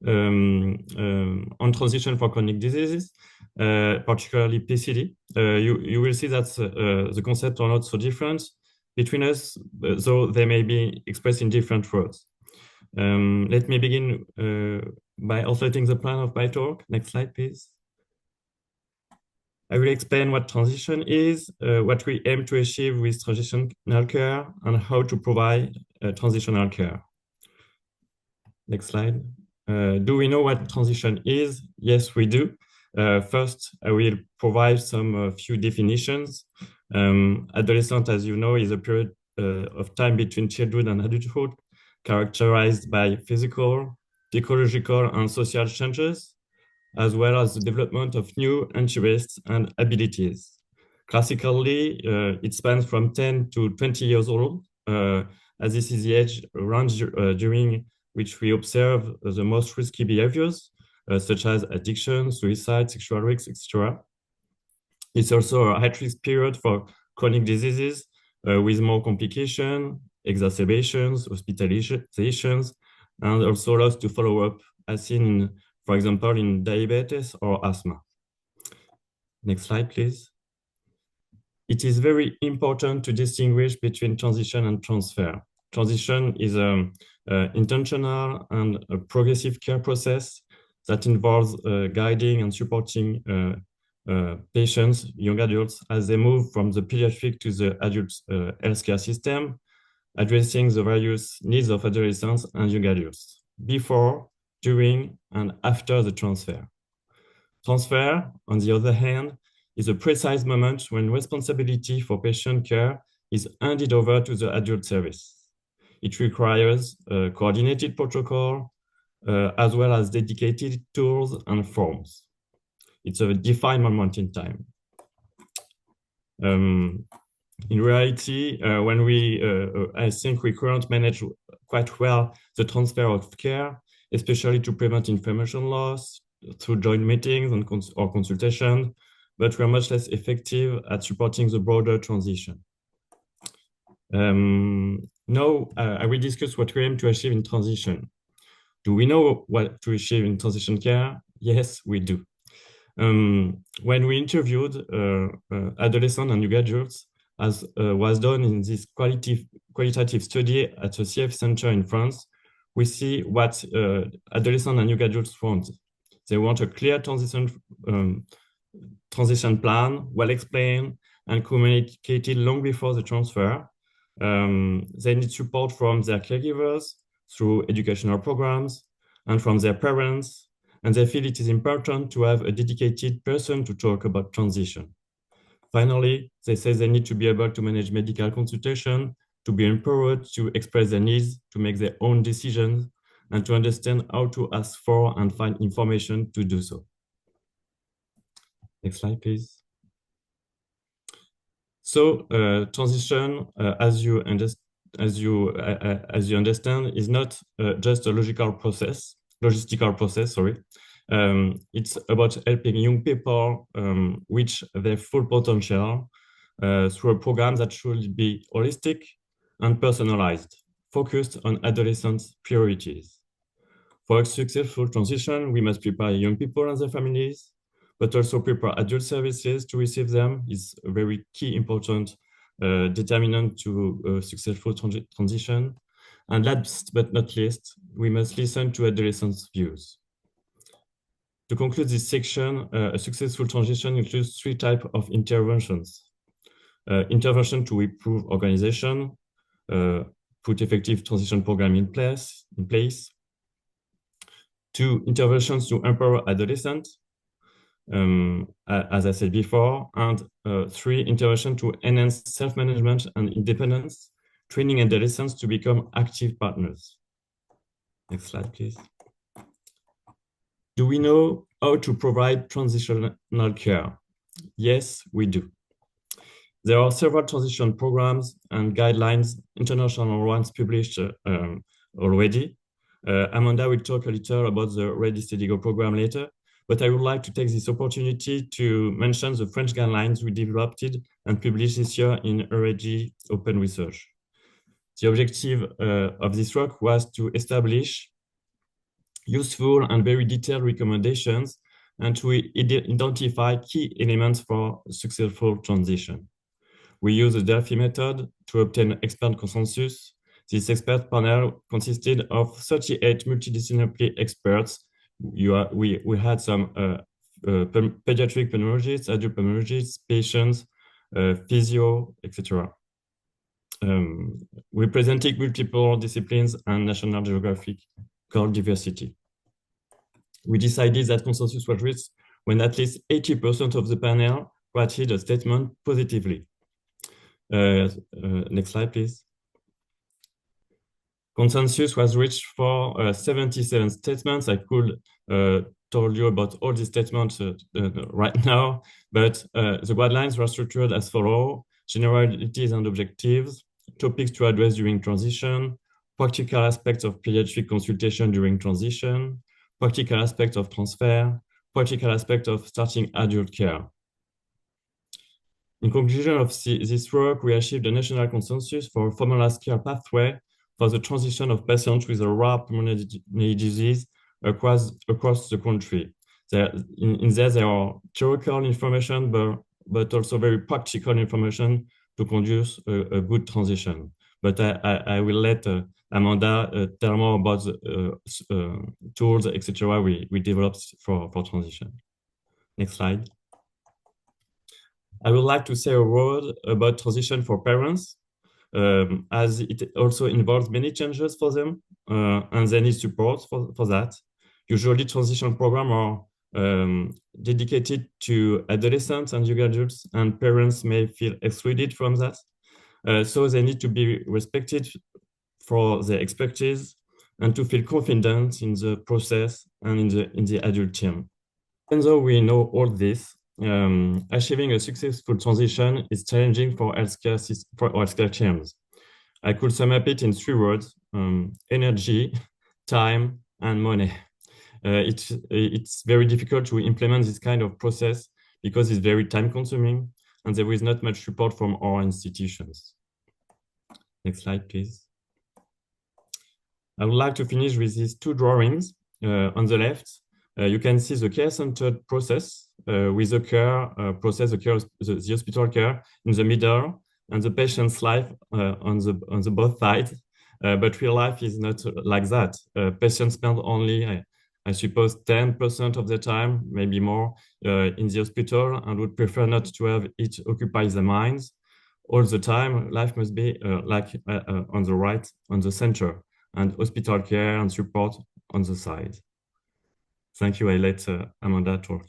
on transition for chronic diseases, particularly PCD. You will see that the concepts are not so different between us, though they may be expressed in different words. Let me begin by illustrating the plan of my talk. Next slide, please. I will explain what transition is, what we aim to achieve with transitional care, and how to provide transitional care. Next slide. Do we know what transition is? Yes, we do. First, I will provide some few definitions. Adolescent, as you know, is a period of time between childhood and adulthood, characterized by physical, ecological, and social changes, as well as the development of new interests and abilities. Classically, it spans from 10 to 20 years old, as this is the age range during which we observe the most risky behaviors, such as addiction, suicide, sexual risks, etc. It's also a high-risk period for chronic diseases with more complications, exacerbations, hospitalizations, and also loss to follow-up, as seen, for example, in diabetes or asthma. Next slide, please. It is very important to distinguish between transition and transfer. Transition is an intentional and a progressive care process that involves guiding and supporting patients, young adults, as they move from the pediatric to the adult healthcare system, addressing the various needs of adolescents and young adults before, during, and after the transfer. Transfer, on the other hand, is a precise moment when responsibility for patient care is handed over to the adult service. It requires a coordinated protocol, as well as dedicated tools and forms. It's a defined moment in time. In reality, I think we currently manage quite well the transfer of care, especially to prevent information loss through joint meetings and or consultation, but we're much less effective at supporting the broader transition. Now, I will discuss what we aim to achieve in transition. Do we know what to achieve in transition care? Yes, we do. When we interviewed adolescents and young adults, as was done in this qualitative study at a CF center in France, we see what adolescents and young adults want. They want a clear transition plan, well explained, and communicated long before the transfer. They need support from their caregivers through educational programs and from their parents, and they feel it is important to have a dedicated person to talk about transition. Finally, they say they need to be able to manage medical consultation, to be empowered to express their needs, to make their own decisions, and to understand how to ask for and find information to do so. Next slide, please. So transition, as you understand, is not just a logistical process. It's about helping young people reach their full potential through a program that should be holistic and personalized, focused on adolescents' priorities. For a successful transition, we must prepare young people and their families, but also prepare adult services to receive them is a very key important determinant to a successful transition. And last but not least, we must listen to adolescents' views. To conclude this section, a successful transition includes 3 types of interventions. Intervention to improve organization, put effective transition program in place. 2 interventions to empower adolescents, as I said before, and 3 intervention to enhance self-management and independence, training adolescents to become active partners. Next slide, please. Do we know how to provide transitional care? Yes, we do. There are several transition programs and guidelines, international ones published already. Amanda will talk a little about the Ready, Steady, Go program later, but I would like to take this opportunity to mention the French guidelines we developed and published this year in Already Open Research. The objective of this work was to establish useful and very detailed recommendations and to identify key elements for successful transition. We used the Delphi method to obtain expert consensus. This expert panel consisted of 38 multidisciplinary experts. We had some pediatric pulmonologists, adult pulmonologists, patients, physio, etc. Representing multiple disciplines and national geographical diversity. We decided that consensus was reached when at least 80% of the panel rated a statement positively. Next slide, please. Consensus was reached for 77 statements. I could tell you about all these statements right now, but the guidelines were structured as follows: generalities and objectives, topics to address during transition, practical aspects of pediatric consultation during transition, practical aspects of transfer, practical aspects of starting adult care. In conclusion of this work, we achieved a national consensus for a formalized care pathway for the transition of patients with a rare pulmonary disease across the country. In there are theoretical information, but also very practical information to conduce a good transition. But I will let Amanda tell more about the tools, etc. we developed for transition. Next slide. I would like to say a word about transition for parents, as it also involves many changes for them, and they need support for that. Usually transition programs are dedicated to adolescents and young adults, and parents may feel excluded from that. So they need to be respected for their expertise and to feel confident in the process and in the adult team. Even though we know all this, achieving a successful transition is challenging for healthcare teams. I could sum up it in 3 words: energy, time, and money. It's very difficult to implement this kind of process because it's very time-consuming and there is not much support from our institutions. Next slide, please. I would like to finish with these 2 drawings. On the left, you can see the care-centered process with the care process, the hospital care in the middle, and the patient's life on the both sides. But real life is not like that. Patients spend only, I suppose 10% of the time, maybe more, in the hospital, and would prefer not to have it occupy their minds all the time. Life must be on the right, on the center, and hospital care and support on the side. Thank you. I let Amanda talk.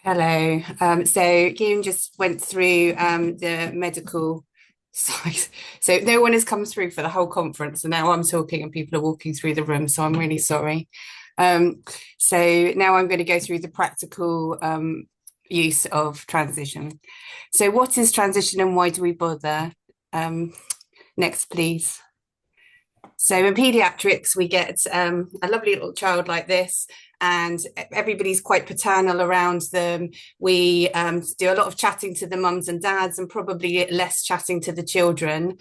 Hello. So Guillaume just went through the medical side. So no one has come through for the whole conference, and now I'm talking and people are walking through the room, so I'm really sorry. So now I'm going to go through the practical use of transition. So what is transition and why do we bother? Next, please. So in paediatrics, we get a lovely little child like this, and everybody's quite paternal around them. We do a lot of chatting to the mums and dads and probably less chatting to the children.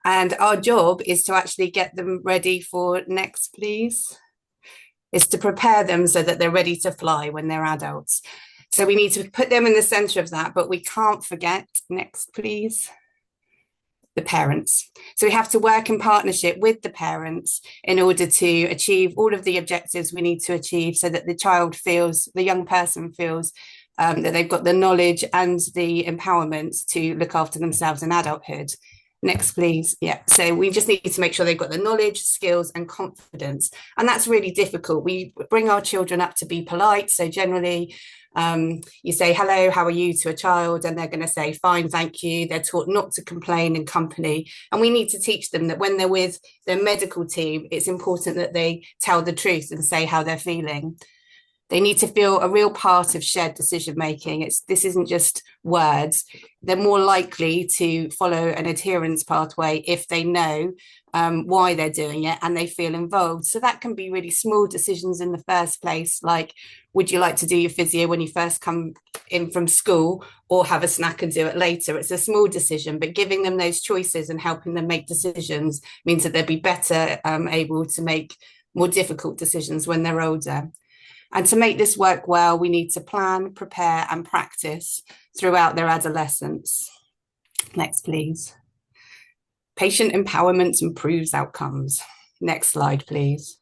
And our job is to actually get them ready for, next please, is to prepare them so that they're ready to fly when they're adults. So we need to put them in the center of that, but we can't forget, next please, the parents. So we have to work in partnership with the parents in order to achieve all of the objectives we need to achieve so that the child feels, the young person feels that they've got the knowledge and the empowerment to look after themselves in adulthood. Next, please. Yeah. So we just need to make sure they've got the knowledge, skills, and confidence. And that's really difficult. We bring our children up to be polite. So generally, you say, hello, how are you to a child? And they're going to say, fine, thank you. They're taught not to complain in company. And we need to teach them that when they're with their medical team, it's important that they tell the truth and say how they're feeling. They need to feel a real part of shared decision making. This isn't just words. They're more likely to follow an adherence pathway if they know why they're doing it and they feel involved. So that can be really small decisions in the first place, like, would you like to do your physio when you first come in from school, or have a snack and do it later? It's a small decision, but giving them those choices and helping them make decisions means that they'll be better able to make more difficult decisions when they're older. And to make this work well, we need to plan, prepare, and practice throughout their adolescence. Next, please. Patient empowerment improves outcomes. Next slide, please.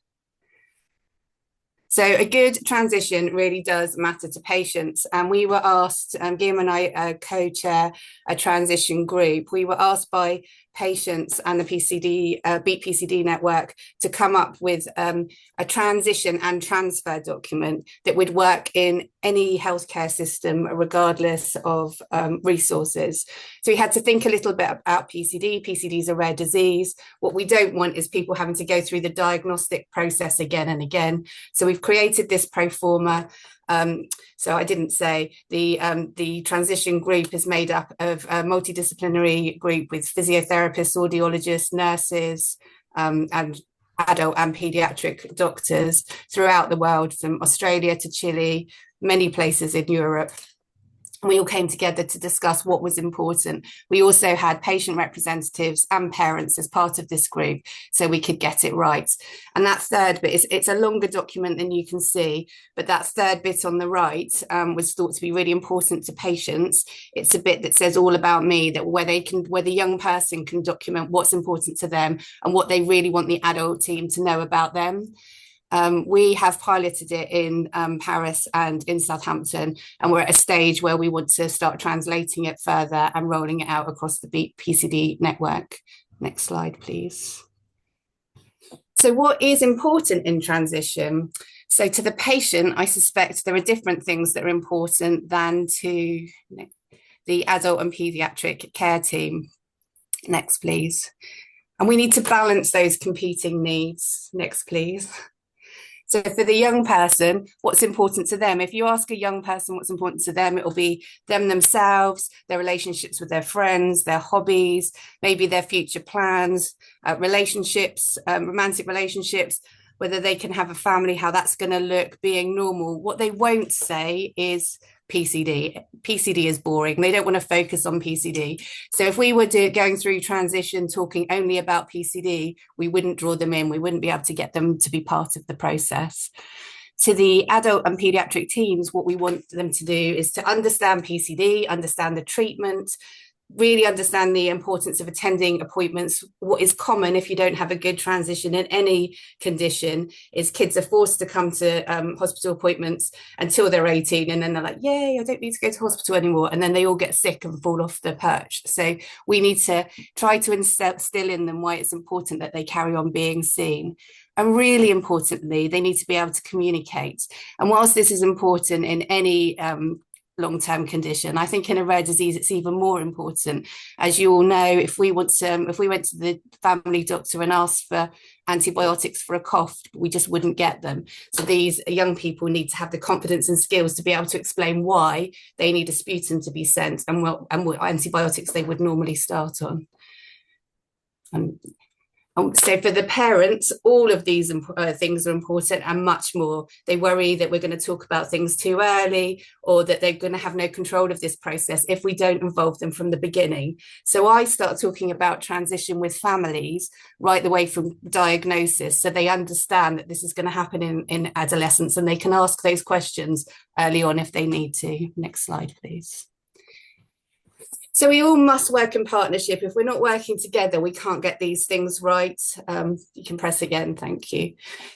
So a good transition really does matter to patients. And we were asked, Guillaume and I co-chair a transition group. We were asked by patients and the BEAT-PCD network to come up with a transition and transfer document that would work in any healthcare system, regardless of resources. So we had to think a little bit about PCD. PCD is a rare disease. What we don't want is people having to go through the diagnostic process again and again. So we've created this pro forma. So I didn't say the transition group is made up of a multidisciplinary group with physiotherapists, audiologists, nurses, and adult and pediatric doctors throughout the world, from Australia to Chile, many places in Europe. We all came together to discuss what was important. We also had patient representatives and parents as part of this group, so we could get it right. And that third bit, it's a longer document than you can see, but that third bit on the right was thought to be really important to patients. It's a bit that says all about me, that where the young person can document what's important to them and what they really want the adult team to know about them. We have piloted it in Paris and in Southampton, and we're at a stage where we want to start translating it further and rolling it out across the BEAT-PCD network. Next slide, please. So what is important in transition? So to the patient, I suspect there are different things that are important than to the adult and pediatric care team. Next, please. And we need to balance those competing needs. Next, please. So for the young person, what's important to them? If you ask a young person what's important to them, it'll be them themselves, their relationships with their friends, their hobbies, maybe their future plans, relationships, romantic relationships, whether they can have a family, how that's going to look, being normal. What they won't say is PCD. PCD is boring. They don't want to focus on PCD. So if we were going through transition talking only about PCD, we wouldn't draw them in. We wouldn't be able to get them to be part of the process. To the adult and pediatric teams, what we want them to do is to understand PCD, understand the treatment, really understand the importance of attending appointments. What is common if you don't have a good transition in any condition is kids are forced to come to hospital appointments until they're 18, and then they're like, yay, I don't need to go to hospital anymore, and then they all get sick and fall off the perch. So we need to try to instill in them why it's important that they carry on being seen. And really importantly, they need to be able to communicate. And whilst this is important in any long-term condition, I think in a rare disease it's even more important. As you all know, if we went to the family doctor and asked for antibiotics for a cough, we just wouldn't get them. So these young people need to have the confidence and skills to be able to explain why they need a sputum to be sent and what antibiotics they would normally start on. So for the parents, all of these things are important and much more. They worry that we're going to talk about things too early, or that they're going to have no control of this process if we don't involve them from the beginning. So I start talking about transition with families right the way from diagnosis, so they understand that this is going to happen in adolescence, and they can ask those questions early on if they need to. Next slide, please. So we all must work in partnership. If we're not working together, we can't get these things right. You can press again, thank you.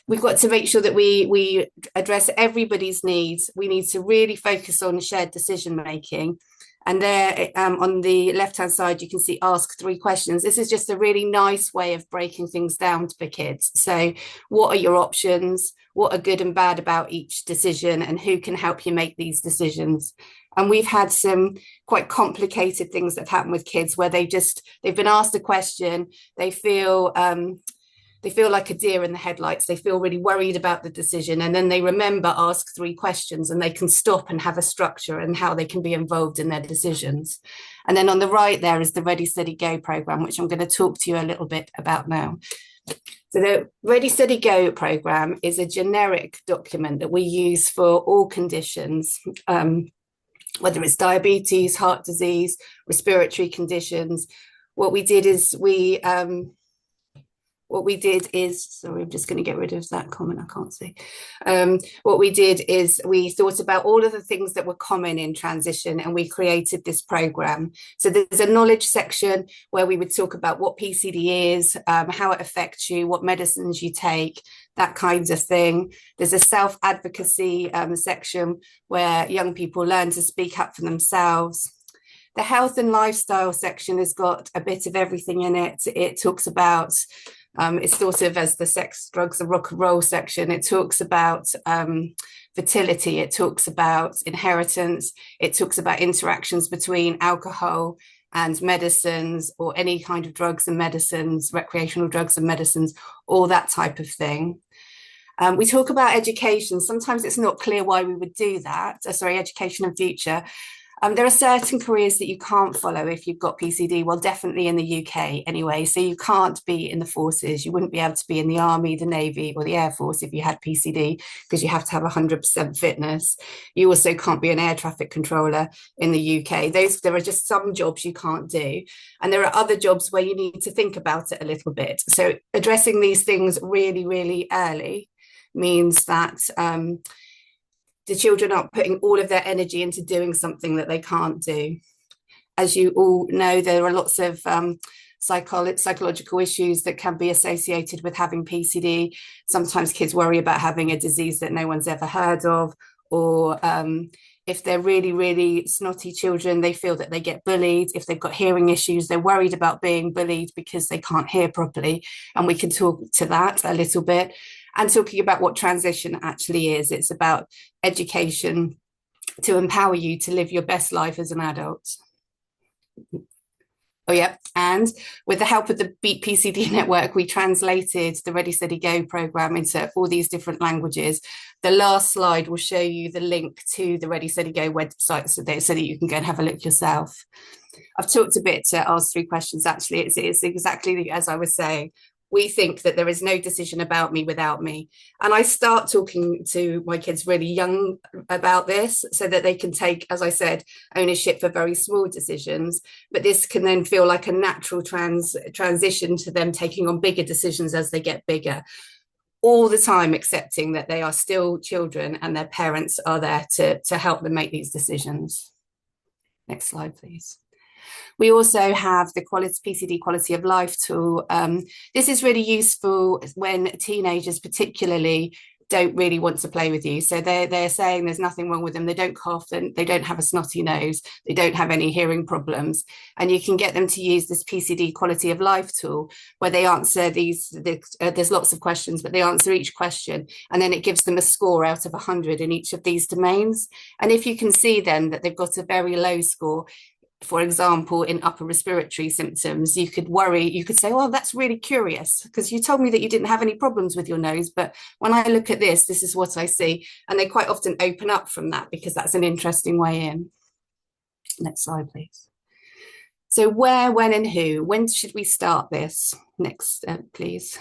We've got to make sure that we address everybody's needs. We need to really focus on shared decision making. And there on the left-hand side, you can see ask 3 questions. This is just a really nice way of breaking things down for kids. So what are your options? What are good and bad about each decision? And who can help you make these decisions? And we've had some quite complicated things that have happened with kids where they've been asked a question, they feel like a deer in the headlights, they feel really worried about the decision, and then they remember ask 3 questions and they can stop and have a structure and how they can be involved in their decisions. And then on the right there is the Ready, Steady, Go program, which I'm going to talk to you a little bit about now. So the Ready, Steady, Go program is a generic document that we use for all conditions, whether it's diabetes, heart disease, respiratory conditions. What we did is sorry, I'm just going to get rid of that comment, I can't see. What we did is we thought about all of the things that were common in transition, and we created this program. So there's a knowledge section where we would talk about what PCD is, how it affects you, what medicines you take, that kind of thing. There's a self-advocacy section where young people learn to speak up for themselves. The health and lifestyle section has got a bit of everything in it. It talks about it's sort of as the sex, drugs, and rock and roll section. It talks about fertility. It talks about inheritance. It talks about interactions between alcohol and medicines, or any kind of drugs and medicines, recreational drugs and medicines, all that type of thing. We talk about education. Sometimes it's not clear why we would do that. Education and future. There are certain careers that you can't follow if you've got PCD, well, definitely in the UK anyway. So you can't be in the forces. You wouldn't be able to be in the Army, the Navy, or the Air Force if you had PCD, because you have to have 100% fitness. You also can't be an air traffic controller in the UK. There are just some jobs you can't do. And there are other jobs where you need to think about it a little bit. So addressing these things really, really early means that the children aren't putting all of their energy into doing something that they can't do. As you all know, there are lots of psychological issues that can be associated with having PCD. Sometimes kids worry about having a disease that no one's ever heard of, or if they're really, really snotty children, they feel that they get bullied. If they've got hearing issues, they're worried about being bullied because they can't hear properly. And we can talk to that a little bit. And talking about what transition actually is. It's about education to empower you to live your best life as an adult. Oh yeah, and with the help of the BEAT-PCD network, we translated the Ready, Steady, Go program into all these different languages. The last slide will show you the link to the Ready, Steady, Go website so that you can go and have a look yourself. I've talked a bit to ask 3 questions, actually. It's exactly as I was saying. We think that there is no decision about me without me. And I start talking to my kids really young about this so that they can take, as I said, ownership for very small decisions. But this can then feel like a natural transition to them taking on bigger decisions as they get bigger. All the time accepting that they are still children and their parents are there to help them make these decisions. Next slide, please. We also have the PCD quality of life tool. This is really useful when teenagers particularly don't really want to play with you. So they're saying there's nothing wrong with them. They don't cough, they don't have a snotty nose, they don't have any hearing problems. And you can get them to use this PCD quality of life tool where they answer there's lots of questions, but they answer each question. And then it gives them a score out of 100 in each of these domains. And if you can see then that they've got a very low score, for example, in upper respiratory symptoms, you could say, well, that's really curious because you told me that you didn't have any problems with your nose, but when I look at this is what I see. And they quite often open up from that because that's an interesting way in. Next slide, please. So where, when, and who? When should we start this? Next, please.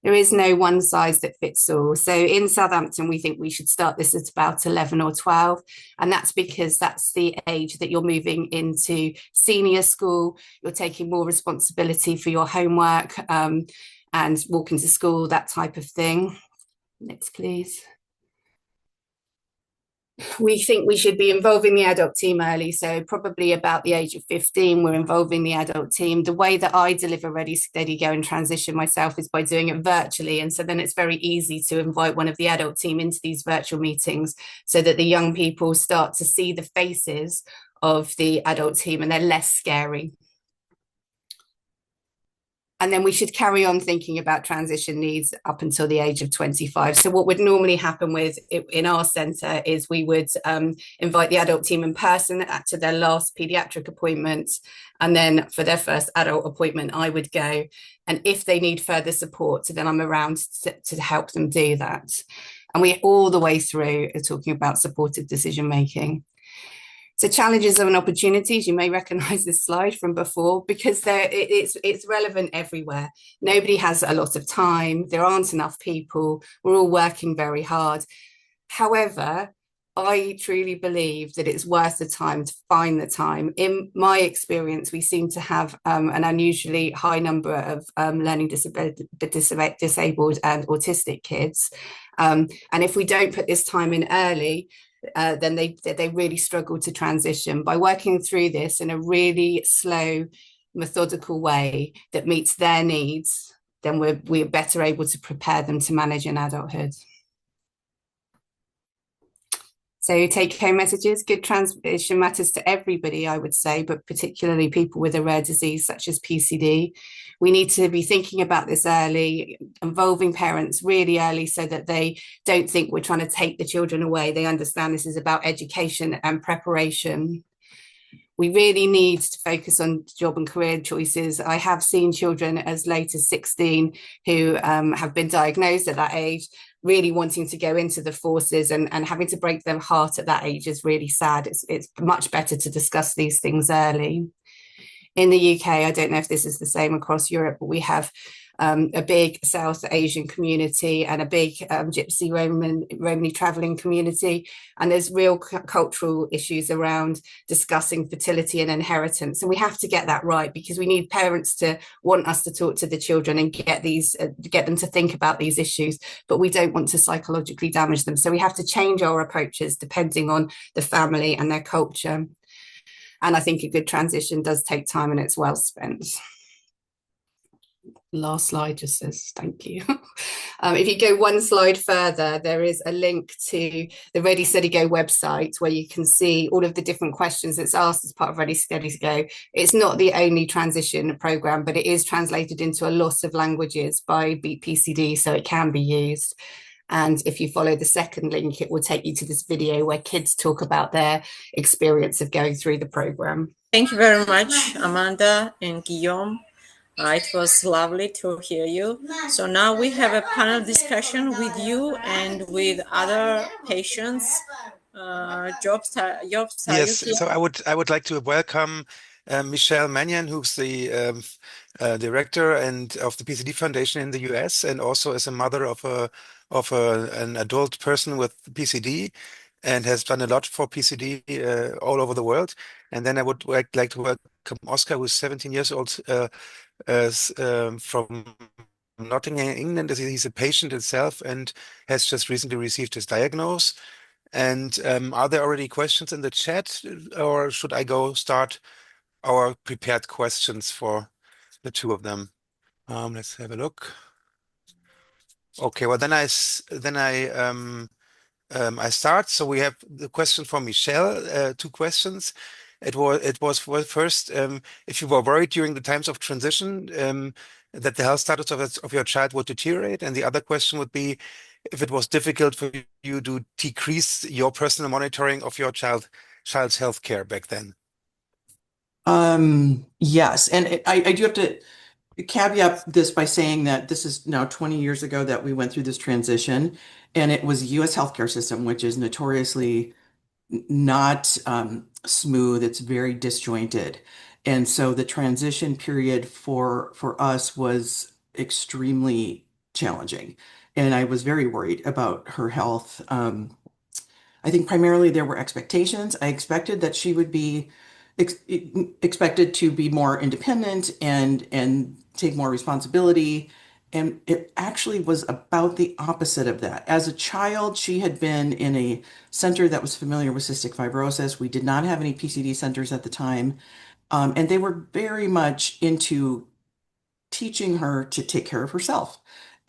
There is no one size that fits all. So in Southampton, we think we should start this at about 11 or 12. And that's because that's the age that you're moving into senior school. You're taking more responsibility for your homework and walking to school, that type of thing. Next, please. We think we should be involving the adult team early, so probably about the age of 15, we're involving the adult team. The way that I deliver Ready, Steady, Go and transition myself is by doing it virtually, and so then it's very easy to invite one of the adult team into these virtual meetings so that the young people start to see the faces of the adult team and they're less scary. And then we should carry on thinking about transition needs up until the age of 25. So what would normally happen in our centre is we would invite the adult team in person to their last paediatric appointment. And then for their first adult appointment, I would go. And if they need further support, then I'm around to help them do that. And we all the way through are talking about supported decision making. So challenges and opportunities, you may recognise this slide from before because it's relevant everywhere. Nobody has a lot of time. There aren't enough people. We're all working very hard. However, I truly believe that it's worth the time to find the time. In my experience, we seem to have an unusually high number of learning disabled and autistic kids. And if we don't put this time in early, then they really struggle to transition. By working through this in a really slow, methodical way that meets their needs, then we're better able to prepare them to manage in adulthood. So take-home messages, good transition matters to everybody, I would say, but particularly people with a rare disease such as PCD. We need to be thinking about this early, involving parents really early so that they don't think we're trying to take the children away. They understand this is about education and preparation. We really need to focus on job and career choices. I have seen children as late as 16 who have been diagnosed at that age, really wanting to go into the forces and having to break their heart at that age is really sad. It's much better to discuss these things early. In the UK, I don't know if this is the same across Europe, but we have a big South Asian community and a big Gypsy Romany travelling community. And there's real cultural issues around discussing fertility and inheritance. And we have to get that right because we need parents to want us to talk to the children and get them to think about these issues, but we don't want to psychologically damage them. So we have to change our approaches depending on the family and their culture. And I think a good transition does take time and it's well spent. Last slide just says thank you. If you go one slide further, there is a link to the Ready, Steady, Go website where you can see all of the different questions that's asked as part of Ready, Steady, Go. It's not the only transition program, but it is translated into a lot of languages by BEAT-PCD, so it can be used. And if you follow the second link, it will take you to this video where kids talk about their experience of going through the program. Thank you very much, Amanda and Guillaume. It was lovely to hear you. So now we have a panel discussion with you and with other patients. Jobst, yes, so I would like to welcome Michelle Mannion, who's the director and of the PCD Foundation in the US, and also as a mother of an adult person with PCD, and has done a lot for PCD all over the world. And then I would like to welcome Oscar, who's 17 years old, from Nottingham, England. He's a patient himself and has just recently received his diagnosis. And are there already questions in the chat, or should I go start our prepared questions for the two of them? Let's have a look. Okay, well then I start. So we have the question from Michelle. Two questions. It was first, if you were worried during the times of transition that the health status of your child would deteriorate, and the other question would be if it was difficult for you to decrease your personal monitoring of your child's health care back then. Yes, and I do have to caveat this by saying that this is now 20 years ago that we went through this transition, and it was a U.S. healthcare system, which is notoriously not smooth. It's very disjointed. And so the transition period for us was extremely challenging. And I was very worried about her health. I think primarily there were expectations. I expected that she would be expected to be more independent and take more responsibility. And it actually was about the opposite of that. As a child, she had been in a center that was familiar with cystic fibrosis. We did not have any PCD centers at the time. And they were very much into teaching her to take care of herself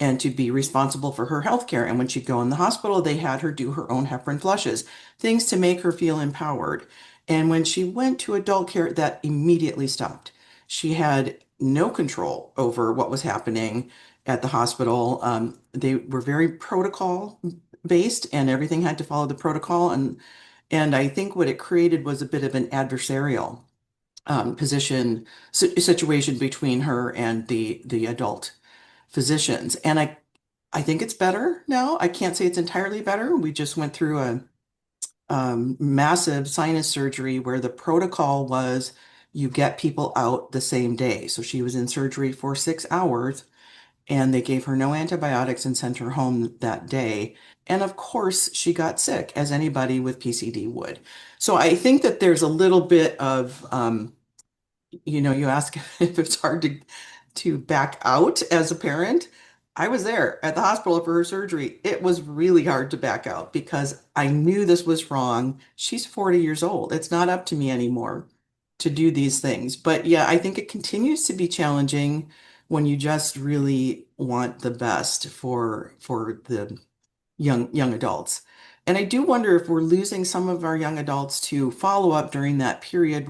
and to be responsible for her health care. And when she'd go in the hospital, they had her do her own heparin flushes, things to make her feel empowered. And when she went to adult care, that immediately stopped. She had no control over what was happening at the hospital. They were very protocol based, and everything had to follow the protocol. And I think what it created was a bit of an adversarial situation between her and the adult physicians. And I think it's better now. I can't say it's entirely better. We just went through a massive sinus surgery where the protocol was you get people out the same day. So she was in surgery for 6 hours, and they gave her no antibiotics and sent her home that day. And of course, she got sick, as anybody with PCD would. So I think that there's a little bit of, you ask if it's hard to back out as a parent. I was there at the hospital for her surgery. It was really hard to back out because I knew this was wrong. She's 40 years old. It's not up to me anymore to do these things. But yeah, I think it continues to be challenging when you just really want the best for the young adults. And I do wonder if we're losing some of our young adults to follow up during that period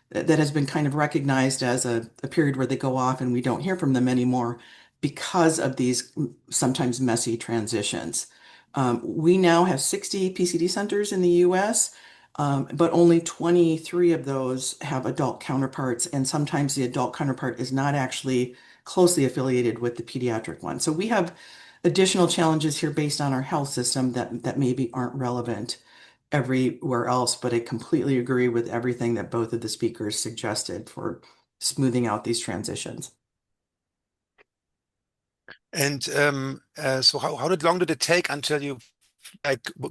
that has been kind of recognized as a period where they go off and we don't hear from them anymore because of these sometimes messy transitions. We now have 60 PCD centers in the US, but only 23 of those have adult counterparts, and sometimes the adult counterpart is not actually closely affiliated with the pediatric one. So we have additional challenges here based on our health system that maybe aren't relevant everywhere else, but I completely agree with everything that both of the speakers suggested for smoothing out these transitions. And so how long did it take until you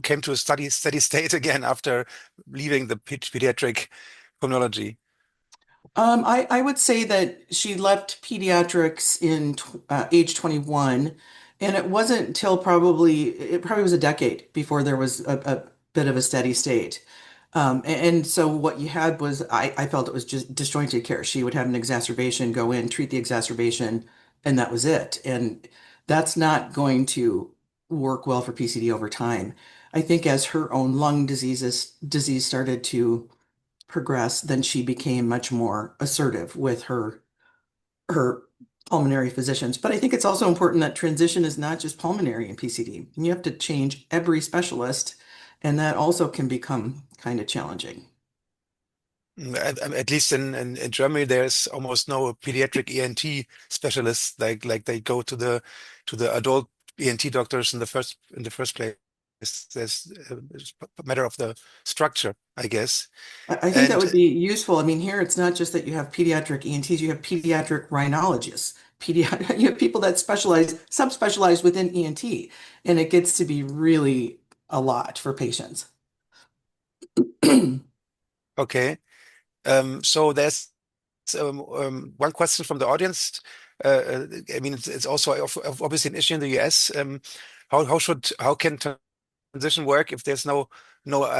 came to a steady state again after leaving the pediatric pulmonology? I would say that she left pediatrics in age 21, and it wasn't until it probably was a decade before there was a bit of a steady state. And so what you had was, I felt it was just disjointed care. She would have an exacerbation, go in, treat the exacerbation, and that was it. And that's not going to work well for PCD over time. I think as her own lung disease started to progress, then she became much more assertive with her pulmonary physicians. But I think it's also important that transition is not just pulmonary in PCD. You have to change every specialist, and that also can become kind of challenging. At least in Germany, there's almost no pediatric ENT specialists. Like they go to the adult ENT doctors in the first place. It's a matter of the structure, I guess. I think that would be useful. I mean, here it's not just that you have pediatric ENTs, you have pediatric rhinologists. You have people that subspecialize within ENT, and it gets to be really a lot for patients. Okay. So there's one question from the audience. I mean, it's also obviously an issue in the US. How can transition work if there's no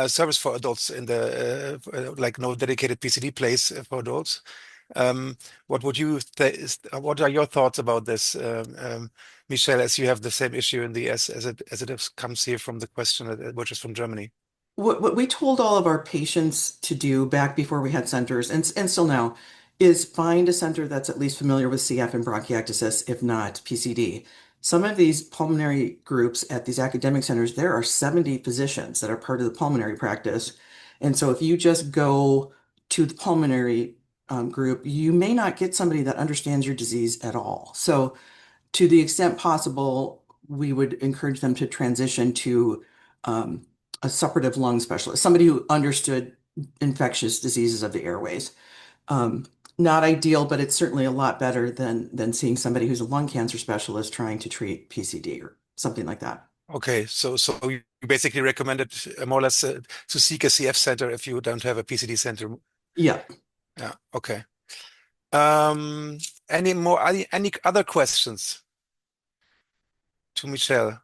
service for adults in the like no dedicated PCD place for adults? What would you what are your thoughts about this, Michelle, as you have the same issue in the as it comes here from the question which is from Germany? What we told all of our patients to do back before we had centers, and still now, is find a center that's at least familiar with CF and bronchiectasis, if not PCD. Some of these pulmonary groups at these academic centers, there are 70 physicians that are part of the pulmonary practice. And so if you just go to the pulmonary group, you may not get somebody that understands your disease at all. So to the extent possible, we would encourage them to transition to a suppurative lung specialist, somebody who understood infectious diseases of the airways. Not ideal, but it's certainly a lot better than seeing somebody who's a lung cancer specialist trying to treat PCD or something like that. Okay, so you basically recommended more or less to seek a CF center if you don't have a PCD center. Yeah. Yeah. Okay. Any other questions to Michelle?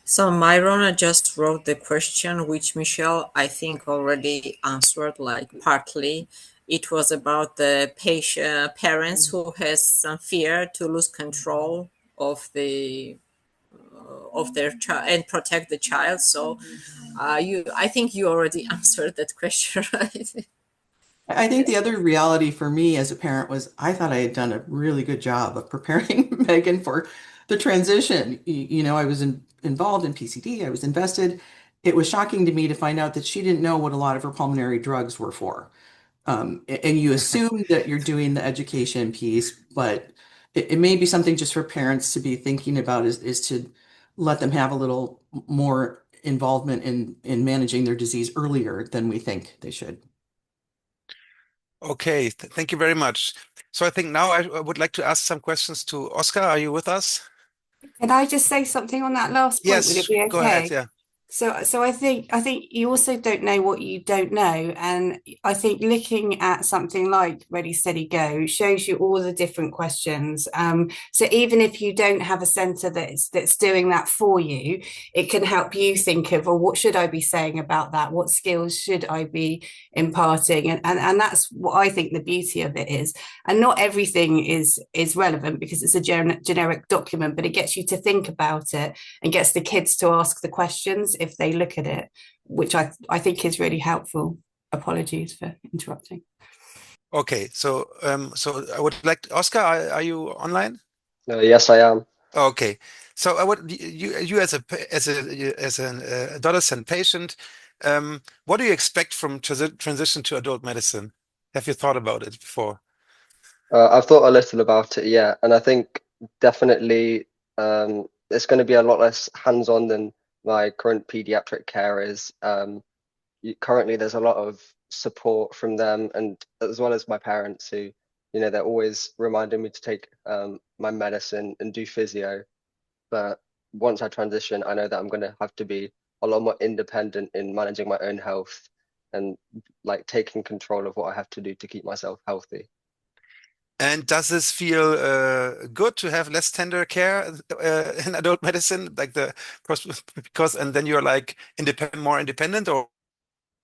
So Myrona just wrote the question, which Michelle, I think, already answered, like partly. It was about the parents who has some fear to lose control of their child and protect the child. So I think you already answered that question, right? I think the other reality for me as a parent was I thought I had done a really good job of preparing Megan for the transition. I was involved in PCD. I was invested. It was shocking to me to find out that she didn't know what a lot of her pulmonary drugs were for. And you assume that you're doing the education piece, but it may be something just for parents to be thinking about is to let them have a little more involvement in managing their disease earlier than we think they should. Okay, thank you very much. So I think now I would like to ask some questions to Oscar. Are you with us? Can I just say something on that last point? Yes, Would it be okay? go ahead. Yeah. So I think you also don't know what you don't know, and I think looking at something like Ready Steady Go shows you all the different questions. So even if you don't have a centre that's doing that for you, it can help you think of, well, what should I be saying about that? What skills should I be imparting? And that's what I think the beauty of it is. And not everything is relevant because it's a generic document, but it gets you to think about it and gets the kids to ask the questions if they look at it, which I think is really helpful. Apologies for interrupting. Okay, so I would like Oscar, are you online? Yes, I am. Okay, so I would you as an adolescent patient, what do you expect from transition to adult medicine? Have you thought about it before? I've thought a little about it, yeah, and I think definitely it's going to be a lot less hands-on than my current pediatric care is. Currently, there's a lot of support from them, and as well as my parents who, they're always reminding me to take my medicine and do physio. But once I transition, I know that I'm going to have to be a lot more independent in managing my own health and like taking control of what I have to do to keep myself healthy. And does this feel good to have less tender care in adult medicine, because and then you're like more independent, or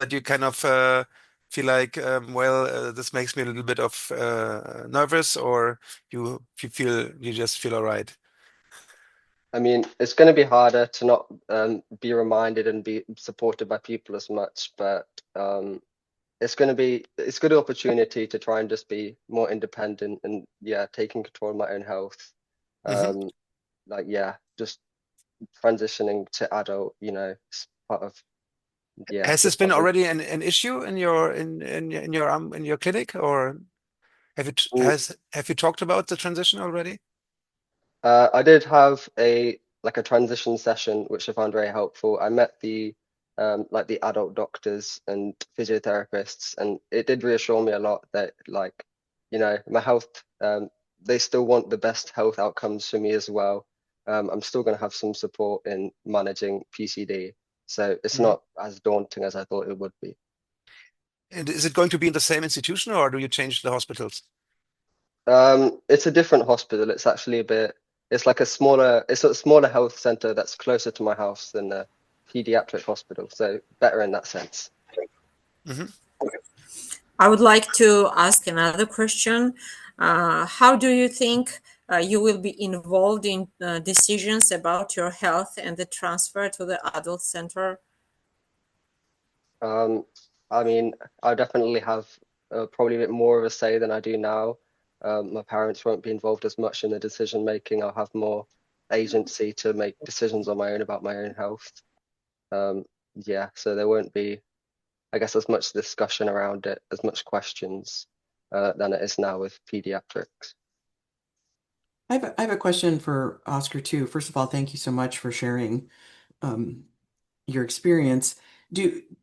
that you kind of feel like this makes me a little bit of nervous, or you just feel all right? I mean, it's going to be harder to not be reminded and be supported by people as much, but it's a good opportunity to try and just be more independent and taking control of my own health. Just transitioning to adult, it's part of Has this been already an issue in your clinic, or have you talked about the transition already? I did have a transition session which I found very helpful. I met the adult doctors and physiotherapists, and it did reassure me a lot that my health, they still want the best health outcomes for me as well. I'm still going to have some support in managing PCD, so it's not as daunting as I thought it would be. And is it going to be in the same institution, or do you change the hospitals? It's a different hospital. It's actually it's a smaller health center that's closer to my house than pediatric hospital, so better in that sense. I would like to ask another question. How do you think you will be involved in decisions about your health and the transfer to the adult center? I mean, I definitely have probably a bit more of a say than I do now. My parents won't be involved as much in the decision making. I'll have more agency to make decisions on my own about my own health. Yeah, so there won't be, I guess, as much discussion around it, as much questions than it is now with pediatrics. I have a question for Oscar too. First of all, thank you so much for sharing your experience.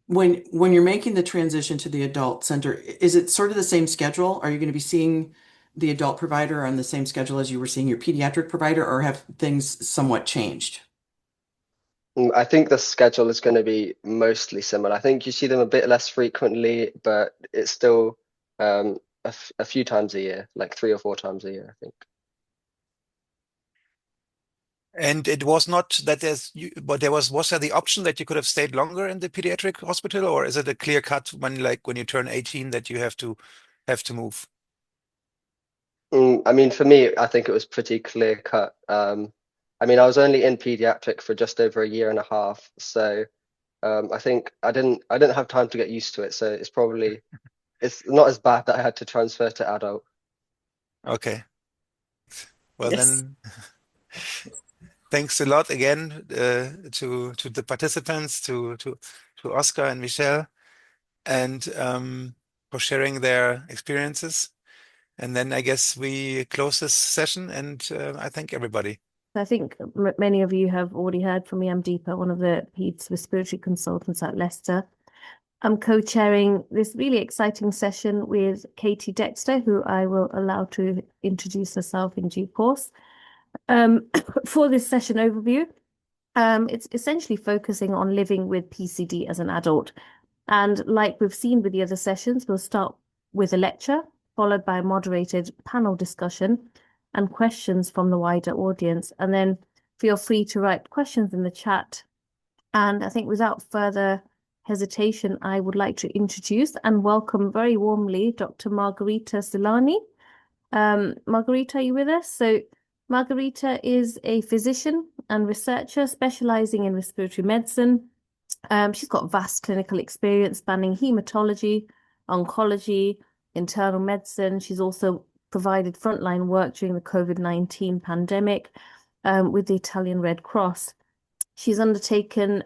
When you're making the transition to the adult center, is it sort of the same schedule? Are you going to be seeing the adult provider on the same schedule as you were seeing your pediatric provider, or have things somewhat changed? I think the schedule is going to be mostly similar. I think you see them a bit less frequently, but it's still a few times a year, like 3 or 4 times a year, I think. And it was not that but was there the option that you could have stayed longer in the pediatric hospital, or is it a clear cut when you turn 18 that you have to move? I mean, for me, I think it was pretty clear cut. I mean, I was only in pediatric for just over a year and a half, so I think I didn't have time to get used to it. So it's not as bad that I had to transfer to adult. Okay. Well, Yes. then, thanks a lot again to the participants, to Oscar and Michelle, and for sharing their experiences. And then I guess we close this session, and I thank everybody. I think many of you have already heard from me. I'm Deepa, one of the PEDS respiratory consultants at Leicester. I'm co-chairing this really exciting session with Katie Dexter, who I will allow to introduce herself in due course. For this session overview, it's essentially focusing on living with PCD as an adult. And like we've seen with the other sessions, we'll start with a lecture, followed by a moderated panel discussion and questions from the wider audience. And then feel free to write questions in the chat. And I think without further hesitation, I would like to introduce and welcome very warmly Dr. Margherita Silani. Margherita, are you with us? So Margherita is a physician and researcher specializing in respiratory medicine. She's got vast clinical experience spanning hematology, oncology, internal medicine. She's also provided frontline work during the COVID-19 pandemic with the Italian Red Cross. She's undertaken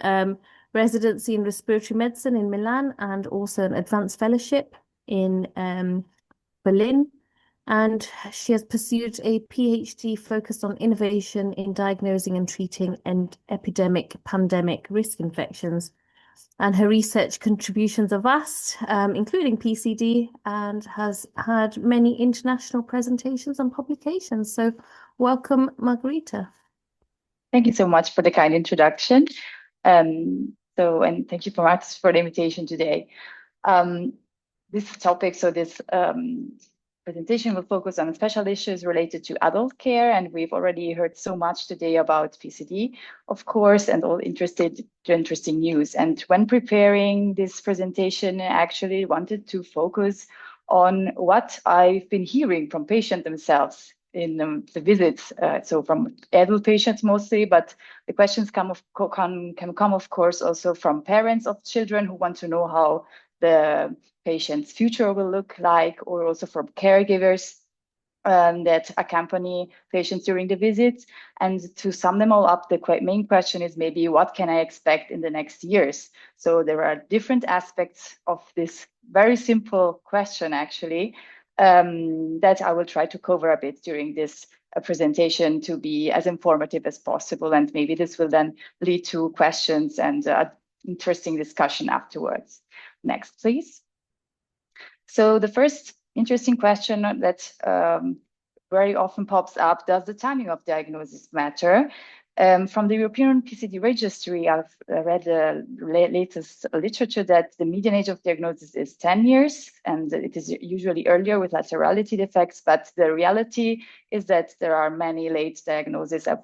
residency in respiratory medicine in Milan and also an advanced fellowship in Berlin. And she has pursued a PhD focused on innovation in diagnosing and treating pandemic risk infections. And her research contributions are vast, including PCD, and has had many international presentations and publications. So welcome, Margherita. Thank you so much for the kind introduction. And thank you for the invitation today. This topic, this presentation will focus on special issues related to adult care, and we've already heard so much today about PCD, of course, and all interesting news. And when preparing this presentation, I actually wanted to focus on what I've been hearing from patients themselves in the visits, so from adult patients mostly, but the questions can come, of course, also from parents of children who want to know how the patient's future will look like, or also from caregivers that accompany patients during the visits. And to sum them all up, the main question is maybe what can I expect in the next years? So there are different aspects of this very simple question, actually, that I will try to cover a bit during this presentation to be as informative as possible. And maybe this will then lead to questions and interesting discussion afterwards. Next, please. So the first interesting question that very often pops up, does the timing of diagnosis matter? From the European PCD registry, I've read the latest literature that the median age of diagnosis is 10 years, and it is usually earlier with laterality defects, but the reality is that there are many late diagnoses, and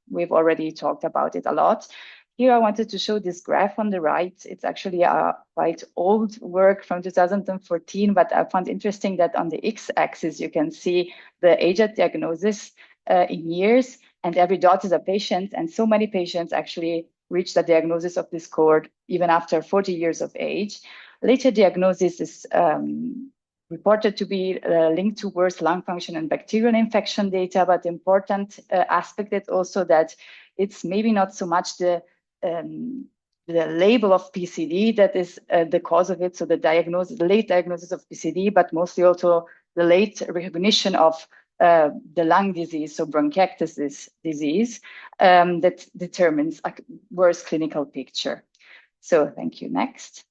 we've already talked about it a lot. here I wanted to show this graph on the right. It's actually a quite old work from 2014, but I found interesting that on the x-axis, you can see the age at diagnosis in years, and every dot is a patient, and so many patients actually reach the diagnosis of this cohort even after 40 years of age. Later diagnosis is reported to be linked to worse lung function and bacterial infection data, but the important aspect is also that it's maybe not so much the label of PCD that is the cause of it, so the late diagnosis of PCD, but mostly also the late recognition of the lung disease, so bronchiectasis disease, that determines a worse clinical picture. So thank you. Next.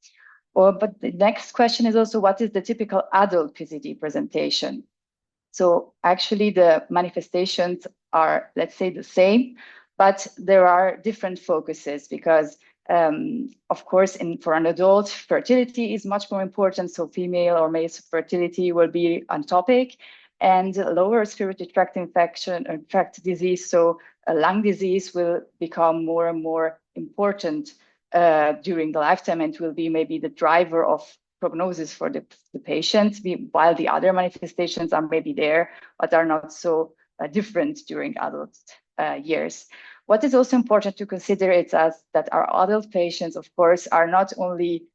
But the next question is also, what is the typical adult PCD presentation? So actually the manifestations are, let's say, the same, but there are different focuses because, of course, for an adult, fertility is much more important. So female or male fertility will be on topic, and lower respiratory tract infection or tract disease, so a lung disease, will become more and more important during the lifetime and will be maybe the driver of prognosis for the patient, while the other manifestations are maybe there, but are not so different during adult years. What is also important to consider is that our adult patients, of course, are not only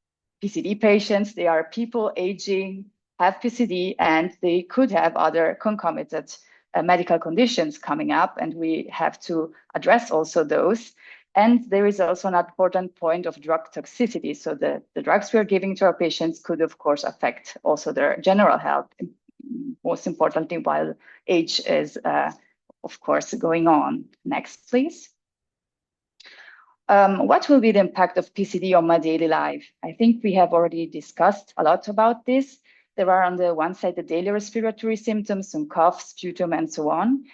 PCD patients, they are people aging, have PCD, and they could have other concomitant medical conditions coming up, and we have to address also those. And there is also an important point of drug toxicity. So the drugs we are giving to our patients could, of course, affect also their general health, most importantly, while age is, of course, going on. Next, please. What will be the impact of PCD on my daily life? I think we have already discussed a lot about this. There are on the one side the daily respiratory symptoms, some cough, sputum, and so on.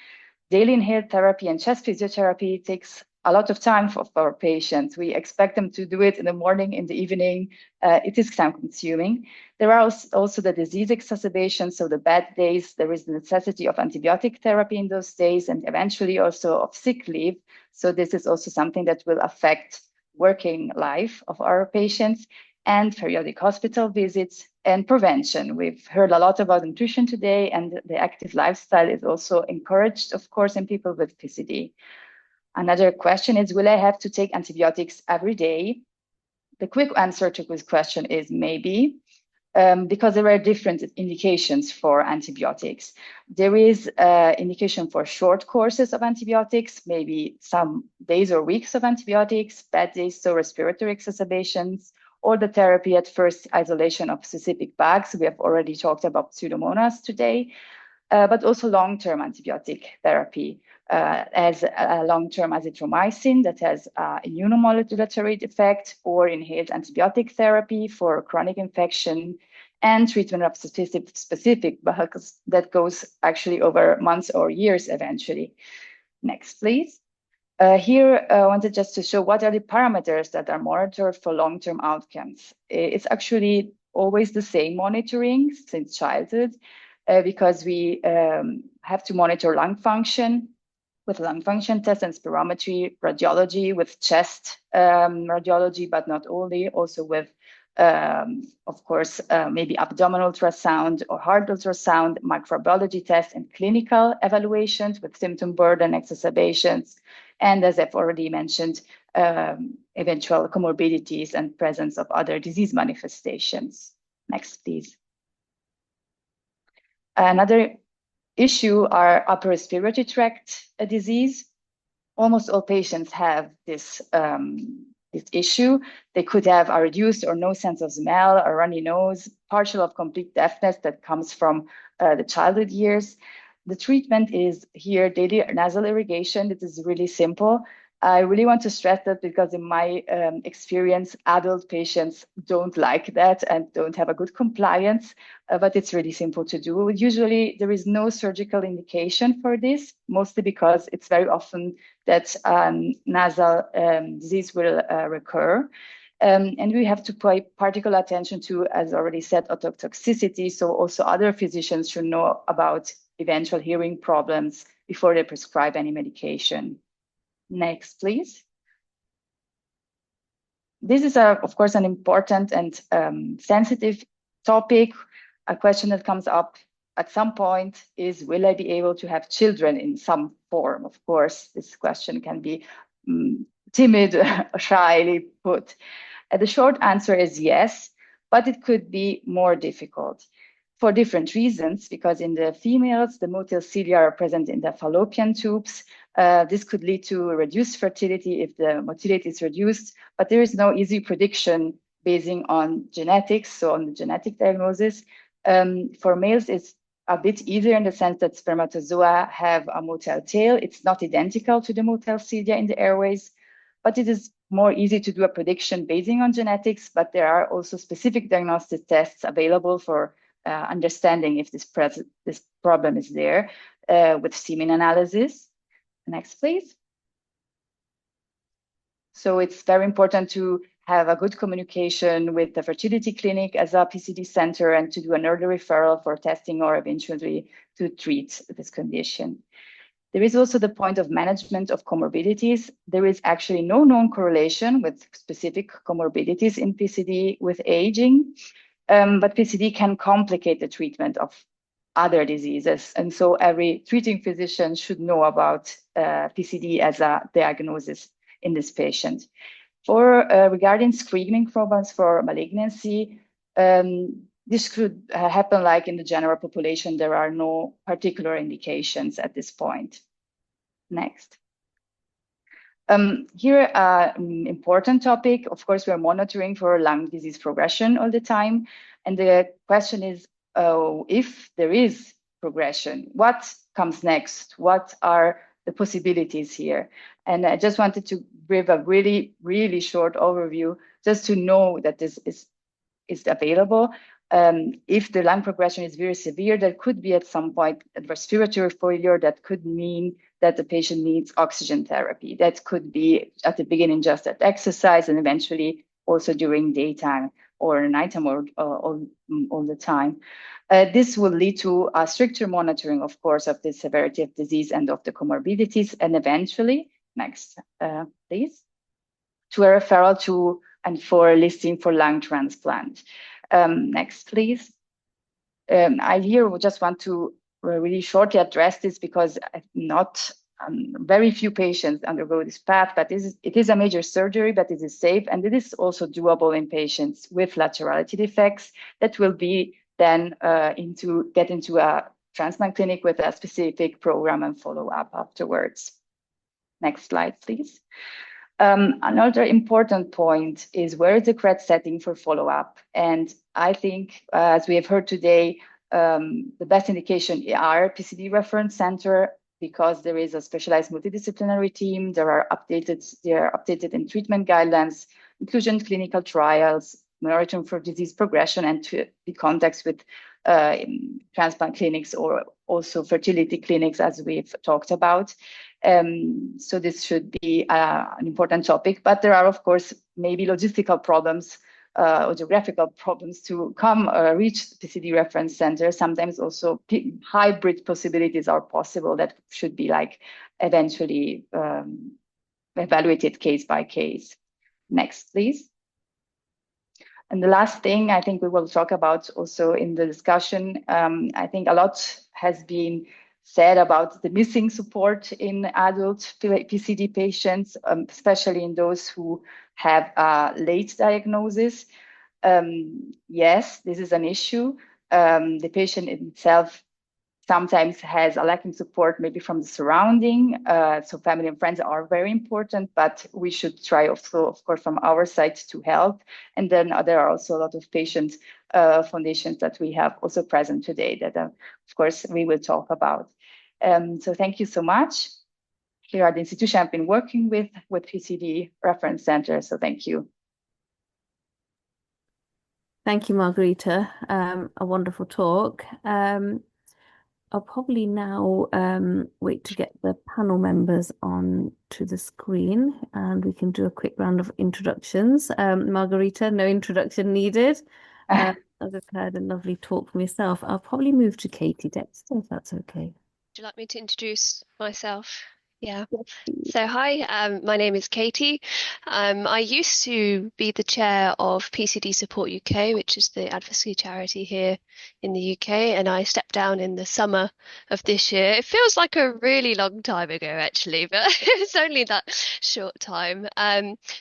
Daily inhaled therapy and chest physiotherapy takes a lot of time for our patients. We expect them to do it in the morning, in the evening. It is time consuming. There are also the disease exacerbations, so the bad days. There is the necessity of antibiotic therapy in those days, and eventually also of sick leave. So this is also something that will affect working life of our patients, and periodic hospital visits and prevention. We've heard a lot about nutrition today, and the active lifestyle is also encouraged, of course, in people with PCD. Another question is, will I have to take antibiotics every day? The quick answer to this question is maybe, because there are different indications for antibiotics. There is indication for short courses of antibiotics, maybe some days or weeks of antibiotics, bad days, so respiratory exacerbations, or the therapy at first isolation of specific bugs. We have already talked about Pseudomonas today, but also long-term antibiotic therapy as a long-term azithromycin that has immunomodulatory effect, or inhaled antibiotic therapy for chronic infection, and treatment of specific bugs that goes actually over months or years eventually. Next, please. Here, I wanted just to show what are the parameters that are monitored for long-term outcomes. It's actually always the same monitoring since childhood, because we have to monitor lung function with lung function tests and spirometry, radiology with chest radiology, but not only, also with, of course, maybe abdominal ultrasound or heart ultrasound, microbiology tests, and clinical evaluations with symptom burden, exacerbations, and as I've already mentioned, eventual comorbidities and presence of other disease manifestations. Next, please. Another issue are upper respiratory tract disease. Almost all patients have this issue. They could have a reduced or no sense of smell, a runny nose, partial or complete deafness that comes from the childhood years. The treatment is here daily nasal irrigation. It is really simple. I really want to stress that because in my experience, adult patients don't like that and don't have a good compliance, but it's really simple to do. Usually there is no surgical indication for this, mostly because it's very often that nasal disease will recur. And we have to pay particular attention to, as already said, ototoxicity. So also other physicians should know about eventual hearing problems before they prescribe any medication. Next, please. This is, of course, an important and sensitive topic. A question that comes up at some point is, will I be able to have children in some form? Of course, this question can be timid, shyly put. The short answer is yes, but it could be more difficult for different reasons, because in the females, the motile cilia are present in the fallopian tubes. This could lead to reduced fertility if the motility is reduced, but there is no easy prediction basing on genetics, so on the genetic diagnosis. For males, it's a bit easier in the sense that spermatozoa have a motile tail. It's not identical to the motile cilia in the airways, but it is more easy to do a prediction basing on genetics, but there are also specific diagnostic tests available for understanding if this problem is there with semen analysis. Next, please. So it's very important to have a good communication with the fertility clinic as a PCD center and to do an early referral for testing or eventually to treat this condition. There is also the point of management of comorbidities. There is actually no known correlation with specific comorbidities in PCD with aging, but PCD can complicate the treatment of other diseases. And so every treating physician should know about PCD as a diagnosis in this patient. For regarding screening programs for malignancy, this could happen like in the general population. There are no particular indications at this point. Next. Here, important topic. Of course, we are monitoring for lung disease progression all the time. And the question is, if there is progression, what comes next? What are the possibilities here? And I just wanted to give a really, really short overview just to know that this is available. If the lung progression is very severe, there could be at some point a respiratory failure that could mean that the patient needs oxygen therapy. That could be at the beginning just at exercise and eventually also during daytime or nighttime or all the time. This will lead to a stricter monitoring, of course, of the severity of disease and of the comorbidities, and eventually, next, please, to a referral to and for listing for lung transplant. Next, please. I here just want to really shortly address this because not very few patients undergo this path, but it is a major surgery, but it is safe, and it is also doable in patients with laterality defects that will be then get into a transplant clinic with a specific program and follow up afterwards. Next slide, please. Another important point is where is the correct setting for follow-up? And I think, as we have heard today, the best indication are PCD reference center, because there is a specialized multidisciplinary team. They are updated in treatment guidelines, inclusion clinical trials, monitoring for disease progression, and to be contacts with transplant clinics or also fertility clinics, as we've talked about. So this should be an important topic, but there are, of course, maybe logistical problems or geographical problems to reach the PCD reference center. Sometimes also hybrid possibilities are possible that should be eventually evaluated case by case. Next, please. And the last thing I think we will talk about also in the discussion, I think a lot has been said about the missing support in adult PCD patients, especially in those who have a late diagnosis. Yes, this is an issue. The patient itself sometimes has a lacking support maybe from the surrounding. So family and friends are very important, but we should try also, of course, from our side to help. And then there are also a lot of patient foundations that we have also present today that, of course, we will talk about. So thank you so much. Here are the institutions I've been working with PCD Reference Center. So thank you. Thank you, Margherita. A wonderful talk. I'll probably now wait to get the panel members on to the screen and we can do a quick round of introductions. Margherita, no introduction needed. As I've heard a lovely talk from yourself, I'll probably move to Katie Dexter, if that's okay. Would you like me to introduce myself? Yeah. So hi, my name is Katie. I used to be the chair of PCD Support UK, which is the advocacy charity here in the UK, and I stepped down in the summer of this year. It feels like a really long time ago, actually, but it's only that short time.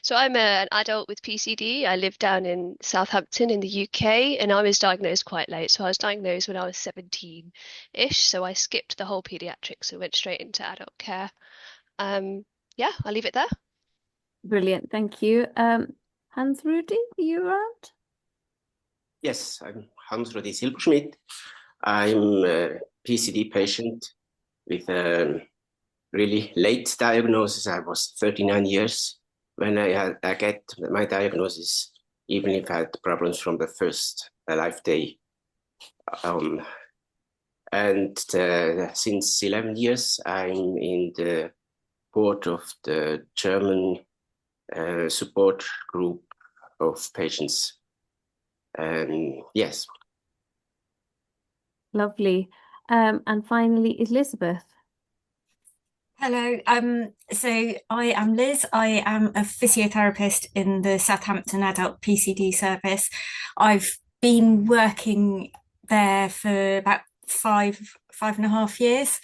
So I'm an adult with PCD. I live down in Southampton in the UK, and I was diagnosed quite late. So I was diagnosed when I was 17-ish. So I skipped the whole pediatrics and went straight into adult care. Yeah, I'll leave it there. Brilliant, thank you. Hans-Rudi, are you around? Yes, I'm Hans-Rudi Silberschmidt. I'm a PCD patient with a really late diagnosis. I was 39 years when I get my diagnosis, even if I had problems from the first life day. And since 11 years, I'm in the board of the German support group of patients. Yes. Lovely. And finally, Elizabeth. Hello, so I am Liz. I am a physiotherapist in the Southampton Adult PCD service. I've been working there for about five and a half years.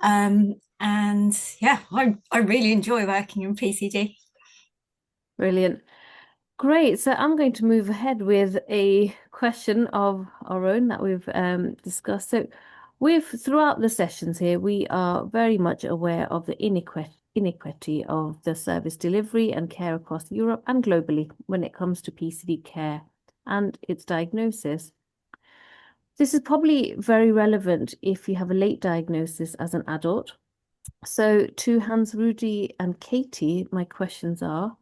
And yeah, I really enjoy working in PCD. Brilliant. Great. So I'm going to move ahead with a question of our own that we've discussed. So throughout the sessions here, we are very much aware of the inequity of the service delivery and care across Europe and globally when it comes to PCD care and its diagnosis. This is probably very relevant if you have a late diagnosis as an adult. So to Hans-Rudi and Katie, my questions are,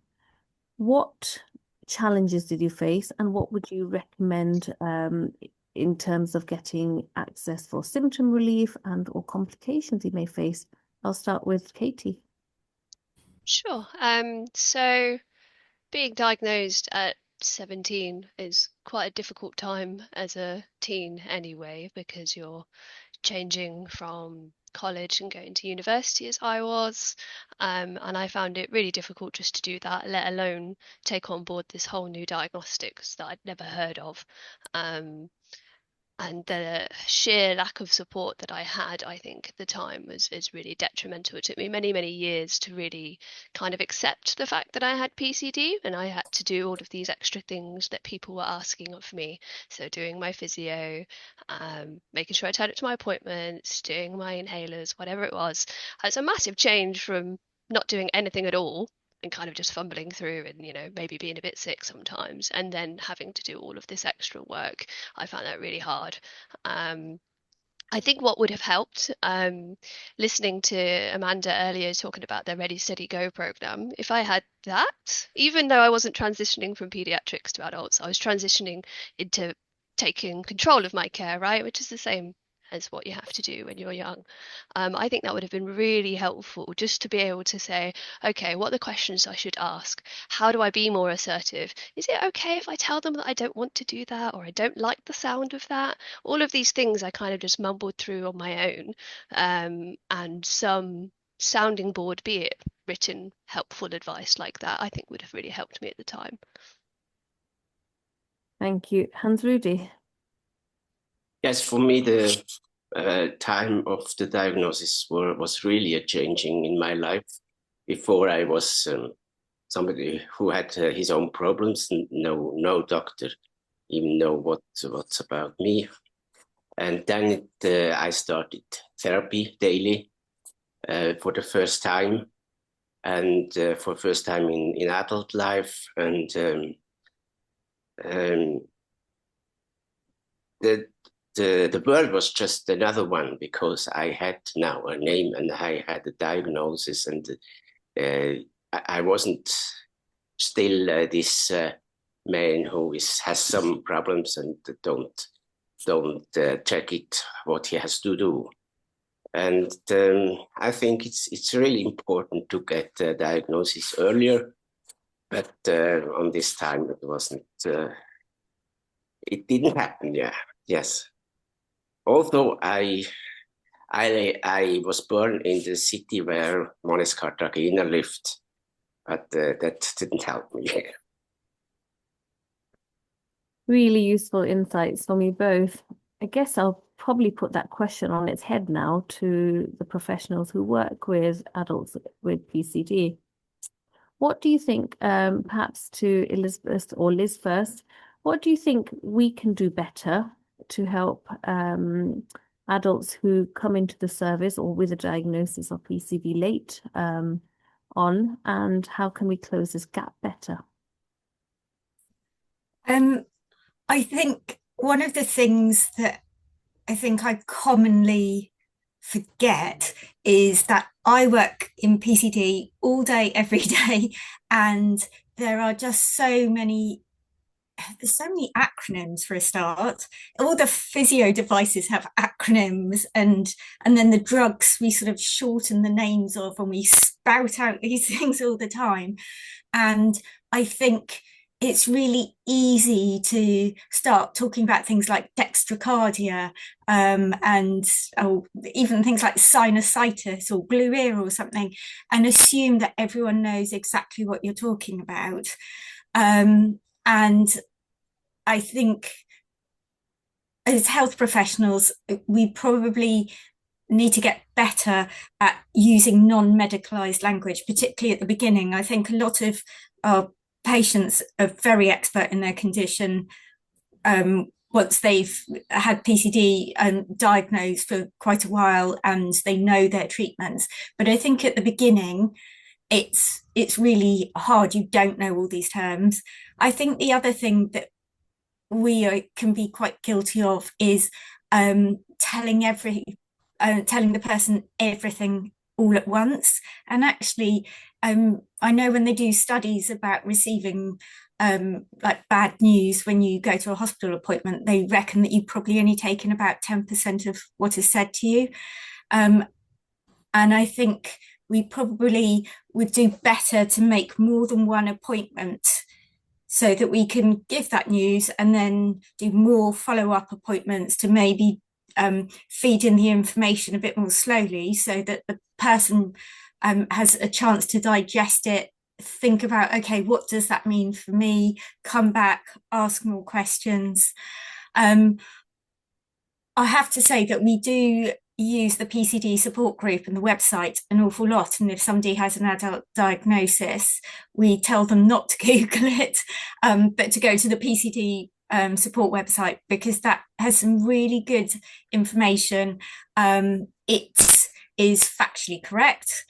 what challenges did you face and what would you recommend in terms of getting access for symptom relief and or complications you may face? I'll start with Katie. Sure. So being diagnosed at 17 is quite a difficult time as a teen anyway, because you're changing from college and going to university as I was, and I found it really difficult just to do that, let alone take on board this whole new diagnostics that I'd never heard of. And the sheer lack of support that I had, I think, at the time is really detrimental. It took me many, many years to really kind of accept the fact that I had PCD, and I had to do all of these extra things that people were asking of me. So doing my physio, making sure I turned up to my appointments, doing my inhalers, whatever it was. It's a massive change from not doing anything at all and kind of just fumbling through and, you know, maybe being a bit sick sometimes, and then having to do all of this extra work. I found that really hard. I think what would have helped, listening to Amanda earlier talking about the Ready, Steady, Go program, if I had that, even though I wasn't transitioning from pediatrics to adults, I was transitioning into taking control of my care, right, which is the same as what you have to do when you're young. I think that would have been really helpful, just to be able to say, okay, what are the questions I should ask? How do I be more assertive? Is it okay if I tell them that I don't want to do that, or I don't like the sound of that? All of these things I kind of just mumbled through on my own, and some sounding board, be it written helpful advice like that, I think would have really helped me at the time. Thank you. Hans-Rudi. Yes, for me, the time of the diagnosis was really a changing in my life. Before I was somebody who had his own problems, no doctor even know what's about me. And then I started therapy daily for the first time, and for the first time in adult life. And the world was just another one, because I had now a name and I had a diagnosis, and I wasn't still this man who has some problems and don't check it what he has to do. And I think it's really important to get a diagnosis earlier, but on this time it wasn't. It didn't happen. Yeah. Yes. Although I I was born in the city where Mones Cartagena lived, but that didn't help me. Really useful insights from you both. I guess I'll probably put that question on its head now to the professionals who work with adults with PCD. What do you think, perhaps to Elizabeth or Liz first, what do you think we can do better to help adults who come into the service or with a diagnosis of PCD late on, and how can we close this gap better? I think one of the things that I think I commonly forget is that I work in PCD all day, every day, and there are just there's so many acronyms for a start. All the physio devices have acronyms, and then the drugs we sort of shorten the names of, and we spout out these things all the time. And I think it's really easy to start talking about things like dextrocardia and even things like sinusitis or blue ear or something, and assume that everyone knows exactly what you're talking about. And I think as health professionals, we probably need to get better at using non-medicalized language, particularly at the beginning. I think a lot of our patients are very expert in their condition once they've had PCD and diagnosed for quite a while and they know their treatments. But I think at the beginning, it's really hard. You don't know all these terms. I think the other thing that we can be quite guilty of is telling the person everything all at once. And actually, I know when they do studies about receiving like bad news when you go to a hospital appointment, they reckon that you've probably only taken about 10% of what is said to you. And I think we probably would do better to make more than one appointment so that we can give that news and then do more follow-up appointments to maybe feed in the information a bit more slowly so that the person has a chance to digest it, think about, okay, what does that mean for me? Come back, ask more questions. I have to say that we do use the PCD support group and the website an awful lot. And if somebody has an adult diagnosis, we tell them not to Google it, but to go to the PCD support website, because that has some really good information. It is factually correct,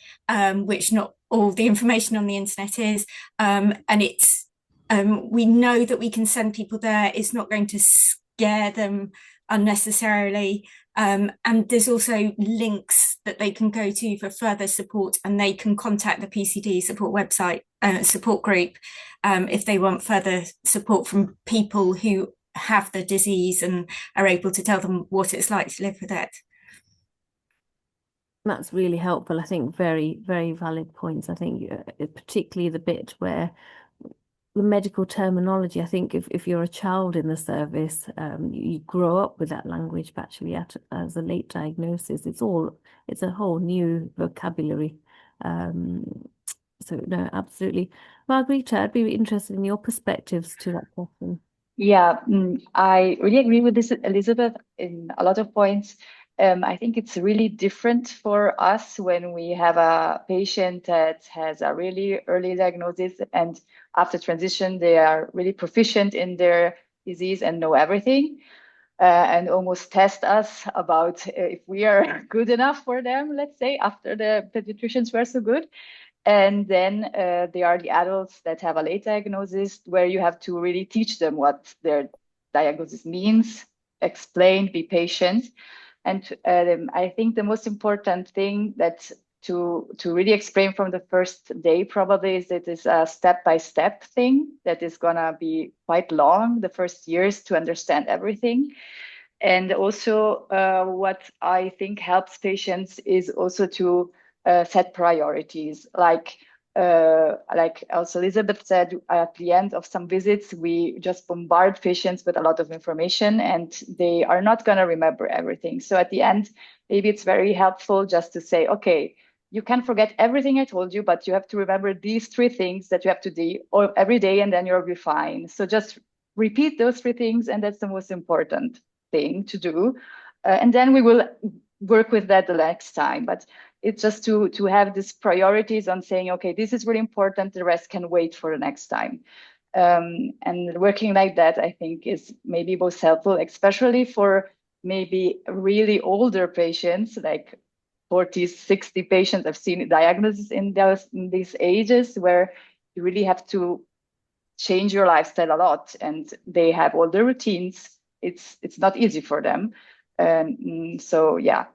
which not all the information on the internet is. And it's we know that we can send people there. It's not going to scare them unnecessarily. And there's also links that they can go to for further support, and they can contact the PCD support website, support group, if they want further support from people who have the disease and are able to tell them what it's like to live with it. That's really helpful. I think very, very valid points. I think particularly the bit where the medical terminology, I think if you're a child in the service, you grow up with that language, but actually as a late diagnosis, it's a whole new vocabulary. So no, absolutely. Margherita, I'd be interested in your perspectives to that question. Yeah, I really agree with this, Elizabeth, in a lot of points. I think it's really different for us when we have a patient that has a really early diagnosis, and after transition, they are really proficient in their disease and know everything, and almost test us about if we are good enough for them, let's say, after the pediatricians were so good. And then there are the adults that have a late diagnosis where you have to really teach them what their diagnosis means, explain, be patient. And I think the most important thing that to really explain from the first day probably is that it's a step-by-step thing that is gonna be quite long, the first years, to understand everything. And also what I think helps patients is also to set priorities. Like like also Elizabeth said, at the end of some visits, we just bombard patients with a lot of information and they are not going to remember everything. So at the end, maybe it's very helpful just to say, okay, you can forget everything I told you, but you have to remember these 3 things that you have to do every day, and then you'll be fine. So just repeat those 3 things, and that's the most important thing to do. And then we will work with that the next time. But it's just to have these priorities on saying, okay, this is really important, the rest can wait for the next time. And working like that, I think, is maybe most helpful, especially for maybe really older patients, like 40, 60 patients. I've seen diagnoses in these ages where you really have to change your lifestyle a lot, and they have all the routines. It's not easy for them. So yeah,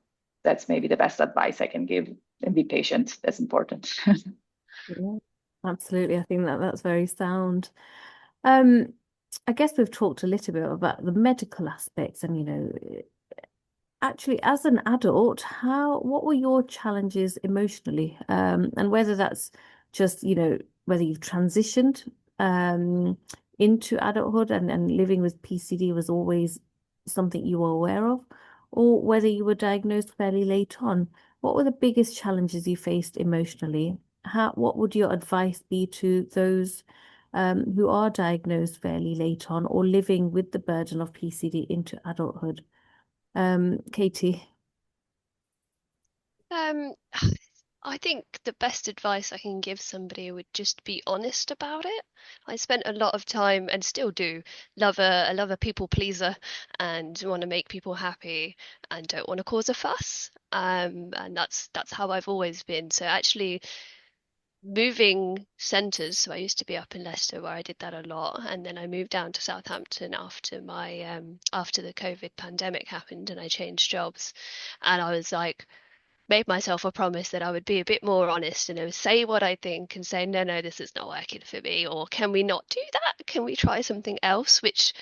that's maybe the best advice I can give. And be patient. That's important. Yeah, absolutely. I think that's very sound. I guess we've talked a little bit about the medical aspects, and actually, as an adult, what were your challenges emotionally? And whether that's just, whether you've transitioned into adulthood and living with PCD was always something you were aware of, or whether you were diagnosed fairly late on. What were the biggest challenges you faced emotionally? What would your advice be to those who are diagnosed fairly late on or living with the burden of PCD into adulthood? Katie? I think the best advice I can give somebody would just be honest about it. I spent a lot of time, and still do, love a people pleaser and want to make people happy and don't want to cause a fuss. And that's how I've always been. So actually moving centres, so I used to be up in Leicester where I did that a lot, and then I moved down to Southampton after my after the COVID pandemic happened and I changed jobs, and I was like, made myself a promise that I would be a bit more honest and say what I think and say, no, this is not working for me, or can we not do that? Can we try something else? Which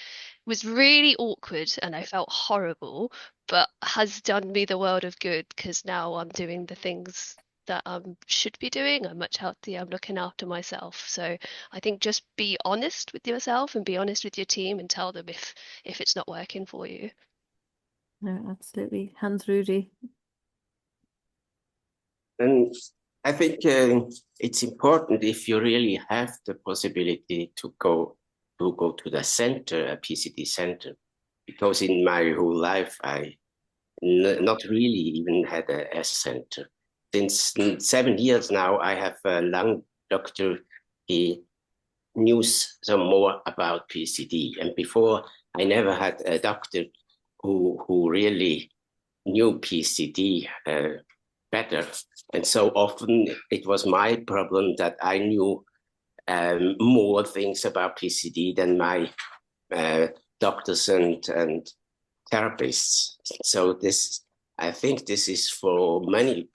was really awkward and I felt horrible, but has done me the world of good, because now I'm doing the things that I should be doing. I'm much healthier. I'm looking after myself. So I think just be honest with yourself and be honest with your team and tell them if it's not working for you. No, absolutely. Hans-Rudi? And I think it's important, if you really have the possibility to go to the center, a PCD center, because in my whole life I not really even had a center. Since 7 years now, I have a lung doctor. He knew some more about PCD, and before I never had a doctor who really knew PCD better. And so often it was my problem that I knew more things about PCD than my doctors and therapists. So I think this is for many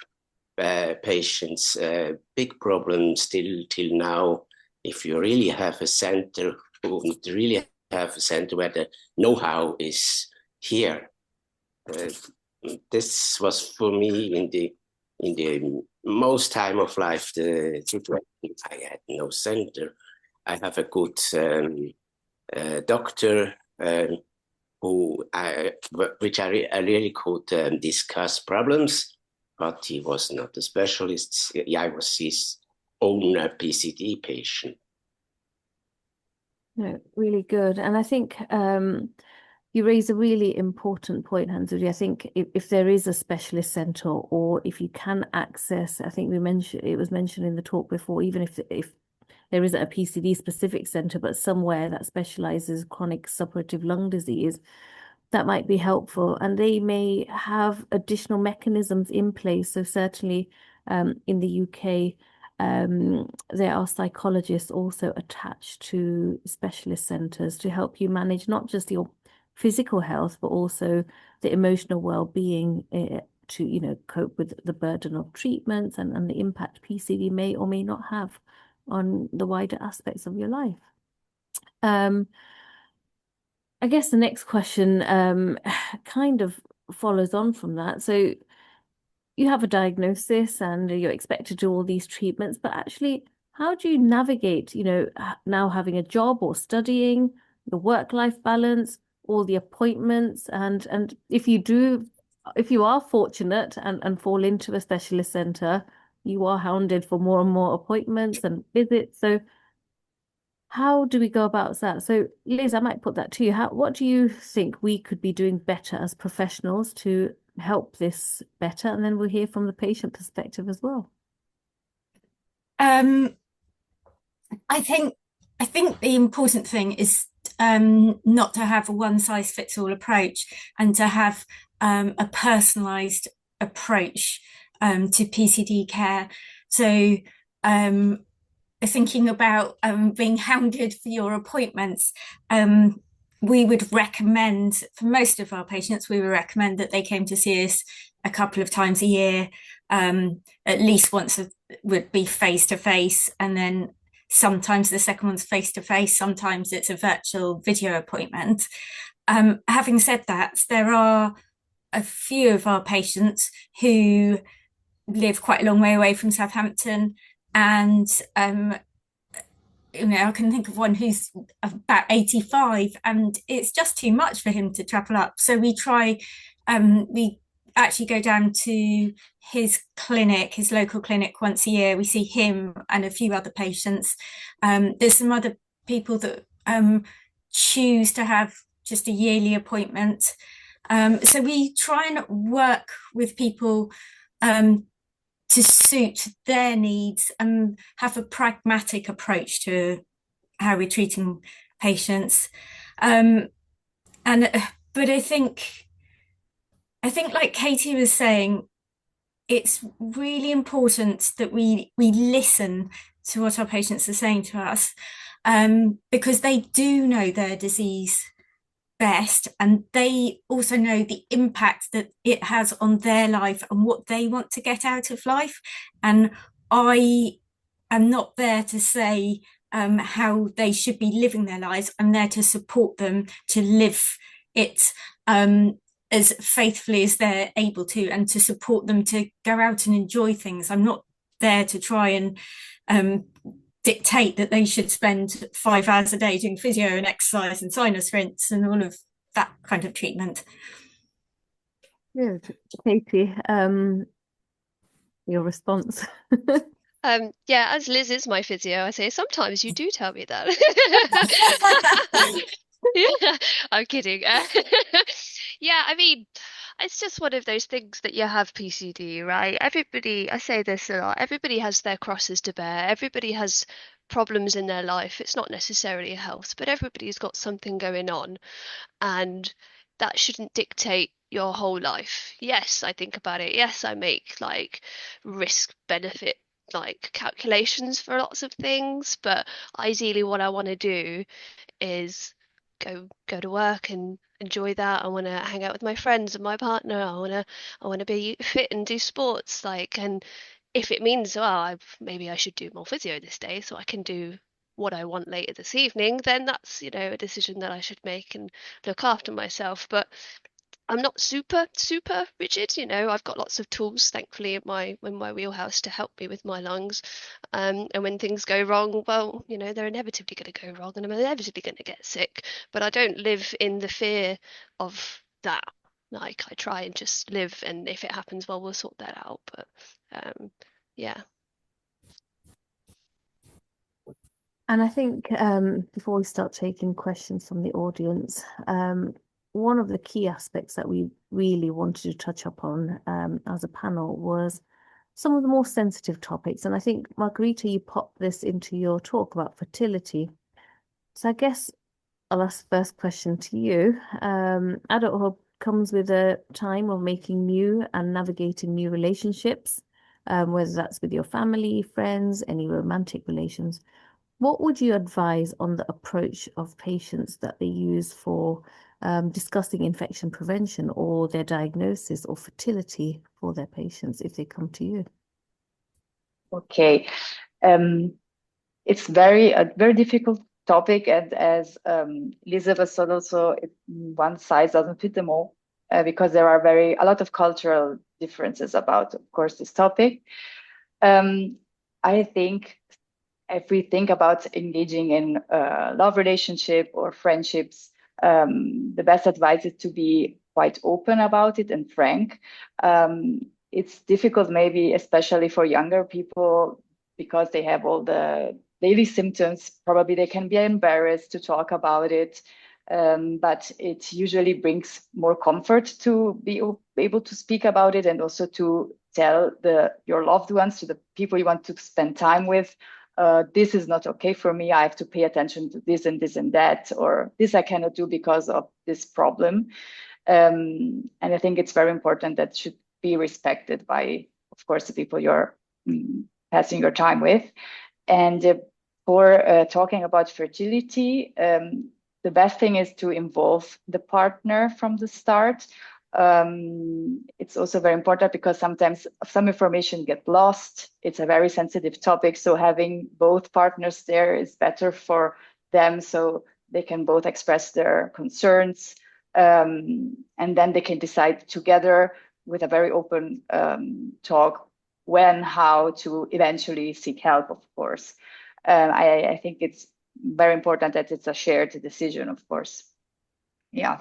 patients a big problem still till now. If you really have a center, where the know-how is here. This was for me in the most time of life the situation. I had no center. I have a good doctor which I really could discuss problems, but he was not a specialist. I was his own PCD patient. No, really good. And I think you raise a really important point, Hans-Rudi. I think if there is a specialist centre, or if you can access, I think it was mentioned in the talk before, even if there isn't a PCD specific centre, but somewhere that specialises chronic suppurative lung disease, that might be helpful. And they may have additional mechanisms in place. So certainly in the UK, there are psychologists also attached to specialist centres to help you manage not just your physical health, but also the emotional well-being to cope with the burden of treatments and the impact PCD may or may not have on the wider aspects of your life. I guess the next question kind of follows on from that. So you have a diagnosis and you're expected to do all these treatments, but actually, how do you navigate, now having a job or studying, the work-life balance, all the appointments, and if you are fortunate and fall into a specialist center, you are hounded for more and more appointments and visits. So how do we go about that? So Liz, I might put that to you. What do you think we could be doing better as professionals to help this better? And then we'll hear from the patient perspective as well. I think the important thing is not to have a one-size-fits-all approach, and to have a personalised approach to PCD care. So thinking about being hounded for your appointments, we would recommend, for most of our patients, we would recommend that they came to see us a couple of times a year, at least once would be face-to-face, and then sometimes the second one's face-to-face, sometimes it's a virtual video appointment. Having said that, there are a few of our patients who live quite a long way away from Southampton, and I can think of one who's about 85, and it's just too much for him to travel up. So we actually go down to his clinic, his local clinic, once a year. We see him and a few other patients. There's some other people that choose to have just a yearly appointment. So we try and work with people to suit their needs and have a pragmatic approach to how we're treating patients. But I think, like Katie was saying, it's really important that we listen to what our patients are saying to us, because they do know their disease best, and they also know the impact that it has on their life and what they want to get out of life. And I am not there to say how they should be living their lives. I'm there to support them to live it as faithfully as they're able to, and to support them to go out and enjoy things. I'm not there to try and dictate that they should spend 5 hours a day doing physio and exercise and sinus rinse and all of that kind of treatment. Good. Katie, your response. Yeah, as Liz is my physio, I say sometimes you do tell me that. Yeah, I'm kidding. Yeah, I mean, it's just one of those things that you have PCD, right? Everybody, I say this a lot, everybody has their crosses to bear. Everybody has problems in their life. It's not necessarily health, but everybody's got something going on, and that shouldn't dictate your whole life. Yes, I think about it. Yes, I make like risk benefit like calculations for lots of things, but ideally what I want to do is go to work and enjoy that. I want to hang out with my friends and my partner. I want to be fit and do sports, like, and if it means, well, maybe I should do more physio this day so I can do what I want later this evening, then that's, a decision that I should make and look after myself. But I'm not super rigid, I've got lots of tools, thankfully, in my wheelhouse to help me with my lungs. And when things go wrong, well, they're inevitably going to go wrong, and I'm inevitably going to get sick. But I don't live in the fear of that. Like, I try and just live, and if it happens, well, we'll sort that out. But yeah. And I think before we start taking questions from the audience, one of the key aspects that we really wanted to touch upon as a panel was some of the more sensitive topics. And I think, Margherita, you popped this into your talk about fertility. So I guess I'll ask the first question to you. Adulthood comes with a time of making new and navigating new relationships, whether that's with your family, friends, any romantic relations. What would you advise on the approach of patients that they use for discussing infection prevention or their diagnosis or fertility for their patients if they come to you? Okay. It's a very difficult topic, and as Elizabeth said also, one size doesn't fit them all, because there are a lot of cultural differences about, of course, this topic. I think if we think about engaging in love relationship or friendships, the best advice is to be quite open about it and frank. It's difficult, maybe especially for younger people, because they have all the daily symptoms. Probably they can be embarrassed to talk about it, but it usually brings more comfort to be able to speak about it, and also to tell your loved ones, to the people you want to spend time with, this is not okay for me. I have to pay attention to this and this and that, or this I cannot do because of this problem. And I think it's very important that should be respected by, of course, the people you're passing your time with. And for talking about fertility, the best thing is to involve the partner from the start. It's also very important because sometimes some information gets lost. It's a very sensitive topic, so having both partners there is better for them, so they can both express their concerns, and then they can decide together with a very open talk when, how to eventually seek help, of course. I think it's very important that it's a shared decision, of course. Yeah.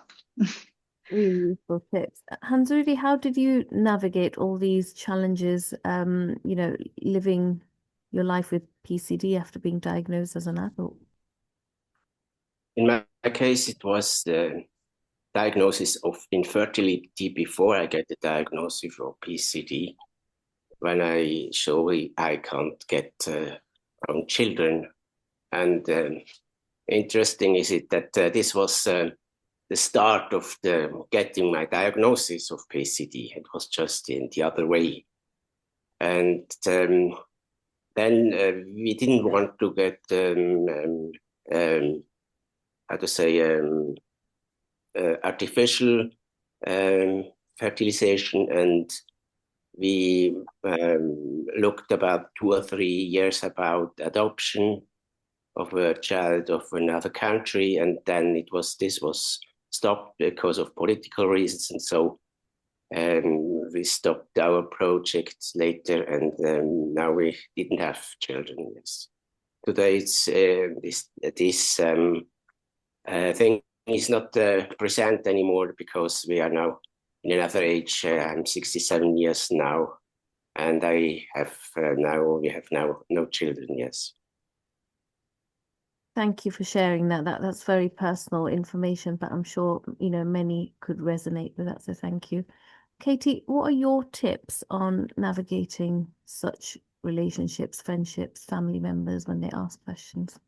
Really useful tips. Hans-Rudi, how did you navigate all these challenges, living your life with PCD after being diagnosed as an adult? In my case, it was the diagnosis of infertility before I get the diagnosis for PCD. When I show I can't get from children. And interesting is it that this was the start of getting my diagnosis of PCD. It was just in the other way. And then we didn't want to get, artificial fertilization. And we looked about 2 or 3 years about adoption of a child of another country, and then this was stopped because of political reasons, and so we stopped our project later, and now we didn't have children. Yes. Today, it's this thing is not present anymore because we are now in another age. I'm 67 years now, and we have now no children. Yes. Thank you for sharing that. That's very personal information, but I'm sure many could resonate with that. So thank you. Katie, what are your tips on navigating such relationships, friendships, family members when they ask questions?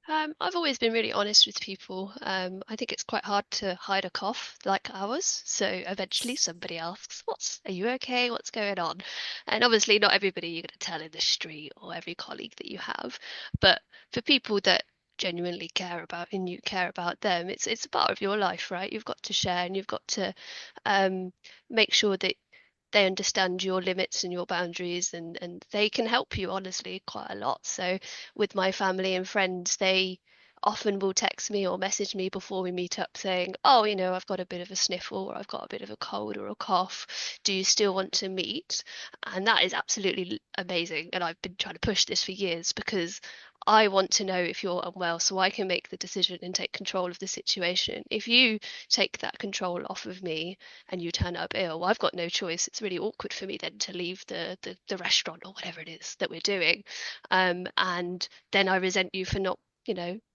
I've always been really honest with people. I think it's quite hard to hide a cough like ours. So eventually somebody asks, are you okay? What's going on? And obviously not everybody you're going to tell in the street or every colleague that you have. But for people that genuinely care about and you care about them, it's a part of your life, right? You've got to share, and you've got to make sure that they understand your limits and your boundaries, and they can help you honestly quite a lot. So with my family and friends, they often will text me or message me before we meet up saying, oh, I've got a bit of a sniffle, or I've got a bit of a cold or a cough. Do you still want to meet? And that is absolutely amazing. And I've been trying to push this for years because I want to know if you're unwell so I can make the decision and take control of the situation. If you take that control off of me and you turn up ill, well, I've got no choice. It's really awkward for me then to leave the restaurant or whatever it is that we're doing. And then I resent you for not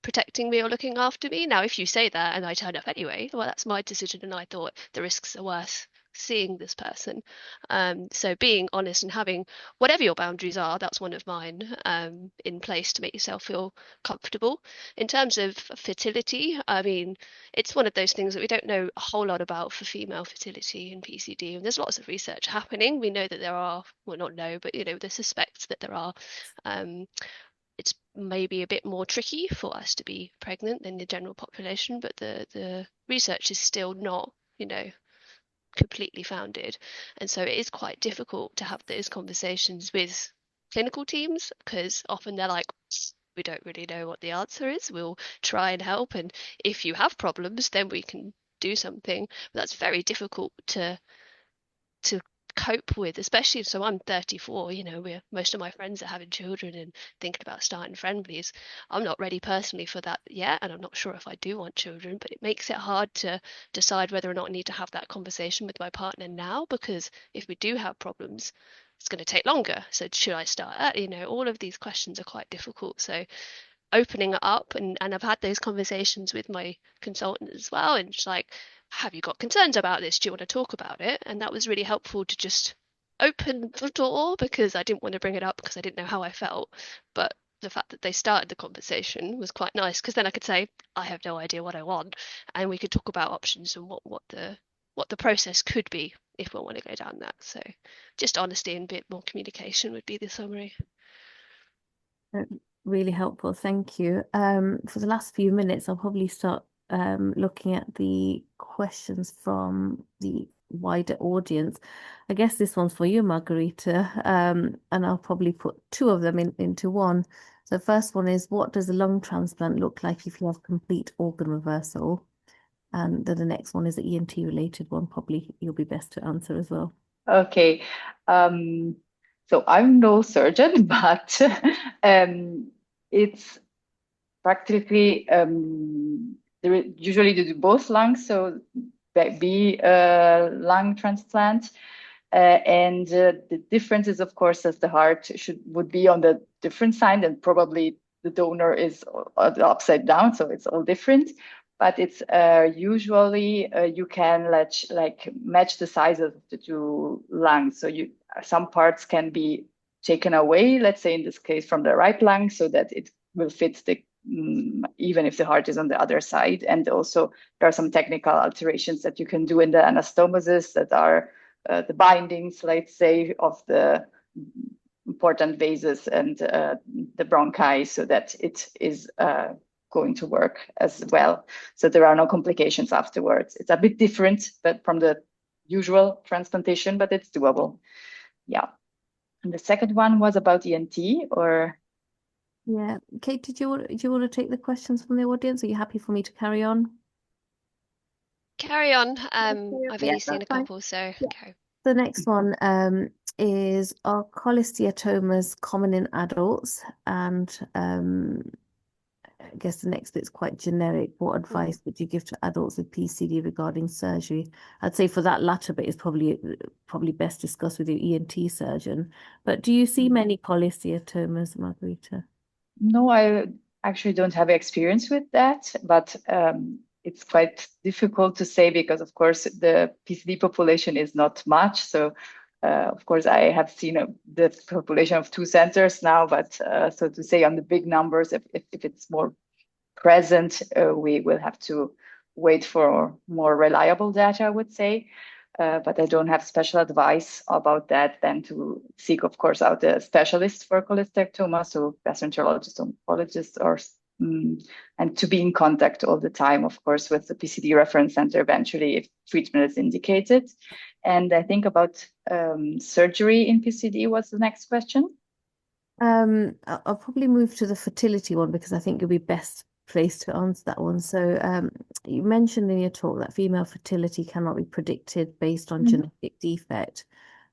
protecting me or looking after me. Now, if you say that and I turn up anyway, well, that's my decision, and I thought the risks are worth seeing this person. So being honest and having whatever your boundaries are, that's one of mine, in place to make yourself feel comfortable. In terms of fertility, I mean, it's one of those things that we don't know a whole lot about for female fertility and PCD, and there's lots of research happening. We know that there are, well, not know, but they suspect that there are. It's maybe a bit more tricky for us to be pregnant than the general population, but the research is still not, completely founded. And so it is quite difficult to have those conversations with clinical teams, because often they're like, we don't really know what the answer is. We'll try and help. And if you have problems, then we can do something. But that's very difficult to cope with, especially, so I'm 34, most of my friends are having children and thinking about starting friendlies. I'm not ready personally for that yet, and I'm not sure if I do want children, but it makes it hard to decide whether or not I need to have that conversation with my partner now, because if we do have problems, it's going to take longer. So should I start all of these questions are quite difficult. So opening it up, and I've had those conversations with my consultant as well, and just like, have you got concerns about this? Do you want to talk about it? And that was really helpful to just open the door, because I didn't want to bring it up because I didn't know how I felt. But the fact that they started the conversation was quite nice, because then I could say, I have no idea what I want, and we could talk about options and what the process could be if we want to go down that. So just honesty and a bit more communication would be the summary. Really helpful, thank you. For the last few minutes, I'll probably start looking at the questions from the wider audience. I guess this one's for you, Margherita, and I'll probably put two of them into one. So the first one is, what does a lung transplant look like if you have complete organ reversal? And then the next one is the ENT related one, probably you'll be best to answer as well. Okay. So I'm no surgeon, but it's practically usually they do both lungs, so that be lung transplant, and the difference is, of course, as the heart would be on the different side, and probably the donor is upside down, so it's all different. But it's usually you can match the size of the two lungs. So some parts can be taken away, let's say in this case from the right lung, so that it will fit even if the heart is on the other side. And also there are some technical alterations that you can do in the anastomosis that are the bindings, let's say, of the important vases and the bronchi, so that it is going to work as well. So there are no complications afterwards. It's a bit different but from the usual transplantation, but it's doable. Yeah. And the second one was about ENT, or? Yeah, Kate, do you want to take the questions from the audience? Are you happy for me to carry on? Carry on. I've only seen a couple, so go. The next one is, are cholesteatomas common in adults? And I guess the next bit's quite generic. What advice would you give to adults with PCD regarding surgery? I'd say for that latter bit is probably best discussed with your ENT surgeon. But do you see many cholesteatomas, Margherita? No, I actually don't have experience with that, but it's quite difficult to say because, of course, the PCD population is not much. So, of course, I have seen the population of 2 centers now, but so to say on the big numbers, if it's more present, we will have to wait for more reliable data, I would say. But I don't have special advice about that than to seek, of course, out a specialist for cholesteatoma, so gastroenterologist, oncologist, or and to be in contact all the time, of course, with the PCD reference center eventually if treatment is indicated. And I think about surgery in PCD was the next question. I'll probably move to the fertility one because I think you'll be best placed to answer that one. So you mentioned in your talk that female fertility cannot be predicted based on genetic defect.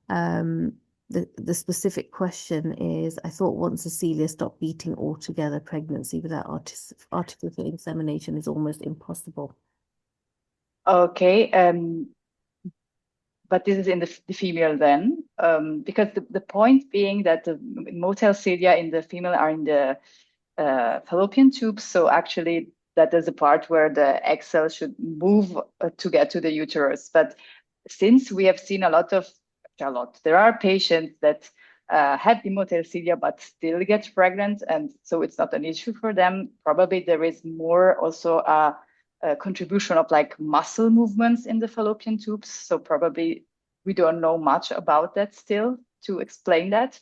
The specific question is, I thought once a cilia stopped beating altogether, pregnancy without artificial insemination is almost impossible. Okay, but this is in the female then, because the point being that the motile cilia in the female are in the fallopian tubes. So actually that is the part where the egg cell should move to get to the uterus. But since we have seen there are patients that have motile cilia but still get pregnant, and so it's not an issue for them. Probably there is more also a contribution of like muscle movements in the fallopian tubes. So probably we don't know much about that still to explain that.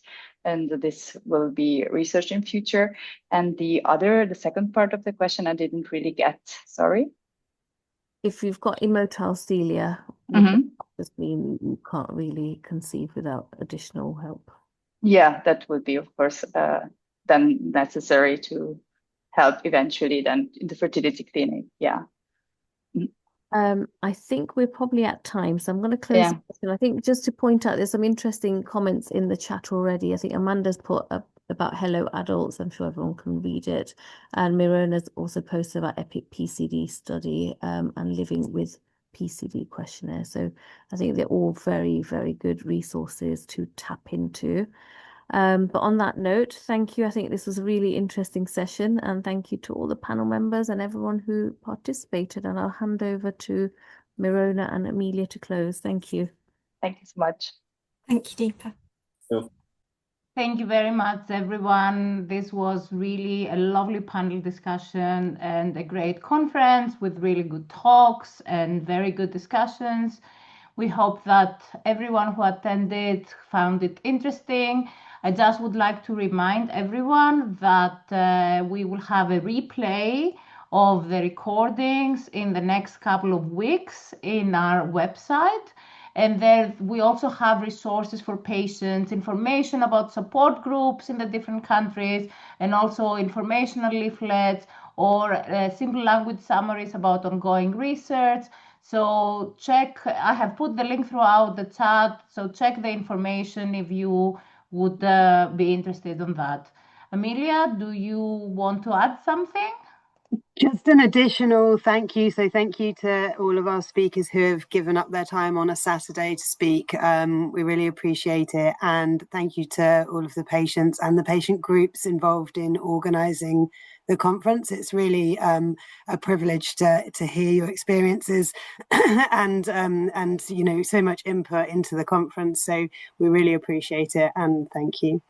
And this will be researched in future. And the second part of the question, I didn't really get, sorry. If you've got immotile cilia, does this mean you can't really conceive without additional help? Yeah, that would be, of course, then necessary to help eventually then in the fertility clinic. Yeah. I think we're probably at time, so I'm going to close the session. I think just to point out, there's some interesting comments in the chat already. I think Amanda's put up about Hello Adults. I'm sure everyone can read it. And Myrona's also posted about EPIC PCD study and living with PCD questionnaire. So I think they're all very, very good resources to tap into. But on that note, thank you. I think this was a really interesting session, and thank you to all the panel members and everyone who participated. And I'll hand over to Myrona and Amelia to close. Thank you. Thank you so much. Thank you, Deepa. Thank you very much, everyone. This was really a lovely panel discussion and a great conference with really good talks and very good discussions. We hope that everyone who attended found it interesting. I just would like to remind everyone that we will have a replay of the recordings in the next couple of weeks in our website. And then we also have resources for patients, information about support groups in the different countries, and also informational leaflets or simple language summaries about ongoing research. So check, I have put the link throughout the chat, so check the information if you would be interested in that. Amelia, do you want to add something? Just an additional thank you. So thank you to all of our speakers who have given up their time on a Saturday to speak. We really appreciate it. And thank you to all of the patients and the patient groups involved in organising the conference. It's really a privilege to hear your experiences and you know, so much input into the conference. So we really appreciate it and thank you.